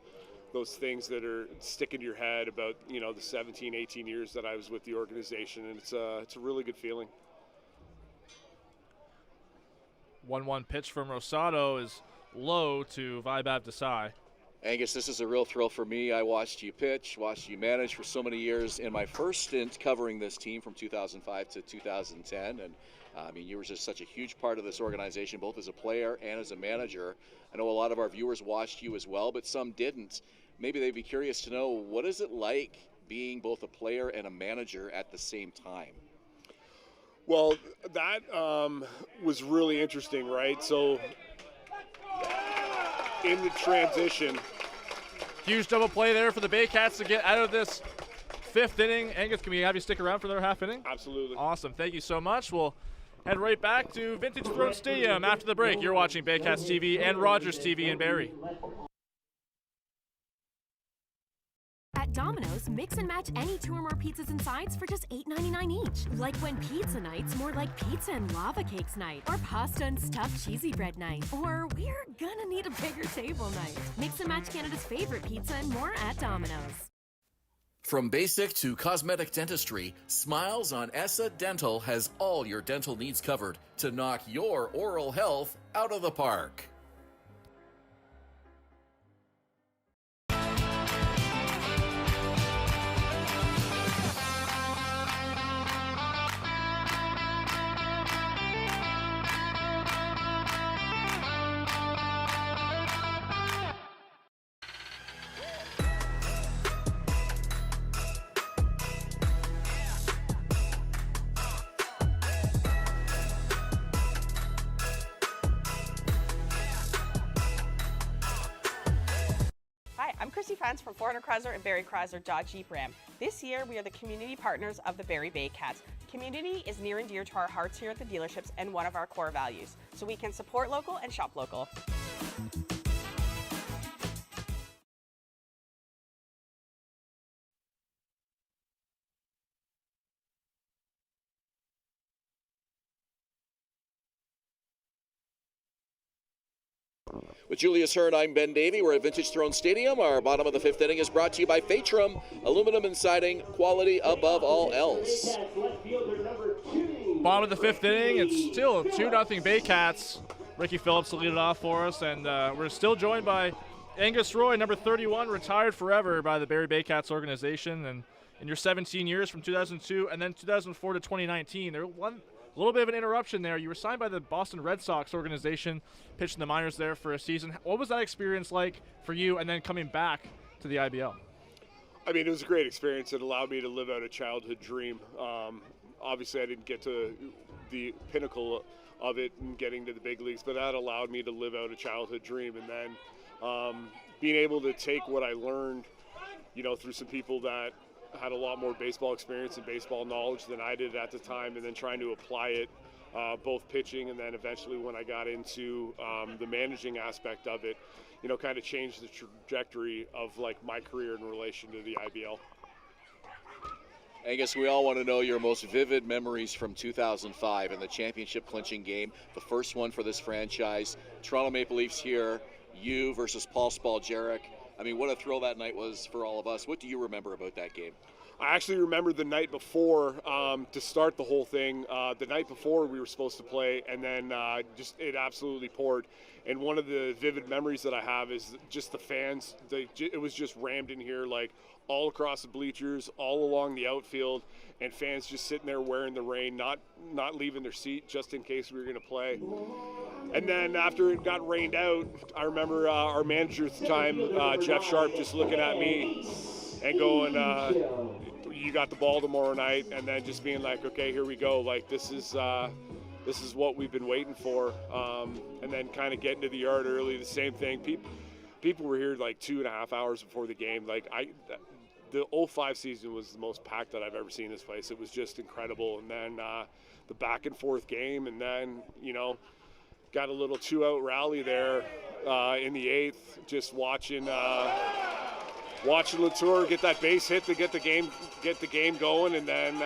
those things that are sticking to your head about, the 17, 18 years that I was with the organization, and it's a really good feeling. 1-1 pitch from Rosado is low to Vibhav Desai. Angus, this is a real thrill for me. I watched you pitch, watched you manage for so many years in my first stint covering this team from 2005 to 2010. And you were just such a huge part of this organization, both as a player and as a manager. I know a lot of our viewers watched you as well, but some didn't. Maybe they'd be curious to know, what is it like being both a player and a manager at the same time? Well, that was really interesting, right? So in the transition. Huge double play there for the Baycats to get out of this 5th inning. Angus, can we have you stick around for another half inning? Absolutely. Awesome. Thank you so much. We'll head right back to Vintage Throne Stadium after the break. You're watching Baycats TV and Rogers TV in Barrie. At Domino's, mix and match any 2 or more pizzas and sides for just $8.99 each. Like when pizza night's more like pizza and lava cakes night, or pasta and stuffed cheesy bread night, or we're gonna need a bigger table night. Mix and match Canada's favorite pizza and more at Domino's. From basic to cosmetic dentistry, Smiles on Essa Dental has all your dental needs covered to knock your oral health out of the park. Hi, I'm Chrissy Fans from Honoree and Barrie Chrysler Dodge Jeep Ram. This year, we are the community partners of the Barrie Baycats. Community is near and dear to our hearts here at the dealerships and one of our core values, so we can support local and shop local. With Julius, Hern, I'm Ben Davy. We're at Vintage Throne Stadium. Our bottom of the fifth inning is brought to you by Phatrum, aluminum and siding, quality above all else. Bottom of the fifth inning, it's still 2-0 Baycats. Ricky Phillips will lead it off for us, and we're still joined by Angus Roy, number 31, retired forever by the Barrie Baycats organization. And in your 17 years from 2002 and then 2004 to 2019, there was a little bit of an interruption there. You were signed by the Boston Red Sox organization, pitched in the minors there for a season. What was that experience like for you, and then coming back to the IBL? I mean, it was a great experience. It allowed me to live out a childhood dream. Obviously, I didn't get to the pinnacle of it and getting to the big leagues, but that allowed me to live out a childhood dream. And then being able to take what I learned, through some people that had a lot more baseball experience and baseball knowledge than I did at the time, and then trying to apply it, both pitching and then eventually when I got into the managing aspect of it, kind of changed the trajectory of my career in relation to the IBL. Angus, we all want to know your most vivid memories from 2005 and the championship clinching game, the first one for this franchise. Toronto Maple Leafs here, you versus Paul Spaljarek. I mean, what a thrill that night was for all of us. What do you remember about that game? I actually remember the night before, to start the whole thing. The night before we were supposed to play, and then it absolutely poured. And one of the vivid memories that I have is just the fans. It was just rammed in here, all across the bleachers, all along the outfield, and fans just sitting there wearing the rain, not leaving their seat just in case we were going to play. And then after it got rained out, I remember our manager at the time, Jeff Sharp, just looking at me and going, you got the ball tomorrow night, and then just being like, okay, here we go. This is what we've been waiting for. And then kind of getting to the yard early, the same thing. People were here 2.5 hours before the game. The 05 season was the most packed that I've ever seen this place. It was just incredible. And then the back and forth game, and then, got a little 2-out rally there in the 8th, just watching Latour get that base hit to get the game going, and then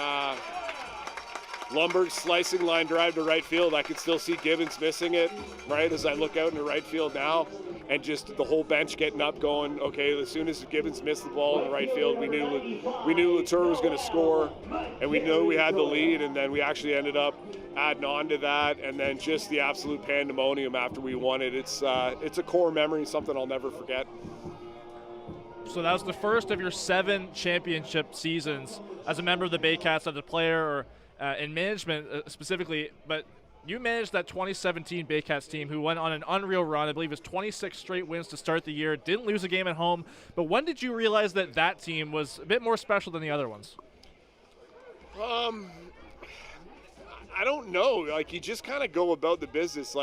Lumberg slicing line drive to right field. I could still see Gibbons missing it, right, as I look out into right field now, and just the whole bench getting up going, okay, as soon as Gibbons missed the ball in the right field, we knew Latour was going to score, and we knew we had the lead, and then we actually ended up adding on to that, and then just the absolute pandemonium after we won it. It's a core memory, something I'll never forget. So that was the first of your 7 championship seasons as a member of the Baycats, as a player or in management specifically. But you managed that 2017 Baycats team who went on an unreal run. I believe it was 26 straight wins to start the year. Didn't lose a game at home. But when did you realize that team was a bit more special than the other ones? I don't know. You just kind of go about the business.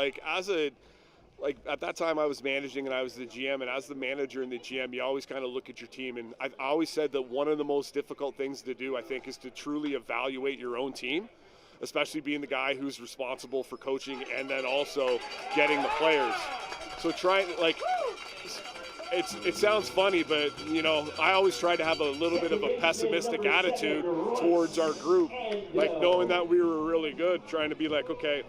At that time I was managing and I was the GM, and as the manager and the GM, you always kind of look at your team. And I've always said that one of the most difficult things to do, I think, is to truly evaluate your own team, especially being the guy who's responsible for coaching and then also getting the players. So it sounds funny, but I always try to have a little bit of a pessimistic attitude towards our group, knowing that we were really good, trying to be okay,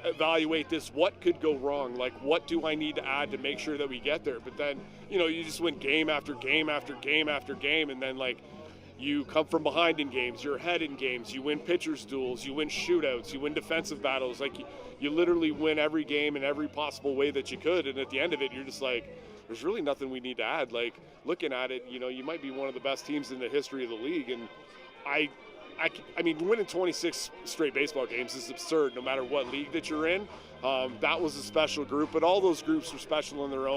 evaluate this. What could go wrong? Like, what do I need to add to make sure that we get there? But then, you just win game after game after game after game, and then, like, you come from behind in games, you're ahead in games, you win pitchers' duels, you win shootouts, you win defensive battles. Like, you literally win every game in every possible way that you could, and at the end of it, you're just like, there's really nothing we need to add. Like, looking at it, you might be one of the best teams in the history of the league, and I mean, winning 26 straight baseball games is absurd no matter what league that you're in. That was a special group, but all those groups were special in their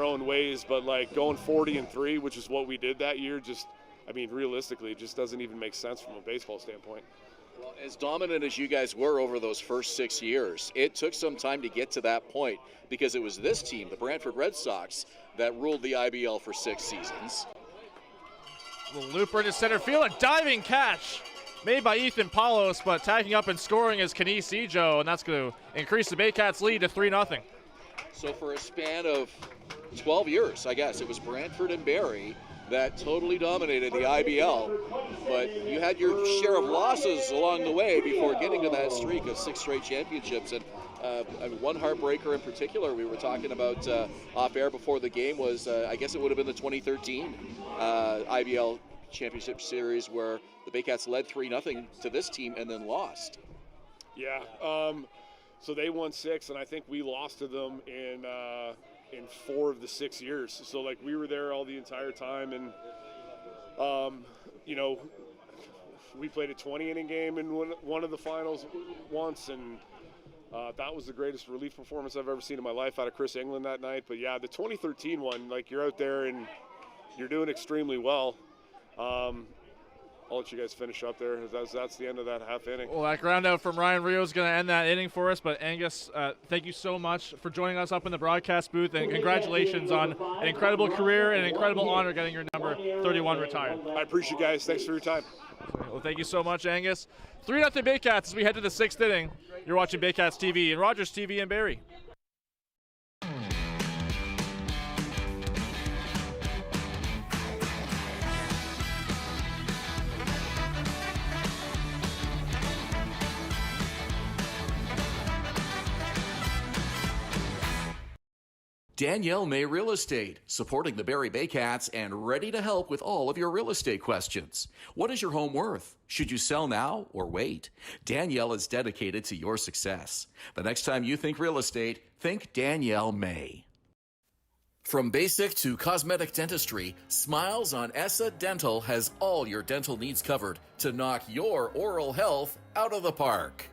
own ways. But, like, going 40-3, which is what we did that year, realistically, it just doesn't even make sense from a baseball standpoint. Well, as dominant as you guys were over those first 6 years, it took some time to get to that point because it was this team, the Brantford Red Sox, that ruled the IBL for 6 seasons. Little looper into center field, a diving catch made by Ethan Palos, but tagging up and scoring is Kenise Ejo, and that's going to increase the Baycats' lead to 3-0. So for a span of 12 years, I guess, it was Brantford and Barrie that totally dominated the IBL, but you had your share of losses along the way before getting to that streak of 6 straight championships. And one heartbreaker in particular we were talking about off air before the game was, I guess it would have been the 2013 IBL Championship Series where the Baycats led 3-0 to this team and then lost. Yeah, so they won 6, and I think we lost to them in 4 of the 6 years. So, like, we were there all the entire time, and we played a 20-inning game in one of the finals once, and that was the greatest relief performance I've ever seen in my life out of Chris England that night. But yeah, the 2013 one, like, you're out there and you're doing extremely well. I'll let you guys finish up there. That's the end of that half inning. Well, that ground out from Ryan Rio is going to end that inning for us. But Angus, thank you so much for joining us up in the broadcast booth, and congratulations on an incredible career and an incredible honor getting your number 31 retired. I appreciate you guys. Thanks for your time. Well, thank you so much, Angus. 3-0 Baycats as we head to the 6th inning. You're watching Baycats TV and Rogers TV in Barrie. Danielle May Real Estate, supporting the Barrie Baycats and ready to help with all of your real estate questions. What is your home worth? Should you sell now or wait? Danielle is dedicated to your success. The next time you think real estate, think Danielle May. From basic to cosmetic dentistry, Smiles on Essa Dental has all your dental needs covered to knock your oral health out of the park.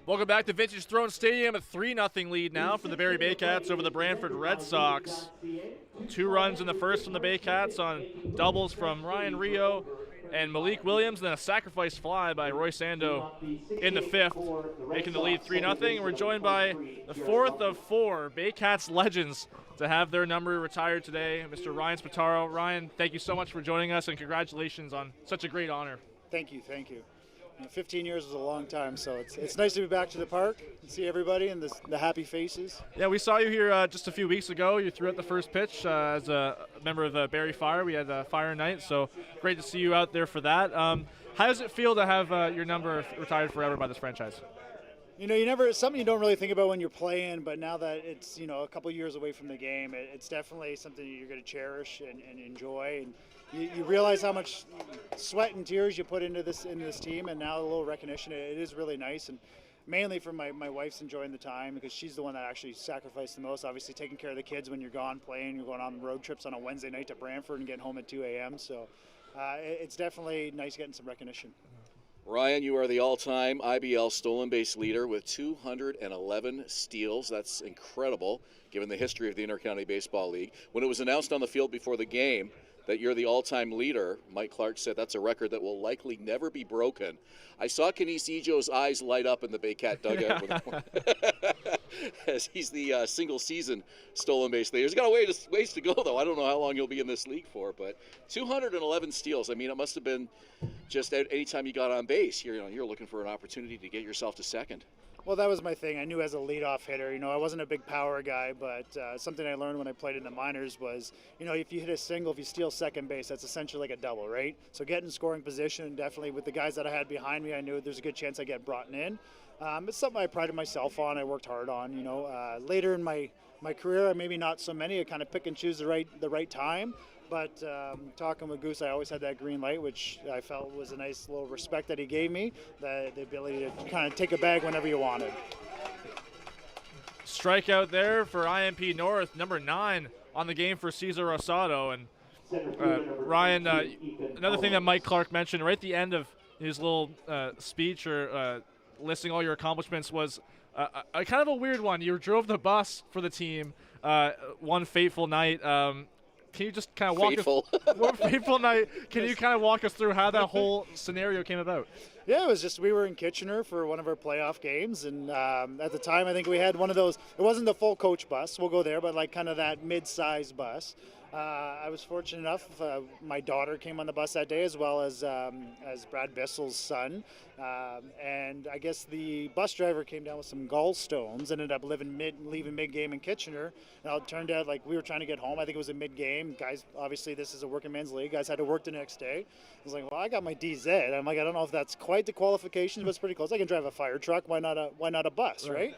Welcome back to Vintage Throne Stadium. A 3-0 lead now for the Barrie Baycats over the Brantford Red Sox. 2 runs in the first from the Baycats on doubles from Ryan Rio and Malik Williams, and then a sacrifice fly by Roy Sando in the 5th, making the lead 3-0. We're joined by the 4th of 4 Baycats legends to have their number retired today, Mr. Ryan Spataro. Ryan, thank you so much for joining us, and congratulations on such a great honor. Thank you. 15 years was a long time, so it's nice to be back to the park and see everybody and the happy faces. Yeah, we saw you here just a few weeks ago. You threw out the first pitch as a member of the Barrie Fire. We had a fire night, so great to see you out there for that. How does it feel to have your number retired forever by this franchise? It's something you don't really think about when you're playing, but now that it's a couple years away from the game, it's definitely something you're going to cherish and enjoy. And you realize how much sweat and tears you put into this team, and now a little recognition. It is really nice, and mainly for my wife's enjoying the time because she's the one that actually sacrificed the most. Obviously, taking care of the kids when you're gone playing, you're going on road trips on a Wednesday night to Brantford and getting home at 2 a.m. So it's definitely nice getting some recognition. Ryan, you are the all-time IBL stolen base leader with 211 steals. That's incredible, given the history of the Intercounty Baseball League. When it was announced on the field before the game that you're the all-time leader, Mike Clark said that's a record that will likely never be broken. I saw Kenise Ejo's eyes light up in the Baycat dugout as he's the single-season stolen base leader. He's got a ways to go, though. I don't know how long he'll be in this league for, but 211 steals. I mean, it must have been just any time you got on base, you're looking for an opportunity to get yourself to second. Well, that was my thing. I knew as a leadoff hitter, I wasn't a big power guy, but something I learned when I played in the minors was, if you hit a single, if you steal second base, that's essentially like a double, right? So getting in scoring position, definitely with the guys that I had behind me, I knew there's a good chance I get brought in. It's something I prided myself on. I worked hard on. Later in my career, maybe not so many. I kind of pick and choose the right time. But talking with Goose, I always had that green light, which I felt was a nice little respect that he gave me, the ability to kind of take a bag whenever you wanted. Strikeout there for IMP North, number 9 on the game for Cesar Rosado. And Ryan, another thing that Mike Clark mentioned right at the end of his little speech or listing all your accomplishments was a kind of a weird one. You drove the bus for the team one fateful night. Can you just kind of walk us fateful night? Can you kind of walk us through how that whole scenario came about? Yeah, it was just we were in Kitchener for one of our playoff games, and at the time I think we had one of those. It wasn't the full coach bus. We'll go there, but like kind of that mid-size bus. I was fortunate enough. My daughter came on the bus that day, as well as Brad Bissel's son. And I guess the bus driver came down with some gallstones. Ended up leaving mid-game in Kitchener. Now it turned out like we were trying to get home. I think it was a mid-game. Guys, obviously this is a working man's league. Guys had to work the next day. I was like, well, I got my DZ. I'm like, I don't know if that's quite the qualifications, but it's pretty close. I can drive a fire truck. Why not a bus, right?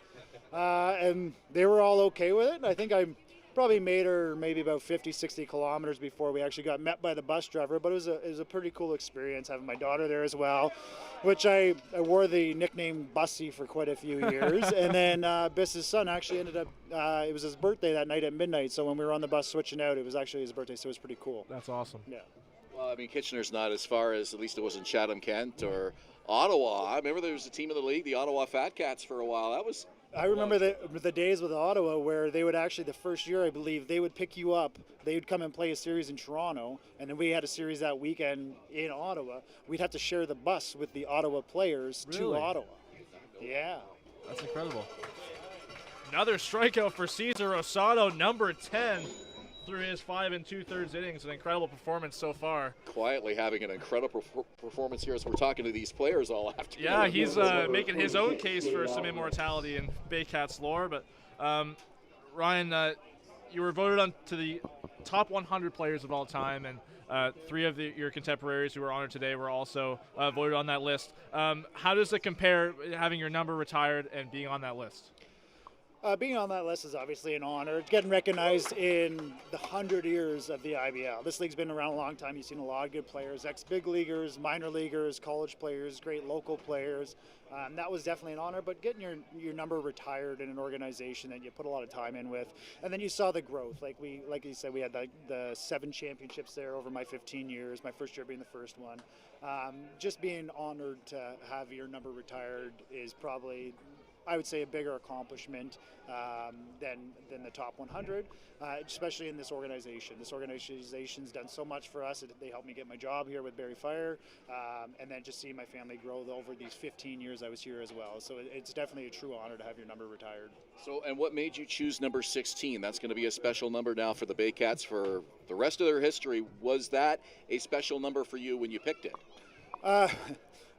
And they were all okay with it. I think I probably made her maybe about 50, 60 kilometers before we actually got met by the bus driver, but it was a pretty cool experience having my daughter there as well, which I wore the nickname Bussy for quite a few years. And then Biss's son actually ended up, it was his birthday that night at midnight, so when we were on the bus switching out, it was actually his birthday, so it was pretty cool. That's awesome. Yeah. Well, I mean, Kitchener's not as far as, at least it wasn't Chatham-Kent or Ottawa. I remember there was a team in the league, the Ottawa Fat Cats, for a while. I remember the days with Ottawa where they would actually, the first year I believe, they would pick you up. They would come and play a series in Toronto, and then we had a series that weekend in Ottawa. We'd have to share the bus with the Ottawa players to Ottawa. Yeah. That's incredible. Another strikeout for Cesar Rosado, number 10, through his 5 2/3 innings. An incredible performance so far. Quietly having an incredible performance here as we're talking to these players all afternoon. Yeah, he's making his own case for some immortality in Baycats lore. But Ryan, you were voted on to the top 100 players of all time, and 3 of your contemporaries who were honored today were also voted on that list. How does it compare, having your number retired and being on that list? Being on that list is obviously an honor. It's getting recognized in the 100 years of the IBL. This league's been around a long time. You've seen a lot of good players, ex-big leaguers, minor leaguers, college players, great local players. That was definitely an honor, but getting your number retired in an organization that you put a lot of time in with. And then you saw the growth. Like you said, we had the 7 championships there over my 15 years, my first year being the first one. Just being honored to have your number retired is probably, I would say, a bigger accomplishment than the top 100, especially in this organization. This organization's done so much for us. They helped me get my job here with Barrie Fire, and then just seeing my family grow over these 15 years I was here as well. So it's definitely a true honor to have your number retired. So, and what made you choose number 16? That's going to be a special number now for the Baycats for the rest of their history. Was that a special number for you when you picked it?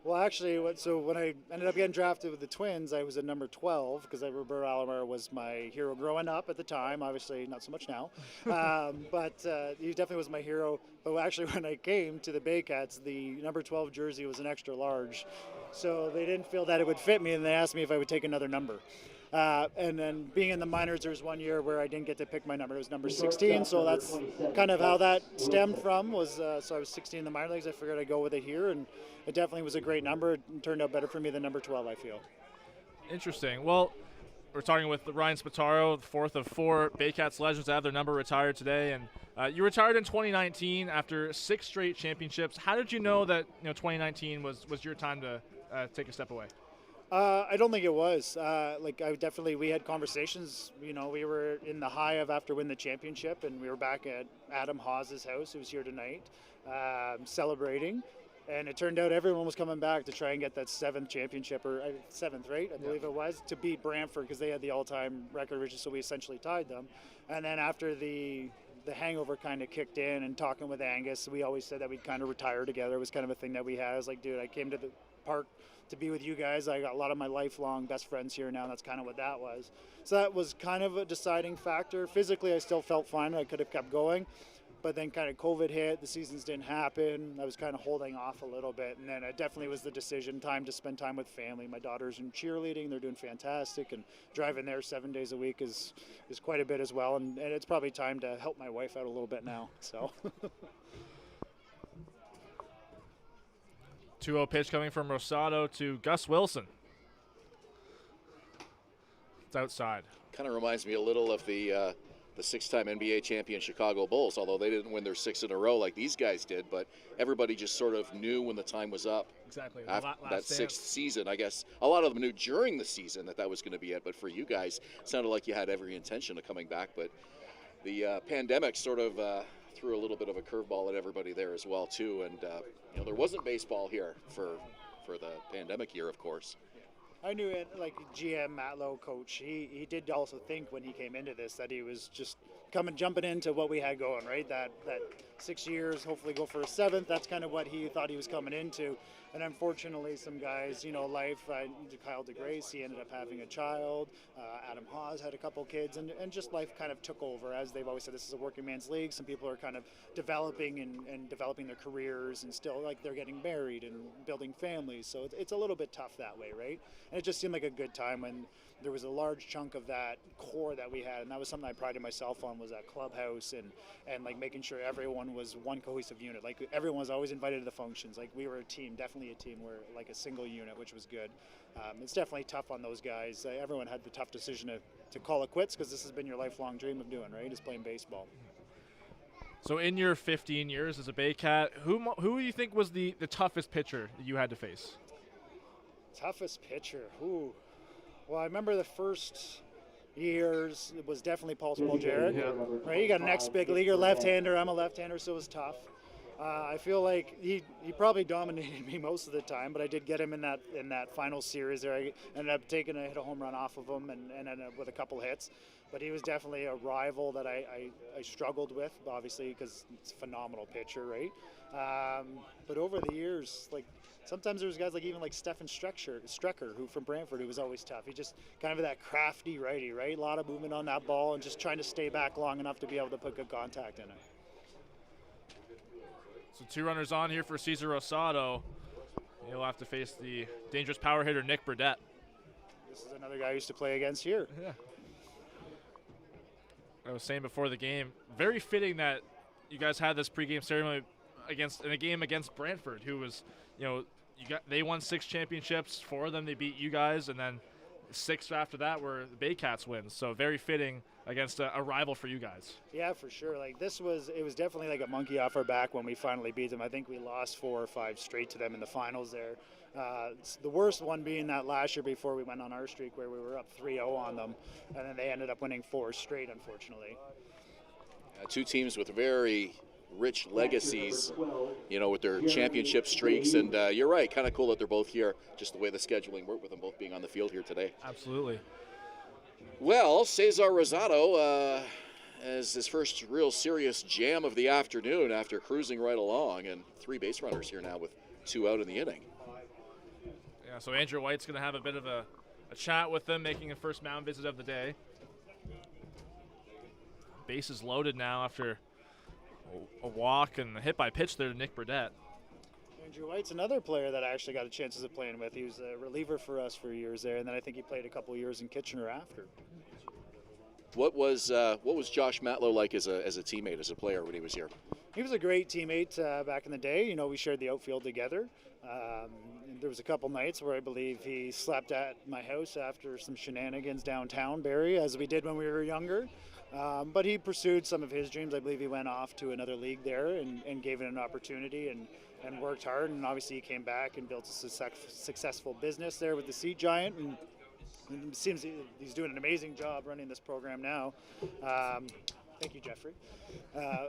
Well, actually, so when I ended up getting drafted with the Twins, I was at number 12 because Roberto Alomar was my hero growing up at the time. Obviously, not so much now, but he definitely was my hero. But actually, when I came to the Baycats, the number 12 jersey was an extra large, so they didn't feel that it would fit me, and they asked me if I would take another number. And then being in the minors, there was one year where I didn't get to pick my number. It was number 16, so that's kind of how that stemmed from. So I was 16 in the minor leagues. I figured I'd go with it here, and it definitely was a great number. It turned out better for me than number 12, I feel. Interesting. Well, we're talking with Ryan Spataro, the 4th of 4 Baycats legends to have their number retired today, and You retired in 2019 after 6 straight championships. How did you know that 2019 was your time to take a step away? I don't think it was. We had conversations. We were in the high of after winning the championship, and we were back at Adam Hawes's house, who's here tonight, celebrating. And it turned out everyone was coming back to try and get that 7th championship, or 7th, right? I believe it was, to beat Brantford because they had the all-time record, so we essentially tied them. And then after the hangover kind of kicked in, and talking with Angus, we always said that we'd kind of retire together. It was kind of a thing that we had. I was like, dude, I came to the park to be with you guys. I got a lot of my lifelong best friends here now, and that's kind of what that was. So that was kind of a deciding factor. Physically, I still felt fine. I could have kept going. But then kind of COVID hit, the seasons didn't happen. I was kind of holding off a little bit. And then it definitely was the decision, time to spend time with family. My daughter's in cheerleading. They're doing fantastic. And driving there 7 days a week is quite a bit as well. And it's probably time to help my wife out a little bit now. So. 2-0 pitch coming from Rosado to Gus Wilson. It's outside. Kind of reminds me a little of the 6-time NBA champion Chicago Bulls, although they didn't win their 6 in a row like these guys did, but everybody just sort of knew when the time was up. Exactly. After that 6th season, I guess a lot of them knew during the season that was going to be it, but for you guys, it sounded like you had every intention of coming back, but the pandemic sort of threw a little bit of a curveball at everybody there as well, too, and there wasn't baseball here for the pandemic year, of course. I knew it, like GM Matlow, coach, he did also think when he came into this that he was just jumping into what we had going, right? That 6 years, hopefully go for a 7th. That's kind of what he thought he was coming into. And unfortunately, some guys, life, Kyle DeGrace, he ended up having a child. Adam Hawes had a couple kids, and just life kind of took over. As they've always said, this is a working man's league. Some people are kind of developing and developing their careers, and still they're getting married and building families. So it's a little bit tough that way, right? And it just seemed like a good time when there was a large chunk of that core that we had, and that was something I prided myself on, was that clubhouse and making sure everyone was one cohesive unit. Like everyone was always invited to the functions. Like we were a team, definitely a team. We're like a single unit, which was good. It's definitely tough on those guys. Everyone had the tough decision to call it quits, because this has been your lifelong dream of doing, right? Is playing baseball. So in your 15 years as a Baycat, who do you think was the toughest pitcher that you had to face? Toughest pitcher? Ooh. Well, I remember the first years, it was definitely Paul Spoljaric. Yeah. Right, you got an ex-big leaguer, left-hander. I'm a left-hander, so it was tough. I feel like he probably dominated me most of the time, but I did get him in that final series there. I ended up hit a home run off of him and ended up with a couple hits. But he was definitely a rival that I struggled with, obviously, because it's a phenomenal pitcher, right? But over the years, sometimes there was guys even like Stefan Strecker, who from Brantford, who was always tough. He just kind of that crafty righty, right? A lot of movement on that ball and just trying to stay back long enough to be able to put good contact in it. So 2 runners on here for Cesar Rosado. He'll have to face the dangerous power hitter Nick Burdett. This is another guy I used to play against here. Yeah. I was saying before the game, very fitting that you guys had this pregame ceremony in a game against Brantford, who was, they won 6 championships, 4 of them they beat you guys, and then 6 after that were the Baycats wins. So very fitting against a rival for you guys. Yeah, for sure. It was definitely like a monkey off our back when we finally beat them. I think we lost 4 or 5 straight to them in the finals there. The worst one being that last year before we went on our streak, where we were up 3-0 on them, and then they ended up winning 4 straight, unfortunately. 2 teams with very rich legacies, with their championship streaks, and you're right, kind of cool that they're both here, just the way the scheduling worked with them both being on the field here today. Absolutely. Well, Cesar Rosado as his first real serious jam of the afternoon after cruising right along, and 3 base runners here now with 2 out in the inning. Yeah, so Andrew White's going to have a bit of a chat with them, making a first mound visit of the day. Bases loaded now after a walk and a hit by pitch there to Nick Burdett. Andrew White's another player that I actually got a chance of playing with. He was a reliever for us for years there, and then I think he played a couple of years in Kitchener after. What was Josh Matlow like as a teammate, as a player when he was here? He was a great teammate back in the day. We shared the outfield together. There was a couple nights where I believe he slept at my house after some shenanigans downtown Barrie, as we did when we were younger. But he pursued some of his dreams. I believe he went off to another league there and gave it an opportunity and worked hard. And obviously he came back and built a successful business there with the Seed Giant. And it seems he's doing an amazing job running this program now. Thank you, Jeffrey.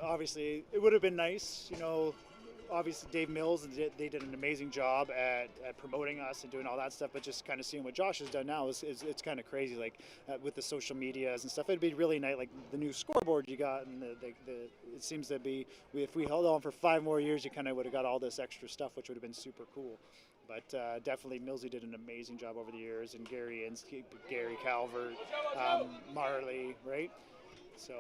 Obviously, it would have been nice, obviously Dave Mills, and they did an amazing job at promoting us and doing all that stuff, but just kind of seeing what Josh has done now it's kind of crazy, like with the social medias and stuff. It'd be really nice, like the new scoreboard you got, and it seems to be, if we held on for 5 more years, you kind of would have got all this extra stuff, which would have been super cool. But definitely Millsy did an amazing job over the years, and Gary Calvert, Marley, right? So.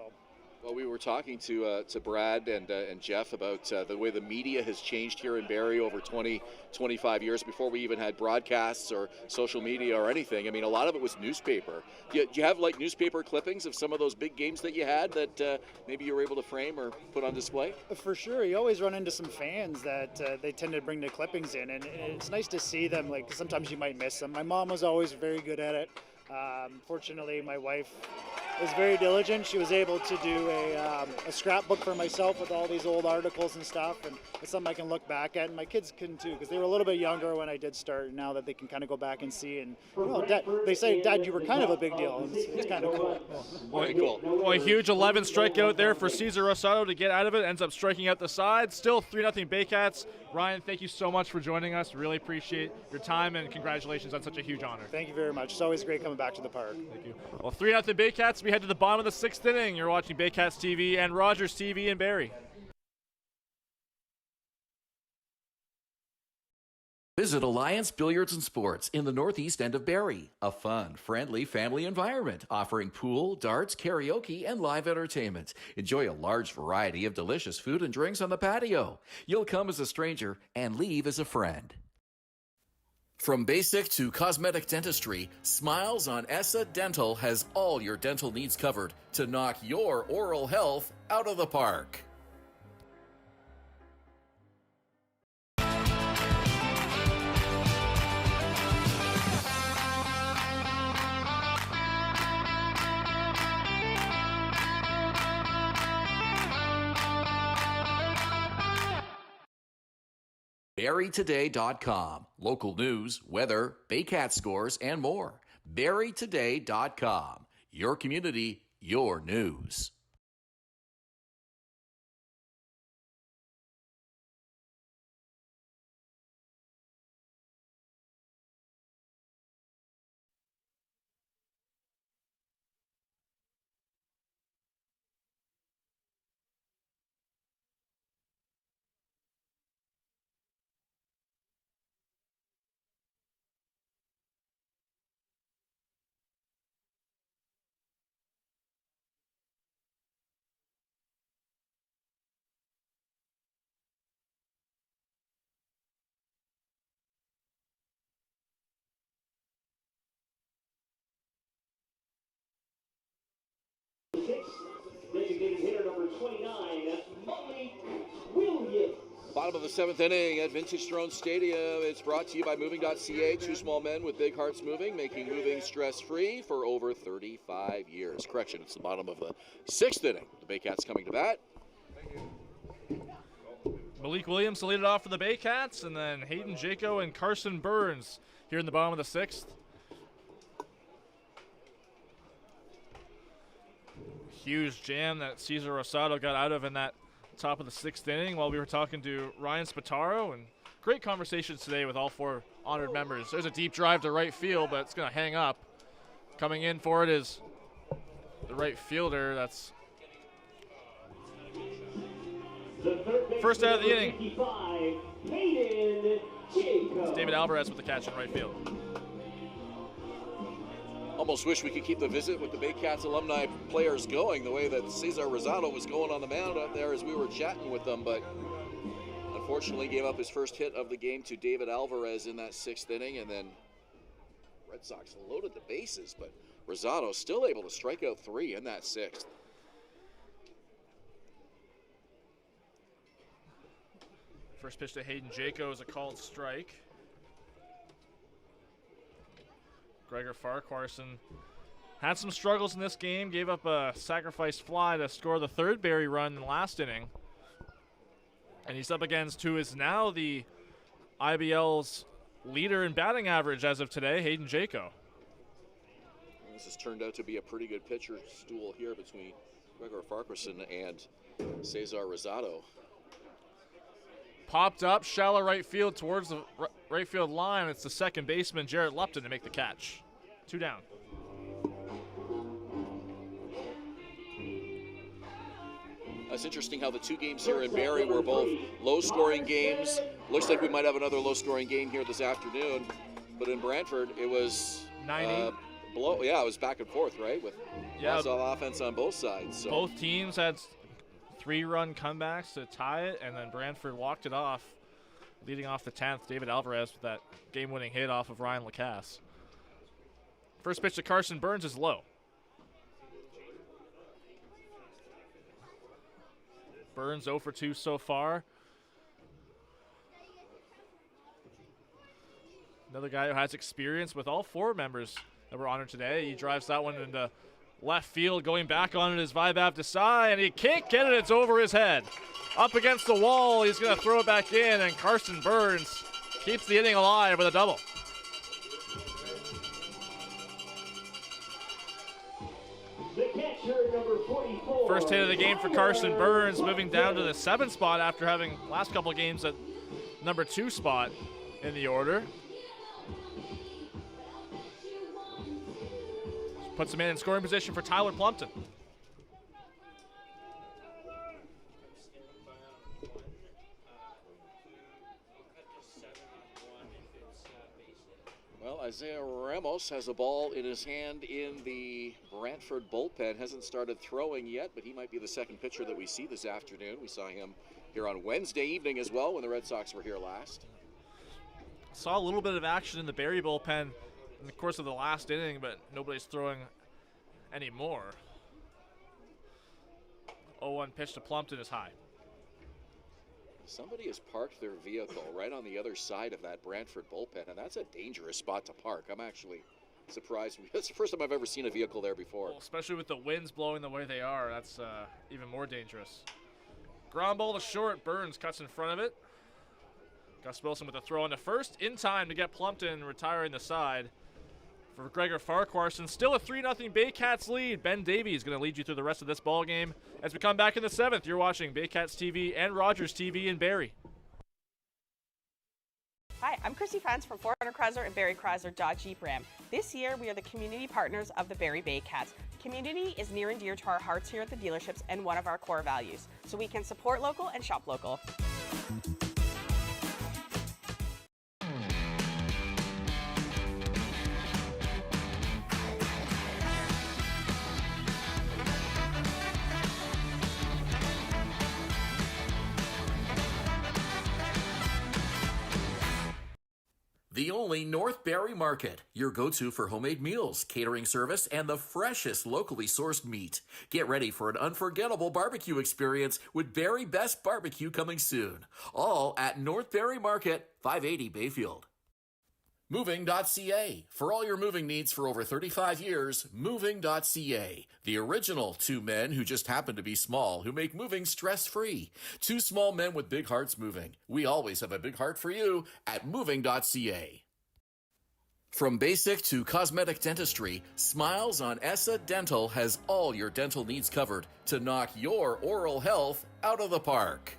Well, we were talking to Brad and Jeff about the way the media has changed here in Barrie over 25 years before we even had broadcasts or social media or anything. I mean, a lot of it was newspaper. Do you have like newspaper clippings of some of those big games that you had that maybe you were able to frame or put on display? For sure. You always run into some fans that they tend to bring the clippings in, and it's nice to see them. Like, sometimes you might miss them. My mom was always very good at it. Fortunately, my wife is very diligent. She was able to do a scrapbook for myself with all these old articles and stuff, and it's something I can look back at, and my kids can too, because they were a little bit younger when I did start, and now that they can kind of go back and see, and they say, Dad, you were kind of a big deal, and it's kind of cool. Well, a huge 11 strikeout there for Cesar Rosado to get out of it, ends up striking out the side. Still 3-0 Baycats. Ryan, thank you so much for joining us. Really appreciate your time, and congratulations on such a huge honor. Thank you very much. It's always great coming back to the park. Thank you. Well, 3-0 Baycats. We head to the bottom of the 6th inning. You're watching Baycats TV and Rogers TV in Barrie. Visit Alliance Billiards and Sports in the northeast end of Barrie. A fun, friendly family environment offering pool, darts, karaoke, and live entertainment. Enjoy a large variety of delicious food and drinks on the patio. You'll come as a stranger and leave as a friend. From basic to cosmetic dentistry, Smiles on Essa Dental has all your dental needs covered to knock your oral health out of the park. BarrieToday.com. Local news, weather, Baycat scores, and more. BarrieToday.com. Your community, your news. Designated hitter number 29, that's Julius. Bottom of the 7th inning at Vintage Throne Stadium. It's brought to you by Moving.ca. 2 small men with big hearts moving, making moving stress-free for over 35 years. Correction, it's the bottom of the 6th inning. The Baycats coming to bat. Malik Williams to lead it off for the Baycats, and then Hayden Jaco and Carson Burns here in the bottom of the 6th. Huge jam that Cesar Rosado got out of in that top of the 6th inning while we were talking to Ryan Spataro, and great conversations today with all 4 honored members. There's a deep drive to right field, but it's going to hang up. Coming in for it is the right fielder. That's first out of the inning. It's David Alvarez with the catch in right field. Almost wish we could keep the visit with the Baycats alumni players going the way that Cesar Rosado was going on the mound out there as we were chatting with them, but unfortunately gave up his first hit of the game to David Alvarez in that 6th inning, and then Red Sox loaded the bases, but Rosado still able to strike out 3 in that 6th. First pitch to Hayden Jaco is a called strike. Gregor Farquharson Had some struggles in this game, gave up a sacrifice fly to score the third Barrie run in the last inning. And he's up against who is now the IBL's leader in batting average as of today, Hayden Jaco. This has turned out to be a pretty good pitcher's duel here between Gregor Farquharson and Cesar Rosado. Popped up, shallow right field towards the right field line. It's the second baseman, Jarrett Lupton, to make the catch. 2 down. It's interesting how the 2 games here in Barrie were both low-scoring games. Looks like we might have another low-scoring game here this afternoon. But in Brantford, it was 9-8. It was back and forth, right? With lots of offense on both sides. So. Both teams had 3-run comebacks to tie it, and then Brantford walked it off, leading off the 10th. David Alvarez with that game-winning hit off of Ryan Lacasse. First pitch to Carson Burns is low. Burns 0 for 2 so far. Another guy who has experience with all 4 members that were honored today. He drives that one into left field, going back on it is Vaibhav Desai, and he can't get it. It's over his head. Up against the wall, he's going to throw it back in, and Carson Burns keeps the inning alive with a double. First hit of the game for Carson Burns, moving down to the 7th spot after having last couple of games at number 2 spot in the order. Puts him in scoring position for Tyler Plumpton. Well, Isaiah Ramos has a ball in his hand in the Brantford bullpen. Hasn't started throwing yet, but he might be the second pitcher that we see this afternoon. We saw him here on Wednesday evening as well when the Red Sox were here last. Saw a little bit of action in the Barrie bullpen in the course of the last inning, but nobody's throwing anymore. 0-1 pitch to Plumpton is high. Somebody has parked their vehicle right on the other side of that Brantford bullpen, and that's a dangerous spot to park. I'm actually surprised. That's the first time I've ever seen a vehicle there before. Well, especially with the winds blowing the way they are, that's even more dangerous. Ground ball to short. Burns cuts in front of it. Gus Wilson with a throw into first, in time to get Plumpton retiring the side. For Gregor Farquharson, still a 3-0 Baycats lead. Ben Davy is going to lead you through the rest of this ball game. As we come back in the 7th, you're watching Baycats TV and Rogers TV in Barrie. Hi, I'm Chrissy Fans from Fort Hunter Chrysler and Barrie Chrysler Dodge Jeep Ram. This year, we are the community partners of the Barrie Baycats. Community is near and dear to our hearts here at the dealerships and one of our core values, so we can support local and shop local. The only North Barrie Market, your go-to for homemade meals, catering service, and the freshest locally sourced meat. Get ready for an unforgettable barbecue experience with Barrie Best Barbecue coming soon. All at North Barrie Market, 580 Bayfield. Moving.ca. For all your moving needs for over 35 years, Moving.ca. The original 2 men who just happen to be small, who make moving stress-free. 2 small men with big hearts moving. We always have a big heart for you at Moving.ca. From basic to cosmetic dentistry, Smiles on Essa Dental has all your dental needs covered to knock your oral health out of the park.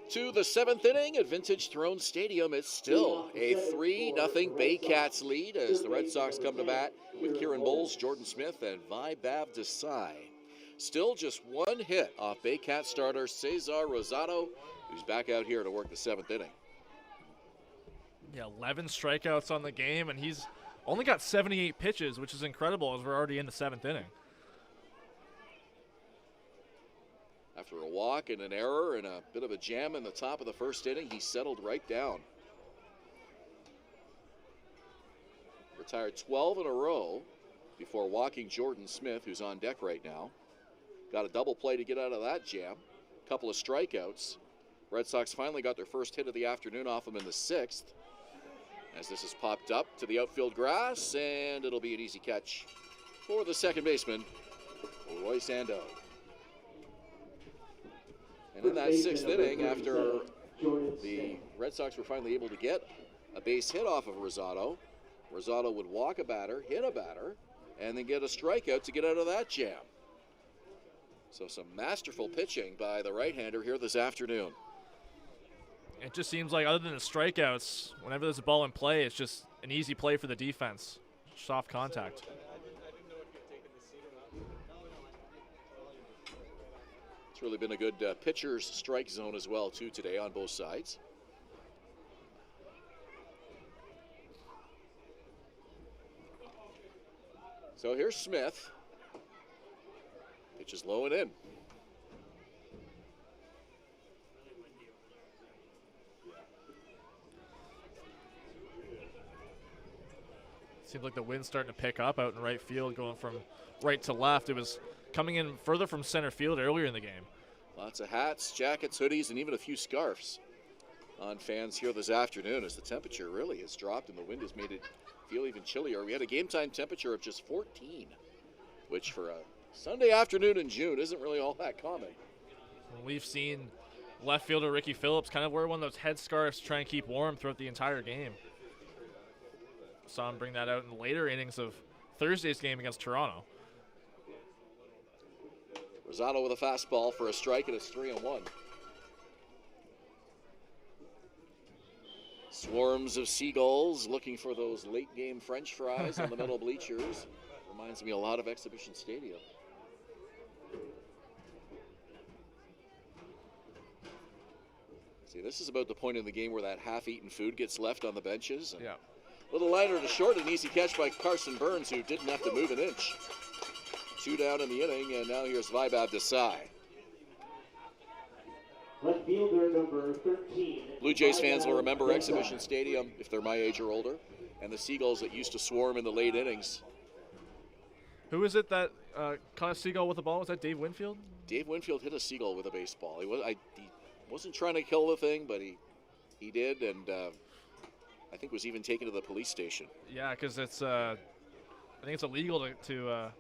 To the 7th inning at Vintage Throne Stadium. It's still a 3-0 Baycats lead as the Red Sox come to bat with Kieran Bowles, Jordan Smith, and Vaibhav Desai. Still just one hit off Baycats starter Cesar Rosado, who's back out here to work the 7th inning. Yeah, 11 strikeouts on the game, and he's only got 78 pitches, which is incredible as we're already in the 7th inning. After a walk and an error and a bit of a jam in the top of the 1st inning, he settled right down. Retired 12 in a row before walking Jordan Smith, who's on deck right now. Got a double play to get out of that jam. A couple of strikeouts. Red Sox finally got their first hit of the afternoon off him in the 6th. As this is popped up to the outfield grass, and it'll be an easy catch for the second baseman, Roy Sando. And in that 6th inning, after the Red Sox were finally able to get a base hit off of Rosado, Rosado would walk a batter, hit a batter, and then get a strikeout to get out of that jam. So some masterful pitching by the right-hander here this afternoon. It just seems like other than the strikeouts, whenever there's a ball in play, it's just an easy play for the defense. Soft contact. It's really been a good pitcher's strike zone as well, too, today on both sides. So here's Smith. Pitch is low and in. Seems like the wind's starting to pick up out in right field, going from right to left. It was coming in further from center field earlier in the game. Lots of hats, jackets, hoodies, and even a few scarves on fans here this afternoon as the temperature really has dropped and the wind has made it feel even chillier. We had a game time temperature of just 14, which for a Sunday afternoon in June isn't really all that common. We've seen left fielder Ricky Phillips kind of wear one of those head scarves to try and keep warm throughout the entire game. Saw him bring that out in the later innings of Thursday's game against Toronto. Rosado with a fastball for a strike, and it's 3-1. Swarms of seagulls looking for those late game French fries on the metal bleachers. Reminds me a lot of Exhibition Stadium. See, this is about the point in the game where that half-eaten food gets left on the benches. Yeah. Little liner to short, an easy catch by Carson Burns, who didn't have to move an inch. 2 down in the inning, and now here's Vaibhav Desai. Left fielder number 13. Blue Jays fans will remember Exhibition Stadium, if they're my age or older, and the seagulls that used to swarm in the late innings. Who is it that caught a seagull with a ball? Was that Dave Winfield? Dave Winfield hit a seagull with a baseball. He wasn't trying to kill the thing, but he did, and I think was even taken to the police station. Yeah, because it's I think it's illegal to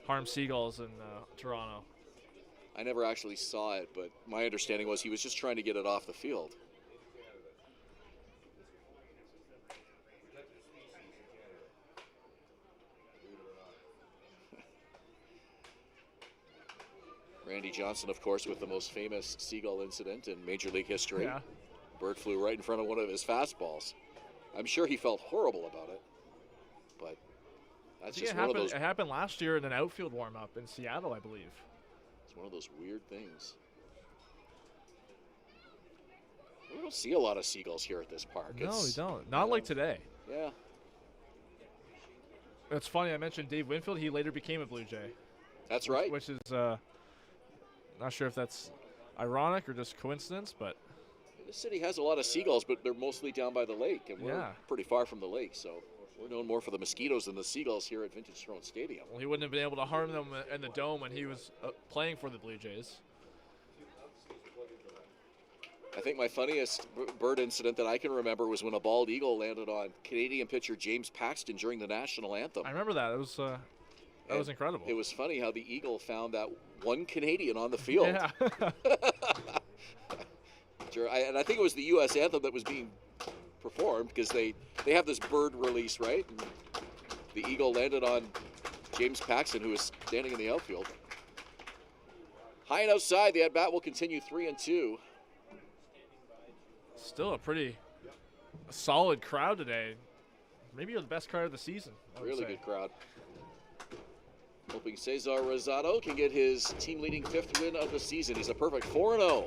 harm seagulls in Toronto. I never actually saw it, but my understanding was he was just trying to get it off the field. Randy Johnson, of course, with the most famous seagull incident in Major League history. Yeah. Bird flew right in front of one of his fastballs. I'm sure he felt horrible about it, but that's just one of those. It happened last year in an outfield warm-up in Seattle, I believe. It's one of those weird things. We don't see a lot of seagulls here at this park. No, we don't. Not like today. Yeah. It's funny, I mentioned Dave Winfield. He later became a Blue Jay. That's right. Which is, not sure if that's ironic or just coincidence, but. This city has a lot of seagulls, but they're mostly down by the lake, and we're Yeah. pretty far from the lake, so we're known more for the mosquitoes than the seagulls here at Vintage Throne Stadium. Well, he wouldn't have been able to harm them in the dome when he was playing for the Blue Jays. I think my funniest bird incident that I can remember was when a bald eagle landed on Canadian pitcher James Paxton during the national anthem. I remember that. It was that was incredible. It was funny how the eagle found that one Canadian on the field. Yeah. And I think it was the U.S. anthem that was being performed because they have this bird release, right? And the eagle landed on James Paxton, who was standing in the outfield. High and outside, the at-bat will continue 3-2. Still a pretty solid crowd today. Maybe the best crowd of the season. Really good crowd. Hoping Cesar Rosado can get his team-leading 5th win of the season. He's a perfect 4-0.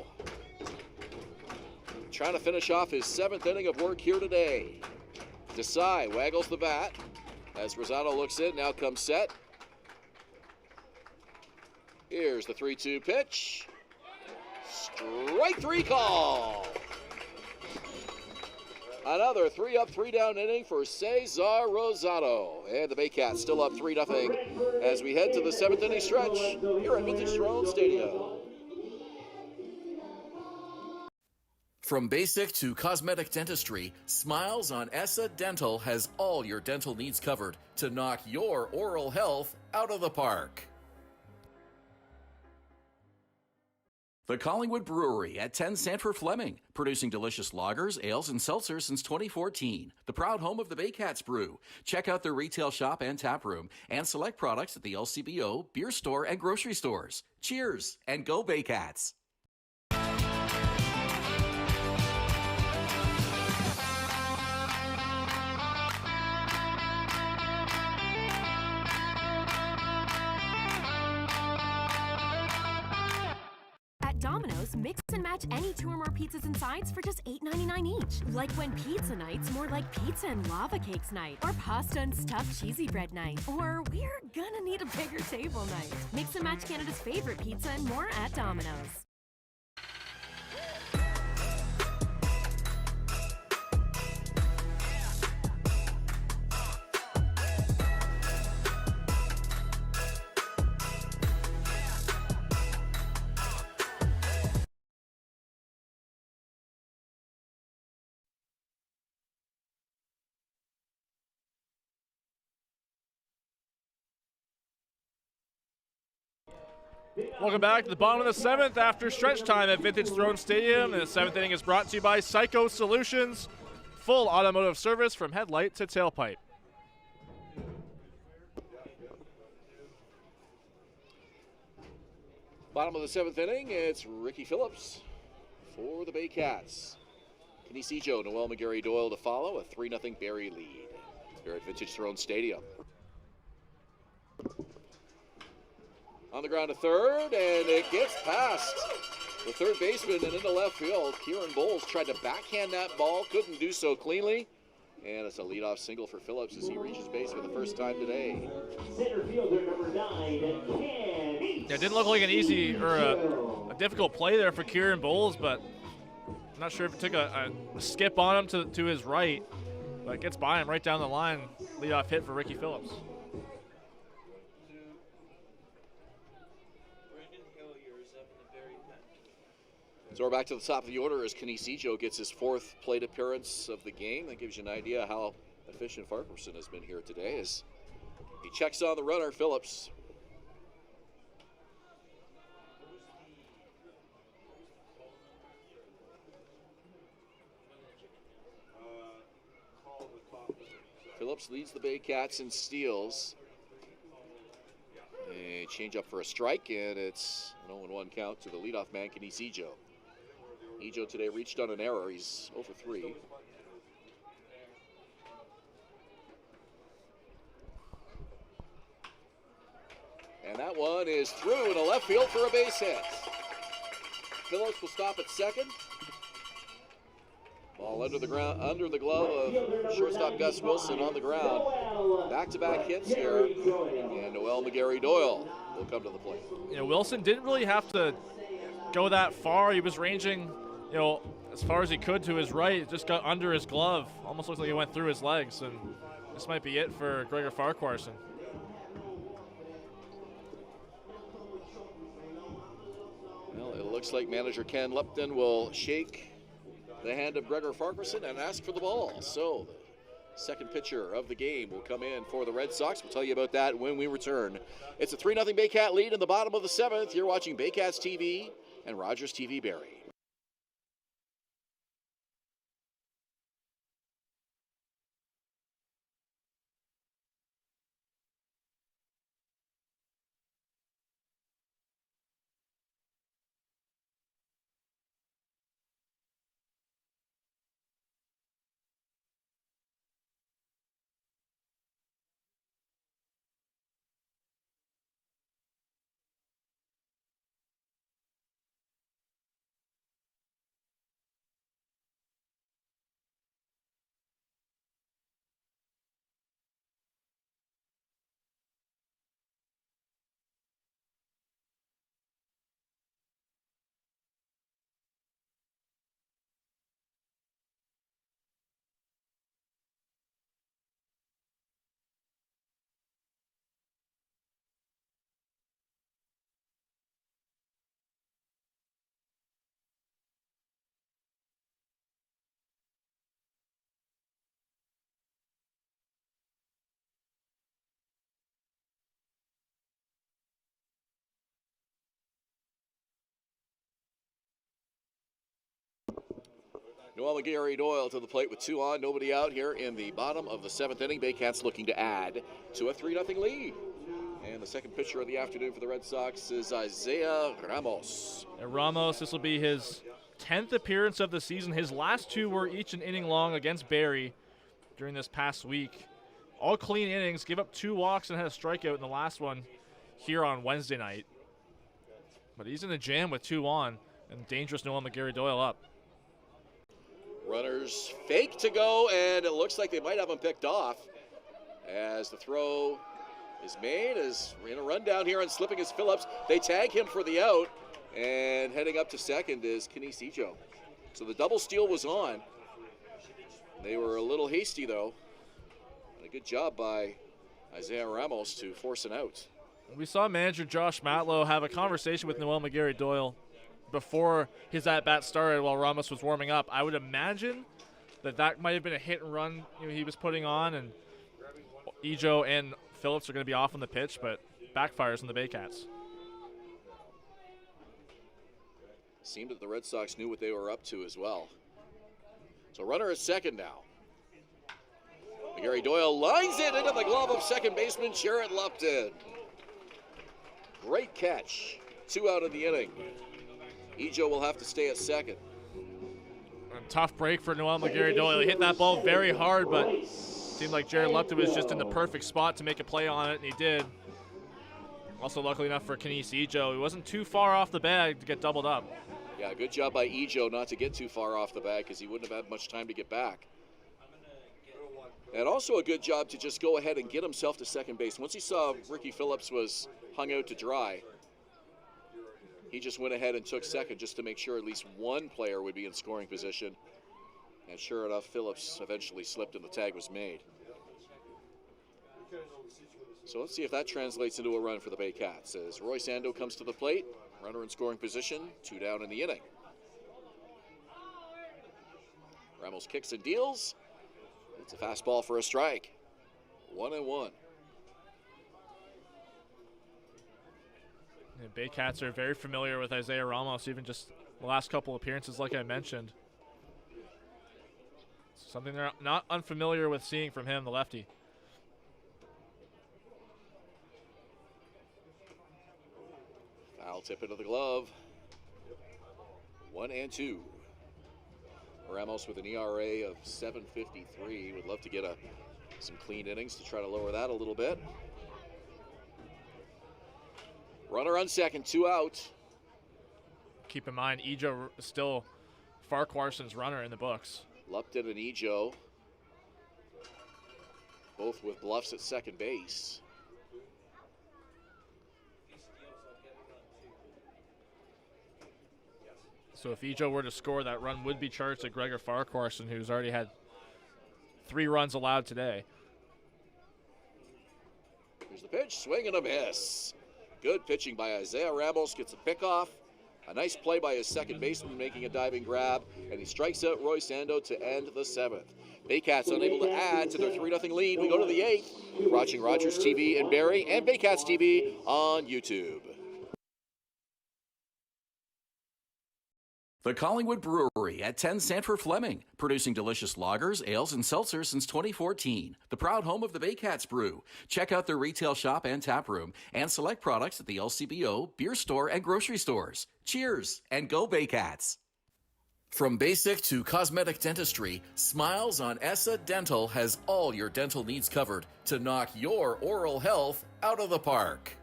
Trying to finish off his 7th inning of work here today. Desai waggles the bat as Rosado looks in. Now comes set. Here's the 3-2 pitch. Strike 3 call. Another 3-up, 3-down inning for Cesar Rosado. And the Baycats still up 3-0 as we head to the 7th inning stretch here at Vintage Throne Stadium. From basic to cosmetic dentistry, Smiles on ESSA Dental has all your dental needs covered to knock your oral health out of the park. The Collingwood Brewery at 10 Sanford Fleming, producing delicious lagers, ales, and seltzers since 2014. The proud home of the Baycats Brew. Check out their retail shop and tap room, and select products at the LCBO, beer store, and grocery stores. Cheers, and go Baycats! Domino's, mix and match any 2 or more pizzas and sides for just $8.99 each. Like when pizza night's more like pizza and lava cakes night, or pasta and stuffed cheesy bread night, or we're gonna need a bigger table night. Mix and match Canada's favorite pizza and more at Domino's. Welcome back to the bottom of the 7th after stretch time at Vintage Throne Stadium. And the 7th inning is brought to you by Psycho Solutions. Full automotive service from headlight to tailpipe. Bottom of the 7th inning, it's Ricky Phillips for the Baycats. Kinesijo, Noel McGarry Doyle to follow, a 3-0 Barrie lead here at Vintage Throne Stadium. On the ground to third, and it gets past the third baseman and into left field. Kieran Bowles tried to backhand that ball, couldn't do so cleanly. And it's a leadoff single for Phillips as he reaches base for the first time today. Center fielder number 9, Ken. Yeah, it didn't look like an easy or a difficult play there for Kieran Bowles, but I'm not sure if it took a skip on him to his right, but it gets by him right down the line. Leadoff hit for Ricky Phillips. So we're back to the top of the order as Kinesijo gets his 4th plate appearance of the game. That gives you an idea how efficient Farquharson has been here today as he checks on the runner, Phillips. Phillips leads the Baycats in steals. A change up for a strike, and it's an 0-1 count to the leadoff man, Kinesijo. Ejo today reached on an error. He's 0 for 3. And that one is through into left field for a base hit. Phillips will stop at second. Ball under the ground, under the glove of shortstop Gus Wilson on the ground. Back-to-back hits here, and Noel McGarry Doyle will come to the plate. Yeah, Wilson didn't really have to go that far. He was ranging, as far as he could to his right. It just got under his glove. Almost looks like he went through his legs, and this might be it for Gregor Farquharson. Well, it looks like manager Ken Lupton will shake the hand of Gregor Farquharson and ask for the ball. So the second pitcher of the game will come in for the Red Sox. We'll tell you about that when we return. It's a 3-0 Baycat lead in the bottom of the 7th. You're watching Baycats TV and Rogers TV Barrie. Noel McGarry Doyle to the plate with 2 on, nobody out here in the bottom of the 7th inning. Baycats looking to add to a 3-0 lead. And the second pitcher of the afternoon for the Red Sox is Isaiah Ramos. Ramos, this will be his 10th appearance of the season. His last 2 were each an inning long against Barrie during this past week. All clean innings, gave up 2 walks and had a strikeout in the last one here on Wednesday night. But he's in the jam with 2 on, and dangerous Noel McGarry Doyle up. Runners fake to go, and it looks like they might have him picked off as the throw is made. As we're in a rundown here on slipping is Phillips. They tag him for the out, and heading up to second is Kenise Ijo. So the double steal was on. They were a little hasty, though. And a good job by Isaiah Ramos to force an out. We saw manager Josh Matlow have a conversation with Noel McGarry Doyle before his at-bat started while Ramos was warming up. I would imagine that might have been a hit and run he was putting on, and Ijo and Phillips are going to be off on the pitch, but backfires on the Baycats. Seemed that the Red Sox knew what they were up to as well. So runner at second now. McGarry Doyle lines it into the glove of second baseman Jared Lupton. Great catch. 2 out of the inning. Ijo will have to stay at second. A tough break for Noel McGarry Doyle. He hit that ball very hard, but seemed like Jared Lupton was just in the perfect spot to make a play on it, and he did. Also, luckily enough for Kenise Ijo, he wasn't too far off the bag to get doubled up. Yeah, good job by Ijo not to get too far off the bag because he wouldn't have had much time to get back. And also a good job to just go ahead and get himself to second base. Once he saw Ricky Phillips was hung out to dry, he just went ahead and took second just to make sure at least one player would be in scoring position. And sure enough, Phillips eventually slipped and the tag was made. So let's see if that translates into a run for the Baycats as Roy Sando comes to the plate. Runner in scoring position, 2 down in the inning. Ramos kicks and deals. It's a fastball for a strike. 1-1. The Baycats are very familiar with Isaiah Ramos, even just the last couple appearances like I mentioned. Something they're not unfamiliar with seeing from him, the lefty. Foul tip into the glove. 1-2. Ramos with an ERA of 7.53. Would love to get some clean innings to try to lower that a little bit. Runner on second, 2 out. Keep in mind, Ijo is still Farquharson's runner in the books. Lupton and Ijo, both with bluffs at second base. So if Ijo were to score, that run would be charged to Gregor Farquharson, who's already had 3 runs allowed today. Here's the pitch, swing and a miss. Good pitching by Isaiah Ramos, gets a pickoff. A nice play by his second baseman making a diving grab, and he strikes out Roy Sando to end the 7th. Baycats unable to add to their 3-0 lead. We go to the 8th. You're watching Rogers TV in Barrie and Baycats TV on YouTube. The Collingwood Brewery at 10 Sanford Fleming, producing delicious lagers, ales, and seltzers since 2014. The proud home of the Baycats Brew. Check out their retail shop and tap room and select products at the LCBO, beer store, and grocery stores. Cheers, and go Baycats! From basic to cosmetic dentistry, Smiles on Essa Dental has all your dental needs covered to knock your oral health out of the park.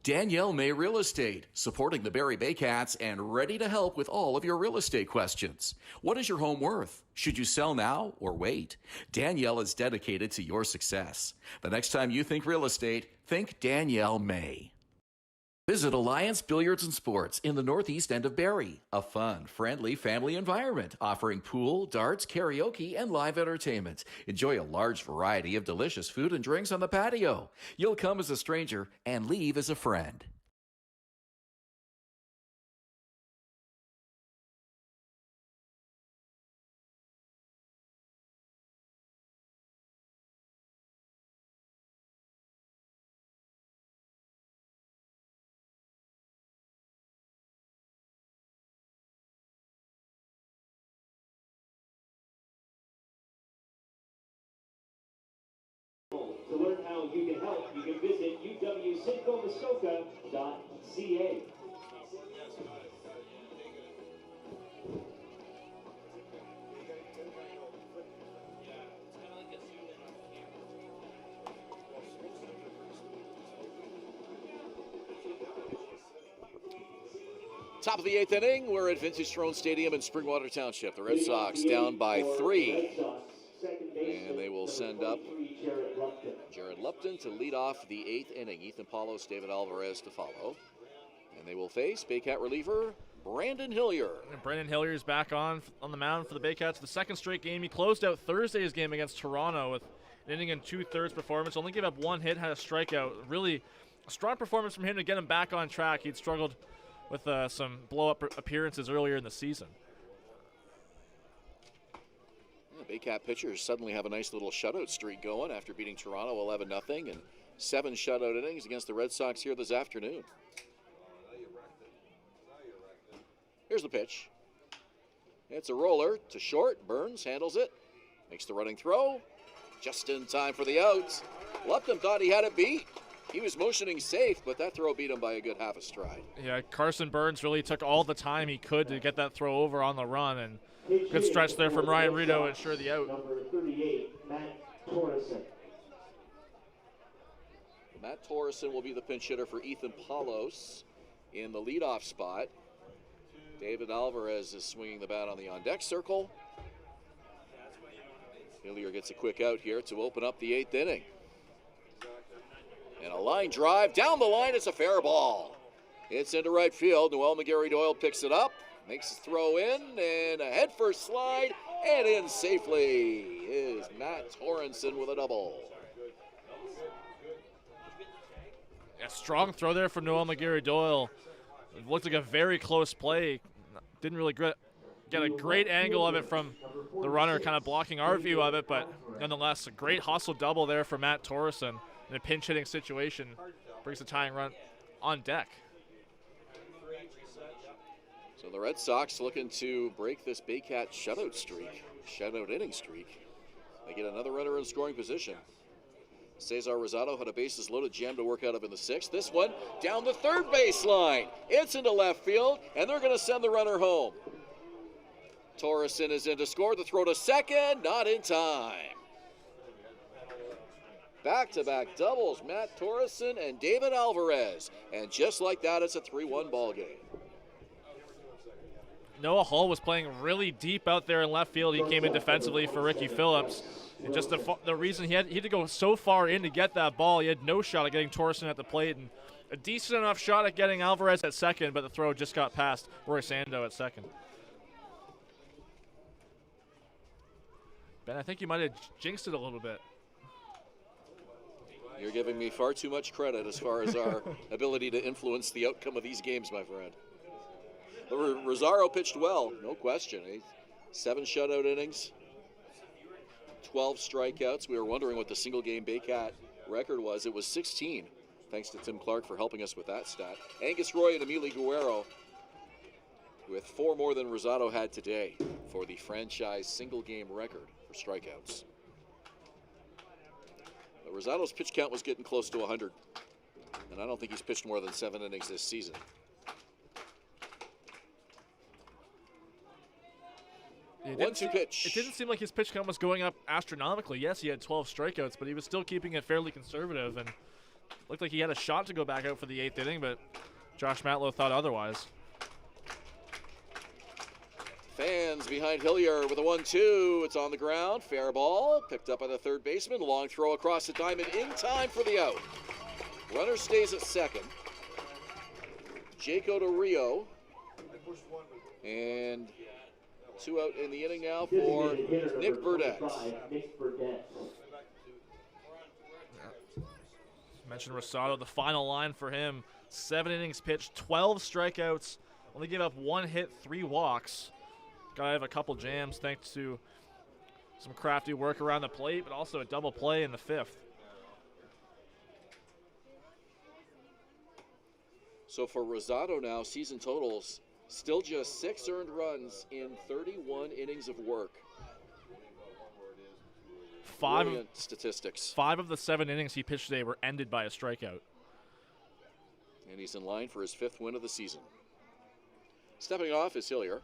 Danielle May Real Estate, supporting the Barrie Baycats and ready to help with all of your real estate questions. What is your home worth? Should you sell now or wait? Danielle is dedicated to your success. The next time you think real estate, think Danielle May. Visit Alliance Billiards and Sports in the northeast end of Barrie. A fun, friendly family environment offering pool, darts, karaoke, and live entertainment. Enjoy a large variety of delicious food and drinks on the patio. You'll come as a stranger and leave as a friend. how you can help, you can visit uwcincomuskoka.ca. Top of the 8th inning, we're at Vintage Throne Stadium in Springwater Township. The Red Sox down by 3. And they will send up Jared Lupton to lead off the 8th inning. Ethan Paulos, David Alvarez to follow. And they will face Baycat reliever Brandon Hillier. And Brandon Hillier is back on the mound for the Baycats. The second straight game. He closed out Thursday's game against Toronto with an inning and 2/3 performance. Only gave up 1 hit, had a strikeout. Really a strong performance from him to get him back on track. He'd struggled with some blow-up appearances earlier in the season. The Baycat pitchers suddenly have a nice little shutout streak going after beating Toronto 11-0 and 7 shutout innings against the Red Sox here this afternoon. Here's the pitch. It's a roller to short. Burns handles it, makes the running throw, just in time for the outs. Lupton thought he had it beat. He was motioning safe, but that throw beat him by a good half a stride. Yeah, Carson Burns really took all the time he could to get that throw over on the run, and good stretch there from Ryan Rito to ensure the out. Number 38, Matt Torreson. Matt Torreson will be the pinch hitter for Ethan Paulos in the leadoff spot. David Alvarez is swinging the bat on the on-deck circle. Hillier gets a quick out here to open up the 8th inning. And a line drive down the line. It's a fair ball. It's into right field. Noel McGarry Doyle picks it up, makes a throw in, and a head first slide, and in safely is Matt Torrenson with a double. A strong throw there from Noel McGarry Doyle. It looked like a very close play. Didn't really get a great angle of it from the runner, kind of blocking our view of it, but nonetheless, a great hustle double there for Matt Torreson. In a pinch hitting situation, brings the tying run on deck. So the Red Sox looking to break this Baycat shutout inning streak. They get another runner in scoring position. Cesar Rosado had a bases loaded jam to work out of in the 6th. This one down the third baseline. It's into left field, and they're going to send the runner home. Torreson is in to score. The throw to second, not in time. Back-to-back doubles, Matt Torreson and David Alvarez. And just like that, it's a 3-1 ball game. Noah Hull was playing really deep out there in left field. He came in defensively for Ricky Phillips. And just the reason he had to go so far in to get that ball, he had no shot at getting Torreson at the plate. And a decent enough shot at getting Alvarez at second, but the throw just got past Roy Sando at second. Ben, I think you might have jinxed it a little bit. You're giving me far too much credit as far as our ability to influence the outcome of these games, my friend. Rosario pitched well, no question. 7 shutout innings, 12 strikeouts. We were wondering what the single game Baycat record was. It was 16, thanks to Tim Clark for helping us with that stat. Angus Roy and Emilio Guerrero with 4 more than Rosado had today for the franchise single game record for strikeouts. Rosado's pitch count was getting close to 100, and I don't think he's pitched more than 7 innings this season. It 1-2 pitch. It didn't seem like his pitch count was going up astronomically. Yes, he had 12 strikeouts, but he was still keeping it fairly conservative, and looked like he had a shot to go back out for the 8th inning, but Josh Matlow thought otherwise. Fans behind Hillier with a 1-2. It's on the ground. Fair ball. Picked up by the third baseman. Long throw across the diamond in time for the out. Runner stays at second. Jaco to Rio. And 2 out in the inning now for Nick Burdett. Mentioned Rosado, the final line for him. 7 innings pitched, 12 strikeouts. Only gave up 1 hit, 3 walks. Got to have a couple jams thanks to some crafty work around the plate, but also a double play in the 5th. So for Rosado now, season totals, still just 6 earned runs in 31 innings of work. Brilliant statistics. 5 of the 7 innings he pitched today were ended by a strikeout. And he's in line for his 5th win of the season. Stepping off is Hillier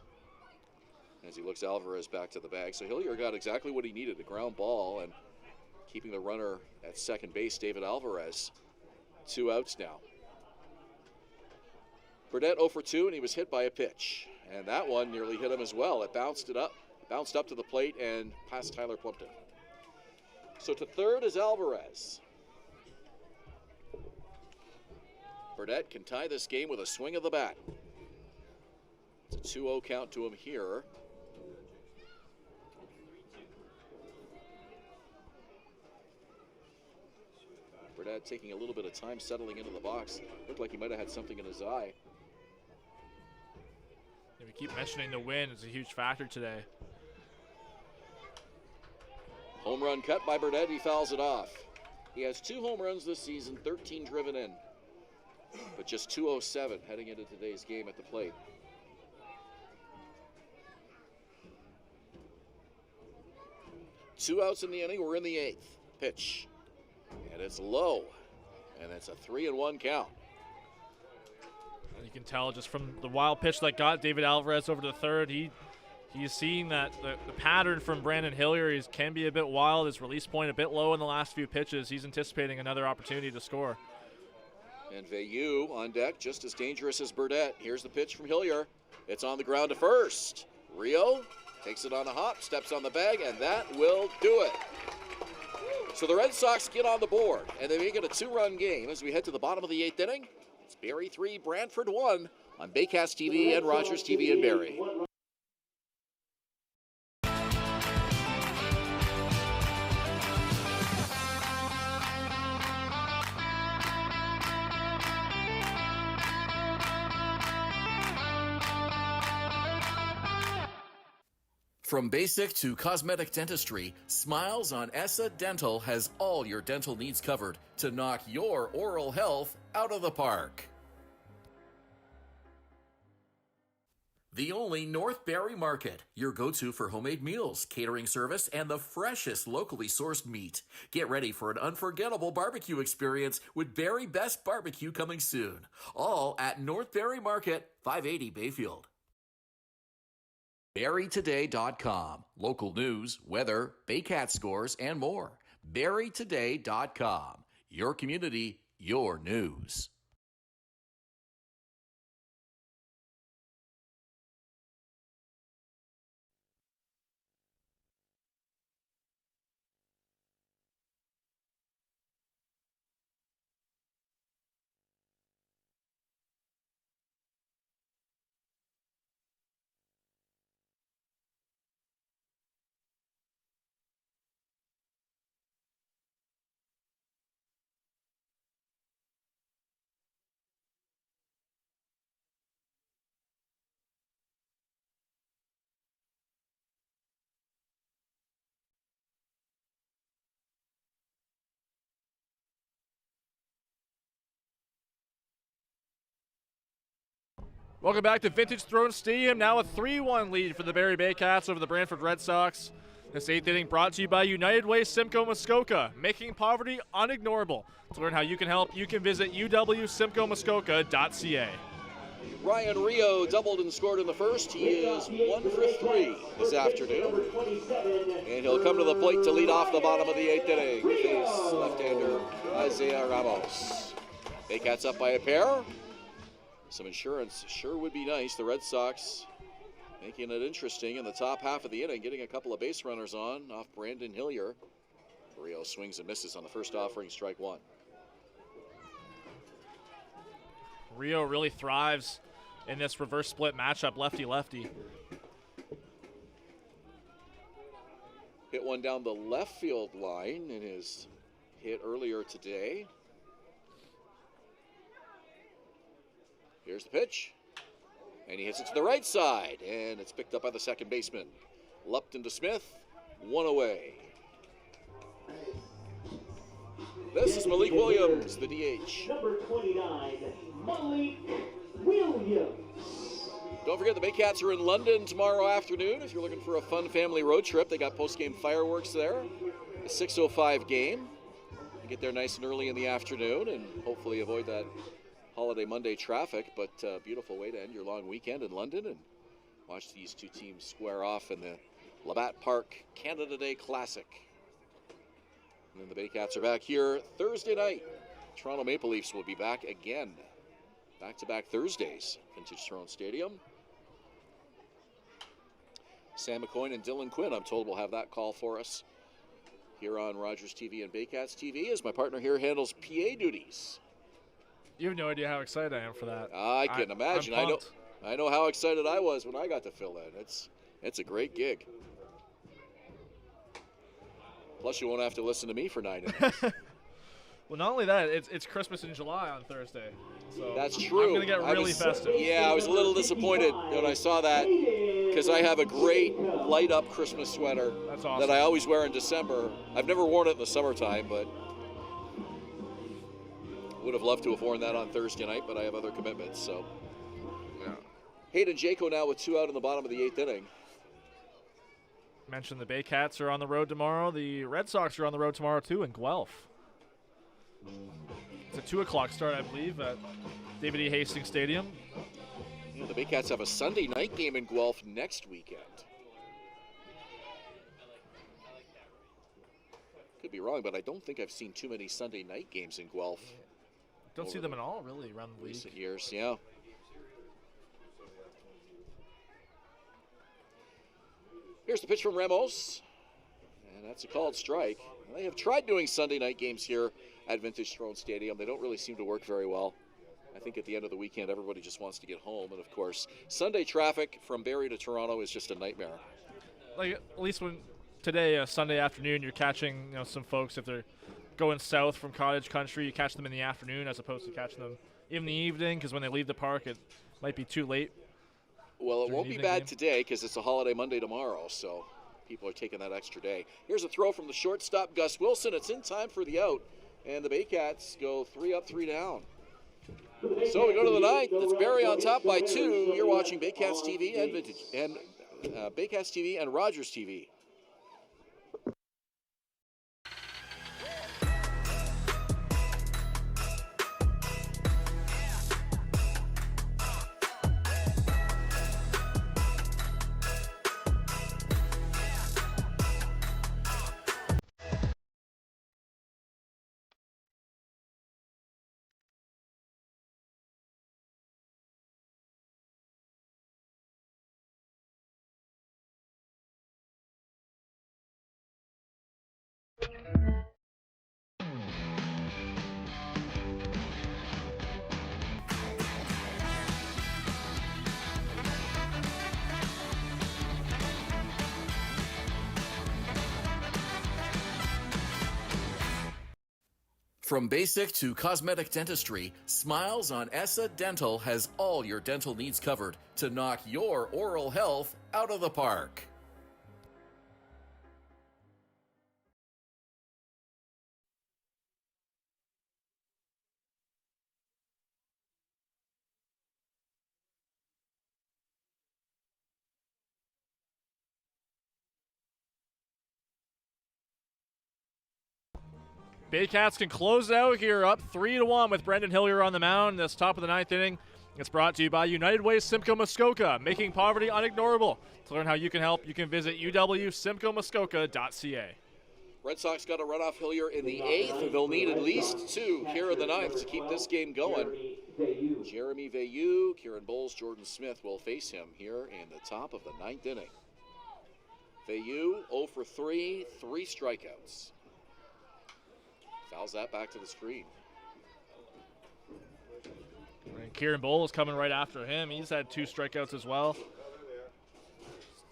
as he looks Alvarez back to the bag. So Hillier got exactly what he needed, a ground ball, and keeping the runner at second base, David Alvarez. 2 outs now. Burdett 0 for 2, and he was hit by a pitch. And that one nearly hit him as well. It bounced up to the plate and past Tyler Plumpton. So to third is Alvarez. Burdett can tie this game with a swing of the bat. It's a 2-0 count to him here. Burdett taking a little bit of time settling into the box. Looked like he might have had something in his eye. Yeah, we keep mentioning the wind. It's a huge factor today. Home run cut by Burdett. He fouls it off. He has 2 home runs this season, 13 driven in, but just 207 heading into today's game at the plate. Two outs in the inning. We're in the 8th. Pitch. And it's low. And it's a 3-1 count. And you can tell just from the wild pitch that got David Alvarez over to the third, he's seeing that the pattern from Brandon Hillier can be a bit wild. His release point a bit low in the last few pitches. He's anticipating another opportunity to score. And Veilleux on deck, just as dangerous as Burdett. Here's the pitch from Hillier. It's on the ground to first. Rio takes it on a hop, steps on the bag, and that will do it. So the Red Sox get on the board, and they make it a 2-run game as we head to the bottom of the 8th inning. It's Barrie 3, Brantford 1 on Baycats TV and Rogers TV in Barrie. From basic to cosmetic dentistry, Smiles on Essa Dental has all your dental needs covered to knock your oral health out of the park. The only North Barrie Market, your go-to for homemade meals, catering service, and the freshest locally sourced meat. Get ready for an unforgettable barbecue experience with Barrie Best Barbecue coming soon. All at North Barrie Market, 580 Bayfield. BarrieToday.com. Local news, weather, Baycat scores, and more. BarrieToday.com. Your community, your news. Welcome back to Vintage Throne Stadium. Now a 3-1 lead for the Barrie Baycats over the Brantford Red Sox. This 8th inning brought to you by United Way Simcoe Muskoka, making poverty unignorable. To learn how you can help, you can visit uwsimcoemuskoka.ca. Ryan Rio doubled and scored in the first. He is 1 for 3 this afternoon. And he'll come to the plate to lead off the bottom of the 8th inning. Face left-hander Isaiah Ramos. Baycats up by a pair. Some insurance sure would be nice. The Red Sox making it interesting in the top half of the inning, getting a couple of base runners on off Brandon Hillier. Rio swings and misses on the first offering, strike 1. Rio really thrives in this reverse split matchup, lefty-lefty. Hit one down the left field line in his hit earlier today. Here's the pitch, and he hits it to the right side, and it's picked up by the second baseman. Lupton to Smith, 1 away. This is Malik Williams, the DH. Number 29, Malik Williams. Don't forget the Baycats are in London tomorrow afternoon. If you're looking for a fun family road trip, they got post-game fireworks there. a 6:05 game. Get there nice and early in the afternoon and hopefully avoid that holiday Monday traffic, but beautiful way to end your long weekend in London and watch these two teams square off in the Labatt Park Canada Day Classic. And then the Baycats are back here Thursday night. Toronto Maple Leafs will be back again. Back-to-back Thursdays, Vintage Throne Stadium. Sam McCoy and Dylan Quinn, I'm told, will have that call for us here on Rogers TV and Baycats TV as my partner here handles PA duties. You have no idea how excited I am for that. I can imagine. I know how excited I was when I got to fill in. It's a great gig. Plus, you won't have to listen to me for 9 innings. Well, not only that, it's Christmas in July on Thursday. So that's true. I'm going to get really festive. Yeah, I was a little disappointed when I saw that because I have a great light-up Christmas sweater that I always wear in December. I've never worn it in the summertime, but would have loved to have worn that on Thursday night, but I have other commitments. So, yeah. Hayden Jaco now with 2 out in the bottom of the 8th inning. Mentioned the Baycats are on the road tomorrow. The Red Sox are on the road tomorrow, too, in Guelph. It's a 2 o'clock start, I believe, at David E. Hastings Stadium. Yeah, the Baycats have a Sunday night game in Guelph next weekend. Could be wrong, but I don't think I've seen too many Sunday night games in Guelph. Don't see them at all, really, around the league. Recent years, yeah. Here's the pitch from Ramos, and that's a called strike. They have tried doing Sunday night games here at Vintage Throne Stadium. They don't really seem to work very well. I think at the end of the weekend, everybody just wants to get home. And, of course, Sunday traffic from Barrie to Toronto is just a nightmare. Like, at least when today, Sunday afternoon, you're catching some folks, if they're going south from cottage country, you catch them in the afternoon as opposed to catching them in the evening, because when they leave the park, it might be too late. Well, it won't be bad today because it's a holiday Monday tomorrow, so people are taking that extra day. Here's a throw from the shortstop, Gus Wilson. It's in time for the out, and the Baycats go 3 up, 3 down. So we go to the 9th. It's Barrie on top by 2. You're watching Baycats TV and Vintage and Baycats TV and Rogers TV. From basic to cosmetic dentistry, Smiles on Essa Dental has all your dental needs covered to knock your oral health out of the park. Baycats can close it out here, up 3-1 with Brendan Hillier on the mound. This top of the 9th inning. It's brought to you by United Way Simcoe Muskoka, making poverty unignorable. To learn how you can help, you can visit uwsimcoemuskoka.ca. Red Sox got a run off Hillier in the 8th. They'll need at least 2 here in the 9th to keep this game going. Jeremy Veilleux, Kieran Bowles, Jordan Smith will face him here in the top of the 9th inning. Veilleux 0 for 3, 3 strikeouts. Fouls that back to the screen. And Kieran Bowles coming right after him. He's had 2 strikeouts as well.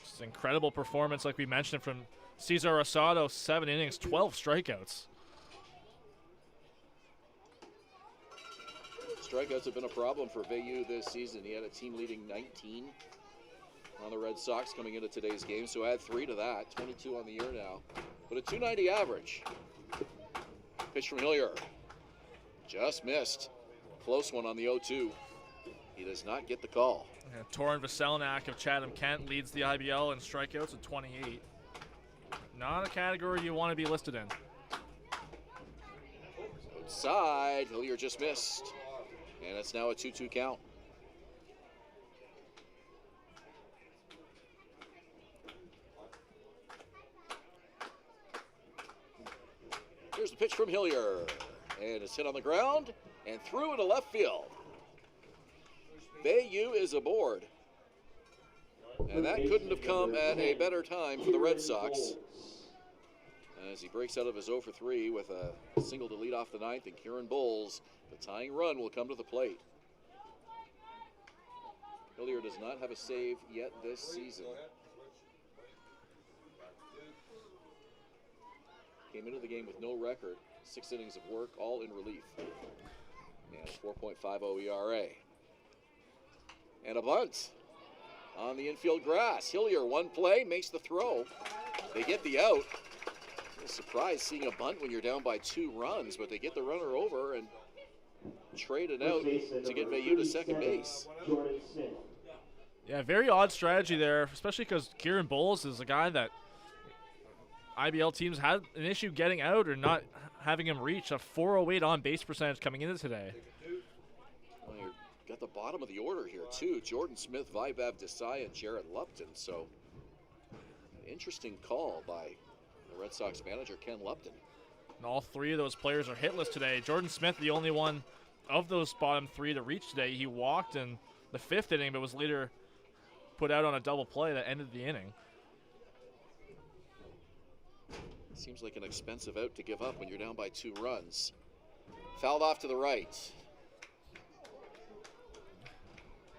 Just incredible performance, like we mentioned, from Cesar Rosado. 7 innings, 12 strikeouts. Strikeouts have been a problem for Veilleux this season. He had a team-leading 19 on the Red Sox coming into today's game, so add 3 to that. 22 on the year now, but a .290 average. Pitch from Hillier. Just missed. Close one on the 0-2. He does not get the call. Torin Vaselnak of Chatham-Kent leads the IBL in strikeouts at 28. Not a category you want to be listed in. Outside, Hillier just missed. And it's now a 2-2 count. Here's the pitch from Hillier. And it's hit on the ground and through into left field. Bayou is aboard. And that couldn't have come at a better time for the Red Sox. As he breaks out of his 0 for 3 with a single to lead off the ninth, and Kieran Bowles, the tying run, will come to the plate. Hillier does not have a save yet this season. Came into the game with no record, 6 innings of work, all in relief. And a 4.50 ERA. And a bunt on the infield grass. Hillier, one play, makes the throw. They get the out. A little surprised seeing a bunt when you're down by 2 runs, but they get the runner over and trade it out to get Bayou to second base. Yeah, very odd strategy there, especially because Kieran Bowles is a guy that IBL teams had an issue getting out or not having him reach a 408 on base percentage coming into today. Well, you got the bottom of the order here too. Jordan Smith, Vibav Desai, and Jarrett Lupton. So an interesting call by the Red Sox manager, Ken Lupton. And all 3 of those players are hitless today. Jordan Smith, the only one of those bottom 3 to reach today. He walked in the 5th inning, but was later put out on a double play that ended the inning. Seems like an expensive out to give up when you're down by 2 runs. Fouled off to the right.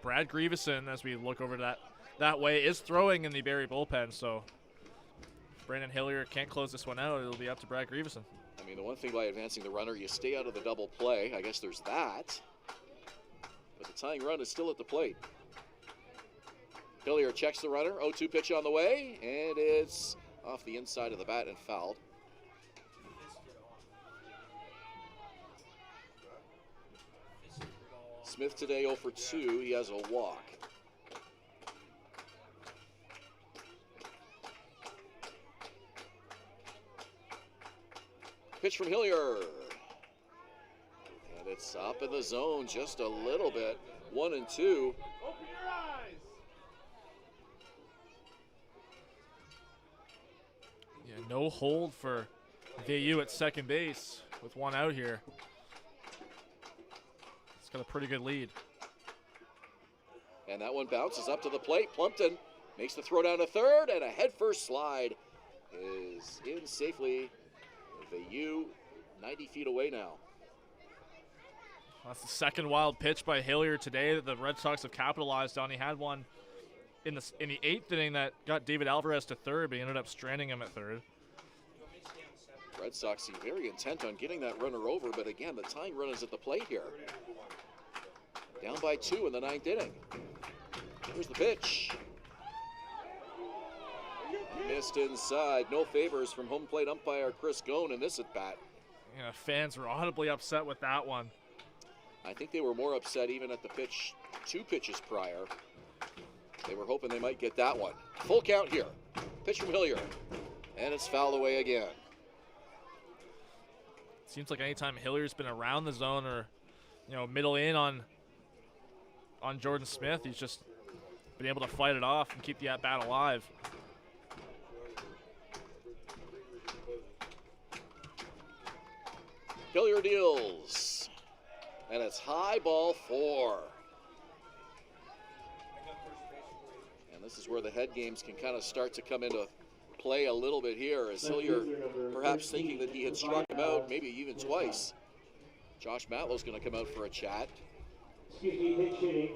Brad Grieveson, as we look over that way, is throwing in the Barrie bullpen, so if Brandon Hillier can't close this one out, it'll be up to Brad Grieveson. I mean, the one thing by advancing the runner, you stay out of the double play. I guess there's that. But the tying run is still at the plate. Hillier checks the runner, 0-2 pitch on the way, and it's off the inside of the bat and fouled. Smith today 0 for 2. He has a walk. Pitch from Hillier. And it's up in the zone just a little bit. 1-2. Yeah, no hold for Bayou at second base with 1 out here. It's got a pretty good lead. And that one bounces up to the plate. Plumpton makes the throw down to third, and a headfirst slide is in safely. Bayou 90 feet away now. That's the second wild pitch by Hillier today that the Red Sox have capitalized on. He had one in the 8th inning that got David Alvarez to third, but he ended up stranding him at third. Red Sox seem very intent on getting that runner over, but again, the tying run is at the plate here. Down by 2 in the 9th inning. Here's the pitch. Missed inside. No favors from home plate umpire Chris Goen in this at-bat. Yeah, fans were audibly upset with that one. I think they were more upset even at the pitch 2 pitches prior. They were hoping they might get that one. Full count here. Pitch from Hillier. And it's fouled away again. Seems like anytime Hillier's been around the zone or, middle in on Jordan Smith, he's just been able to fight it off and keep the at-bat alive. Hillier deals. And it's high ball 4. And this is where the head games can kind of start to come into play a little bit here, as Hillier perhaps thinking that he had struck him out maybe even twice. Josh Matlow's going to come out for a chat. We've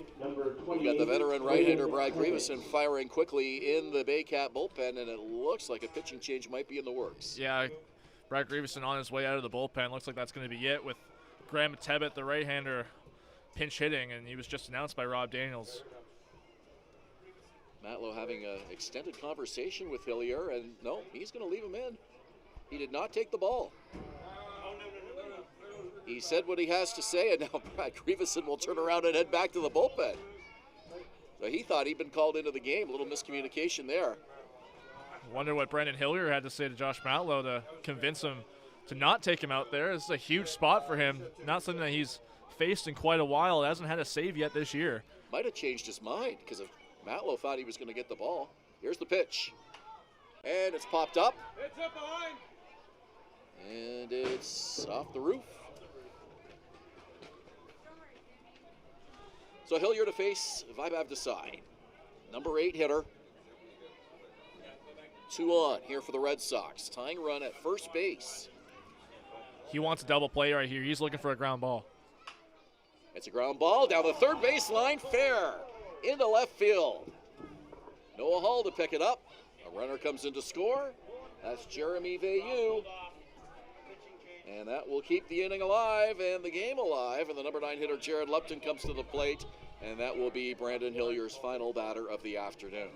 got the veteran right-hander Brad Grieveson firing quickly in the Baycat bullpen, and it looks like a pitching change might be in the works. Yeah, Brad Grieveson on his way out of the bullpen. Looks like that's going to be it with Graham Tebbett, the right-hander, pinch hitting, and he was just announced by Rob Daniels. Matlow having an extended conversation with Hillier, and no, he's going to leave him in. He did not take the ball. He said what he has to say, and now Brad Grieveson will turn around and head back to the bullpen. So he thought he'd been called into the game. A little miscommunication there. Wonder what Brendan Hillier had to say to Josh Matlow to convince him to not take him out there. This is a huge spot for him. Not something that he's faced in quite a while. It hasn't had a save yet this year. Might have changed his mind because if Matlow thought he was going to get the ball. Here's the pitch. And it's popped up. It's up behind. And it's off the roof. So Hillier to face Vaibhav Desai. Number 8 hitter. 2 on here for the Red Sox. Tying run at first base. He wants a double play right here. He's looking for a ground ball. It's a ground ball down the third baseline. Fair into left field. Noah Hall to pick it up. A runner comes in to score. That's Jeremy Veilleux. And that will keep the inning alive and the game alive. And the number 9 hitter, Jared Lupton, comes to the plate. And that will be Brandon Hillier's final batter of the afternoon.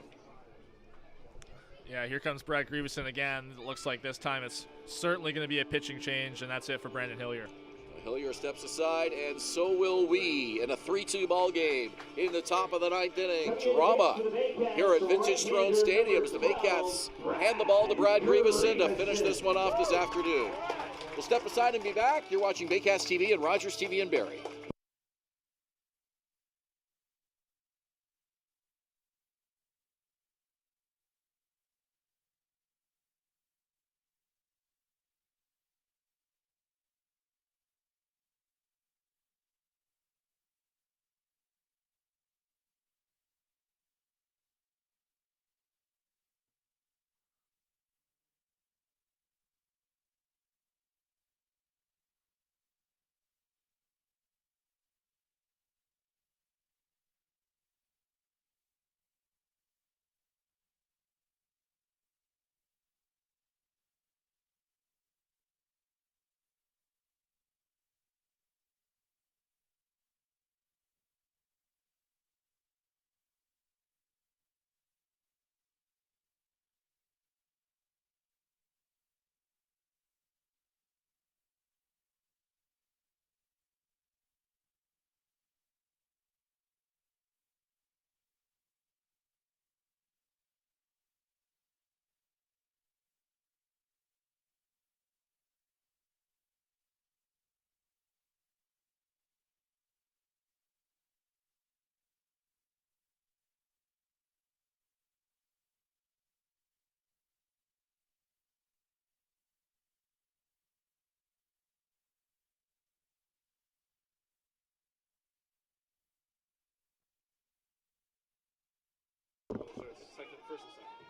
Yeah, here comes Brad Grieveson again. It looks like this time it's certainly going to be a pitching change, and that's it for Brandon Hillier. Hillier steps aside, and so will we in a 3-2 ball game in the top of the 9th inning. Drama here at Vintage Throne Stadium as the Baycats hand the ball to Brad Grieveson to finish this one off this afternoon. We'll step aside and be back. You're watching Baycats TV and Rogers TV in Barrie.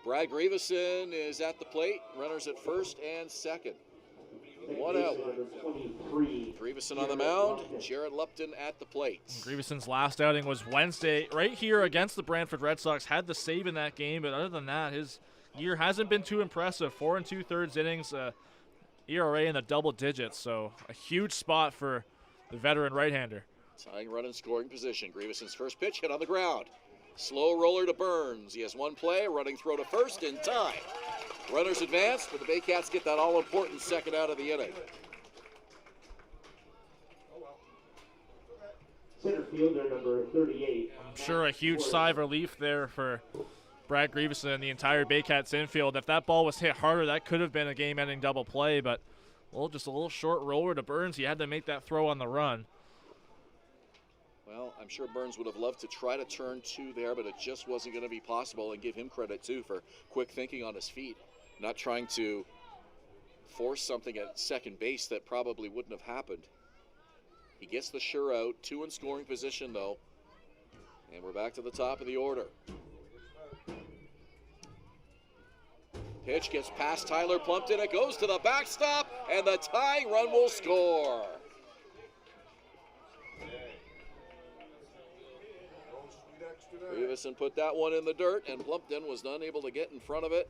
Brad Grieveson is at the plate. Runners at first and second. 1 out. Grieveson on the mound. Jared Lupton at the plate. Grieveson's last outing was Wednesday right here against the Brantford Red Sox. Had the save in that game, but other than that, his year hasn't been too impressive. 4 2/3 innings, ERA in the double digits, so a huge spot for the veteran right-hander. Tying run in scoring position. Grieveson's first pitch hit on the ground. Slow roller to Burns. He has one play, running throw to first in time. Runners advance, but the Baycats get that all-important second out of the inning. Center fielder number 38. I'm sure a huge sigh of relief there for Brad Grieveson and the entire Baycats infield. If that ball was hit harder, that could have been a game-ending double play, but just a little short roller to Burns. He had to make that throw on the run. Well, I'm sure Burns would have loved to try to turn 2 there, but it just wasn't going to be possible, and give him credit, too, for quick thinking on his feet, not trying to force something at second base that probably wouldn't have happened. He gets the sure out, 2 in scoring position, though, and we're back to the top of the order. Pitch gets past Tyler Plumpton. It goes to the backstop, and the tying run will score. Grieveson put that one in the dirt, and Plumpton was unable to get in front of it.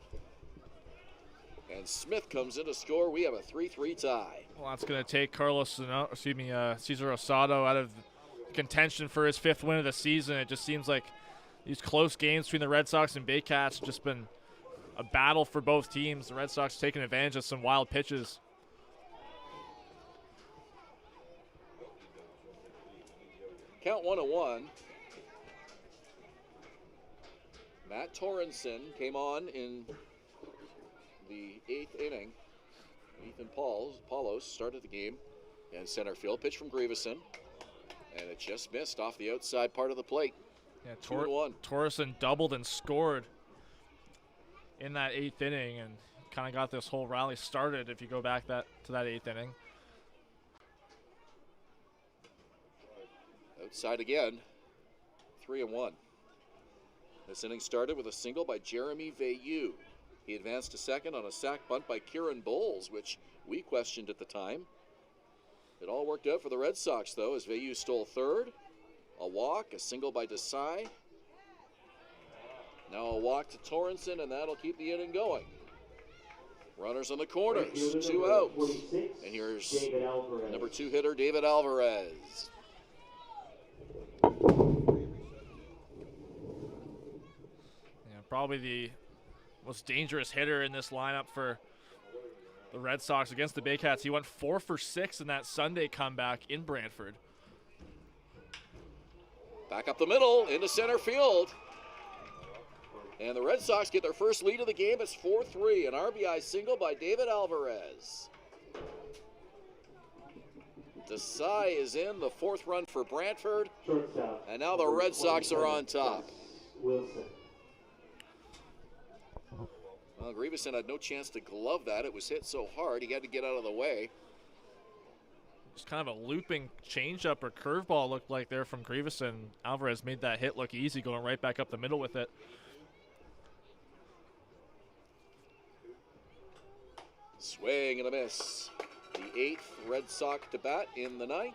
And Smith comes in to score. We have a 3-3 tie. Well, that's going to take Cesar Osado out of contention for his 5th win of the season. It just seems like these close games between the Red Sox and Baycats have just been a battle for both teams. The Red Sox taking advantage of some wild pitches. Count 1-1. Matt Torrenson came on in inning. Ethan Paulos started the game in center field. Pitch from Grieveson. And it just missed off the outside part of the plate. Yeah, 2-1. Torreson doubled and scored in that 8th inning and kind of got this whole rally started if you go back to that 8th inning. Outside again, 3-1. This inning started with a single by Jeremy Veilleux. He advanced to second on a sac bunt by Kieran Bowles, which we questioned at the time. It all worked out for the Red Sox, though, as Veilleux stole third. A walk, a single by Desai. Now a walk to Torrenson, and that'll keep the inning going. Runners on the corners, 2 out. And here's number 2 hitter, David Alvarez. Yeah, probably the most dangerous hitter in this lineup for the Red Sox against the Baycats. He went 4 for 6 in that Sunday comeback in Brantford. Back up the middle into center field. And the Red Sox get their first lead of the game. It's 4-3, an RBI single by David Alvarez. Desai is in, the 4th run for Brantford. And now the Red Sox are on top. Wilson. Well, Grieveson had no chance to glove that. It was hit so hard, he had to get out of the way. Just kind of a looping changeup or curveball looked like there from Grieveson. Alvarez made that hit look easy, going right back up the middle with it. Swing and a miss. The 8th Red Sox to bat in the 9th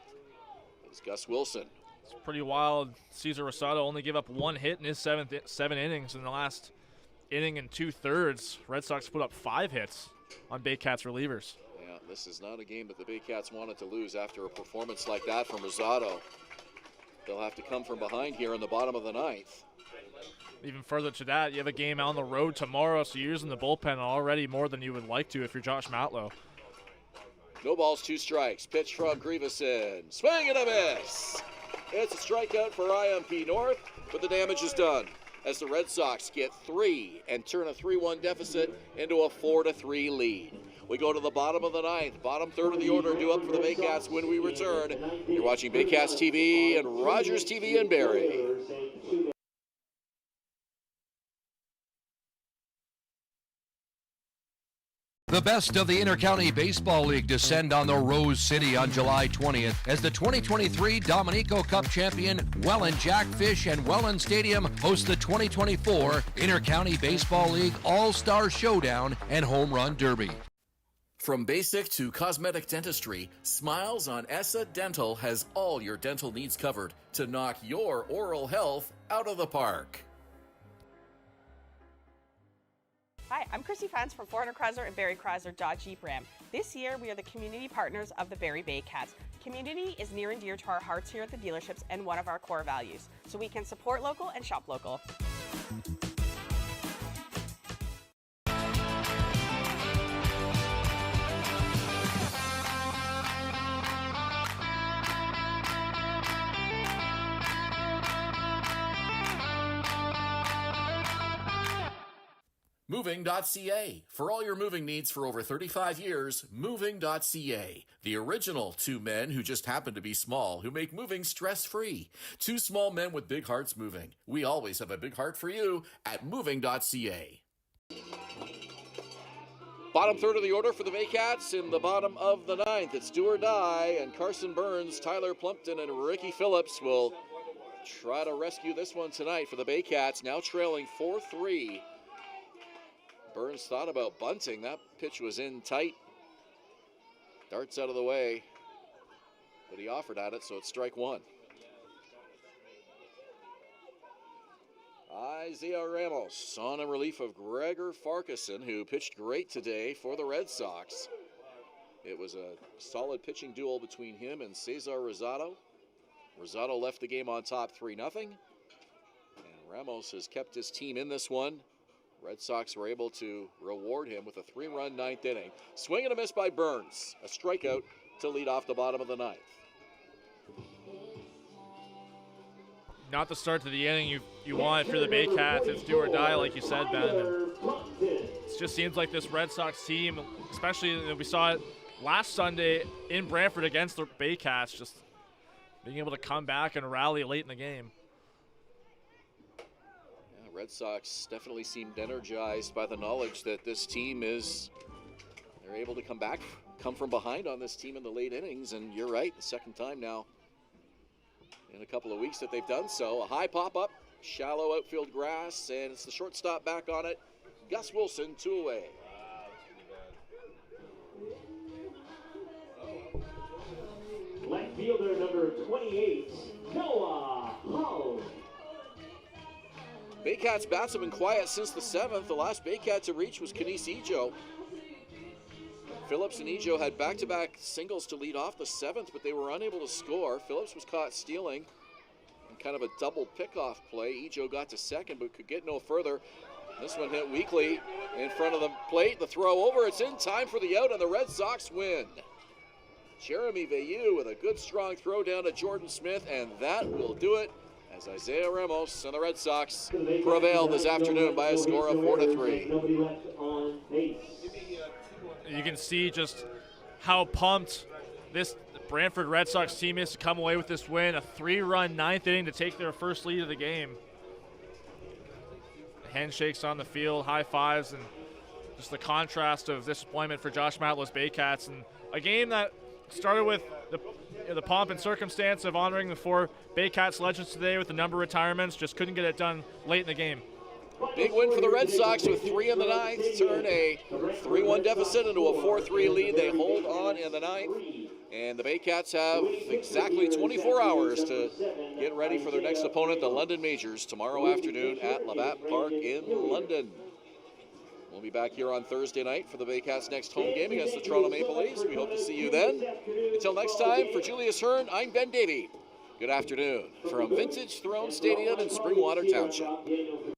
is Gus Wilson. It's pretty wild. Cesar Rosado only gave up 1 hit in his 7 innings. In the last inning and 2/3, Red Sox put up 5 hits on Baycats relievers. Yeah, this is not a game that the Baycats wanted to lose after a performance like that from Rosado. They'll have to come from behind here in the bottom of the 9th. Even further to that, you have a game on the road tomorrow, so you're using the bullpen already more than you would like to if you're Josh Matlow. No balls, 2 strikes. Pitch from Grieveson. Swing and a miss. It's a strikeout for IMP North, but the damage is done as the Red Sox get 3 and turn a 3-1 deficit into a 4-3 lead. We go to the bottom of the 9th, bottom third of the order due up for the Baycats when we return. You're watching Baycats TV and Rogers TV in Barrie. The best of the Inter-County Baseball League descend on the Rose City on July 20th as the 2023 Dominico Cup champion Welland Jackfish and Welland Stadium host the 2024 Inter-County Baseball League All-Star Showdown and Home Run Derby. From basic to cosmetic dentistry, Smiles on Essa Dental has all your dental needs covered to knock your oral health out of the park. Hi, I'm Chrissy Fans from Honoree and Barrie Baycats Jeep Ram. This year, we are the community partners of the Barrie Baycats. Community is near and dear to our hearts here at the dealerships and one of our core values, so we can support local and shop local. Moving.ca. For all your moving needs for over 35 years, Moving.ca. The original 2 men who just happen to be small, who make moving stress-free. 2 small men with big hearts moving. We always have a big heart for you at Moving.ca. Bottom third of the order for the Baycats in the bottom of the 9th. It's do or die, and Carson Burns, Tyler Plumpton, and Ricky Phillips will try to rescue this one tonight for the Baycats, now trailing 4-3. Burns thought about bunting. That pitch was in tight. Darts out of the way, but he offered at it, so it's strike 1. Isaiah Ramos on a relief of Gregor Farquharson, who pitched great today for the Red Sox. It was a solid pitching duel between him and Cesar Rosado. Rosado left the game on top 3-0, and Ramos has kept his team in this one. Red Sox were able to reward him with a 3-run 9th inning. Swing and a miss by Burns. A strikeout to lead off the bottom of the 9th. Not the start to the inning you want for the Baycats. It's do or die, like you said, Ben. And it's just seems like this Red Sox team, especially we saw it last Sunday in Brantford against the Baycats, just being able to come back and rally late in the game. Yeah, Red Sox definitely seemed energized by the knowledge that this team they're able to come from behind on this team in the late innings, and you're right, the second time now in a couple of weeks that they've done so. A high pop-up, shallow outfield grass, and it's the shortstop back on it. Gus Wilson, 2 away. Left fielder number 28, Noah Hull. Baycats bats have been quiet since the 7th. The last Baycat to reach was Kenise Ejo. Phillips and Ejo had back-to-back singles to lead off the 7th, but they were unable to score. Phillips was caught stealing in kind of a double pickoff play. Ejo got to second, but could get no further. This one hit weakly in front of the plate. The throw over, it's in time for the out, and the Red Sox win. Jeremy Veilleux with a good strong throw down to Jordan Smith, and that will do it as Isaiah Ramos and the Red Sox prevailed this afternoon by a score of 4-3. You can see just how pumped this Brantford Red Sox team is to come away with this win. A 3-run 9th inning to take their first lead of the game. Handshakes on the field, high fives, and just the contrast of disappointment for Josh Matlow's Baycats. And a game that started with the pomp and circumstance of honoring the 4 Baycats legends today with the number retirements, just couldn't get it done late in the game. Big win for the Red Sox with 3 in the 9th, turn a 3-1 deficit into a 4-3 lead. They hold on in the 9th, and the Baycats have exactly 24 hours to get ready for their next opponent, the London Majors, tomorrow afternoon at Labatt Park in London. We'll be back here on Thursday night for the Baycats' next home game against the Toronto Maple Leafs. We hope to see you then. Until next time, for Julius Hern, I'm Ben Davy. Good afternoon from Vintage Throne Stadium in Springwater Township.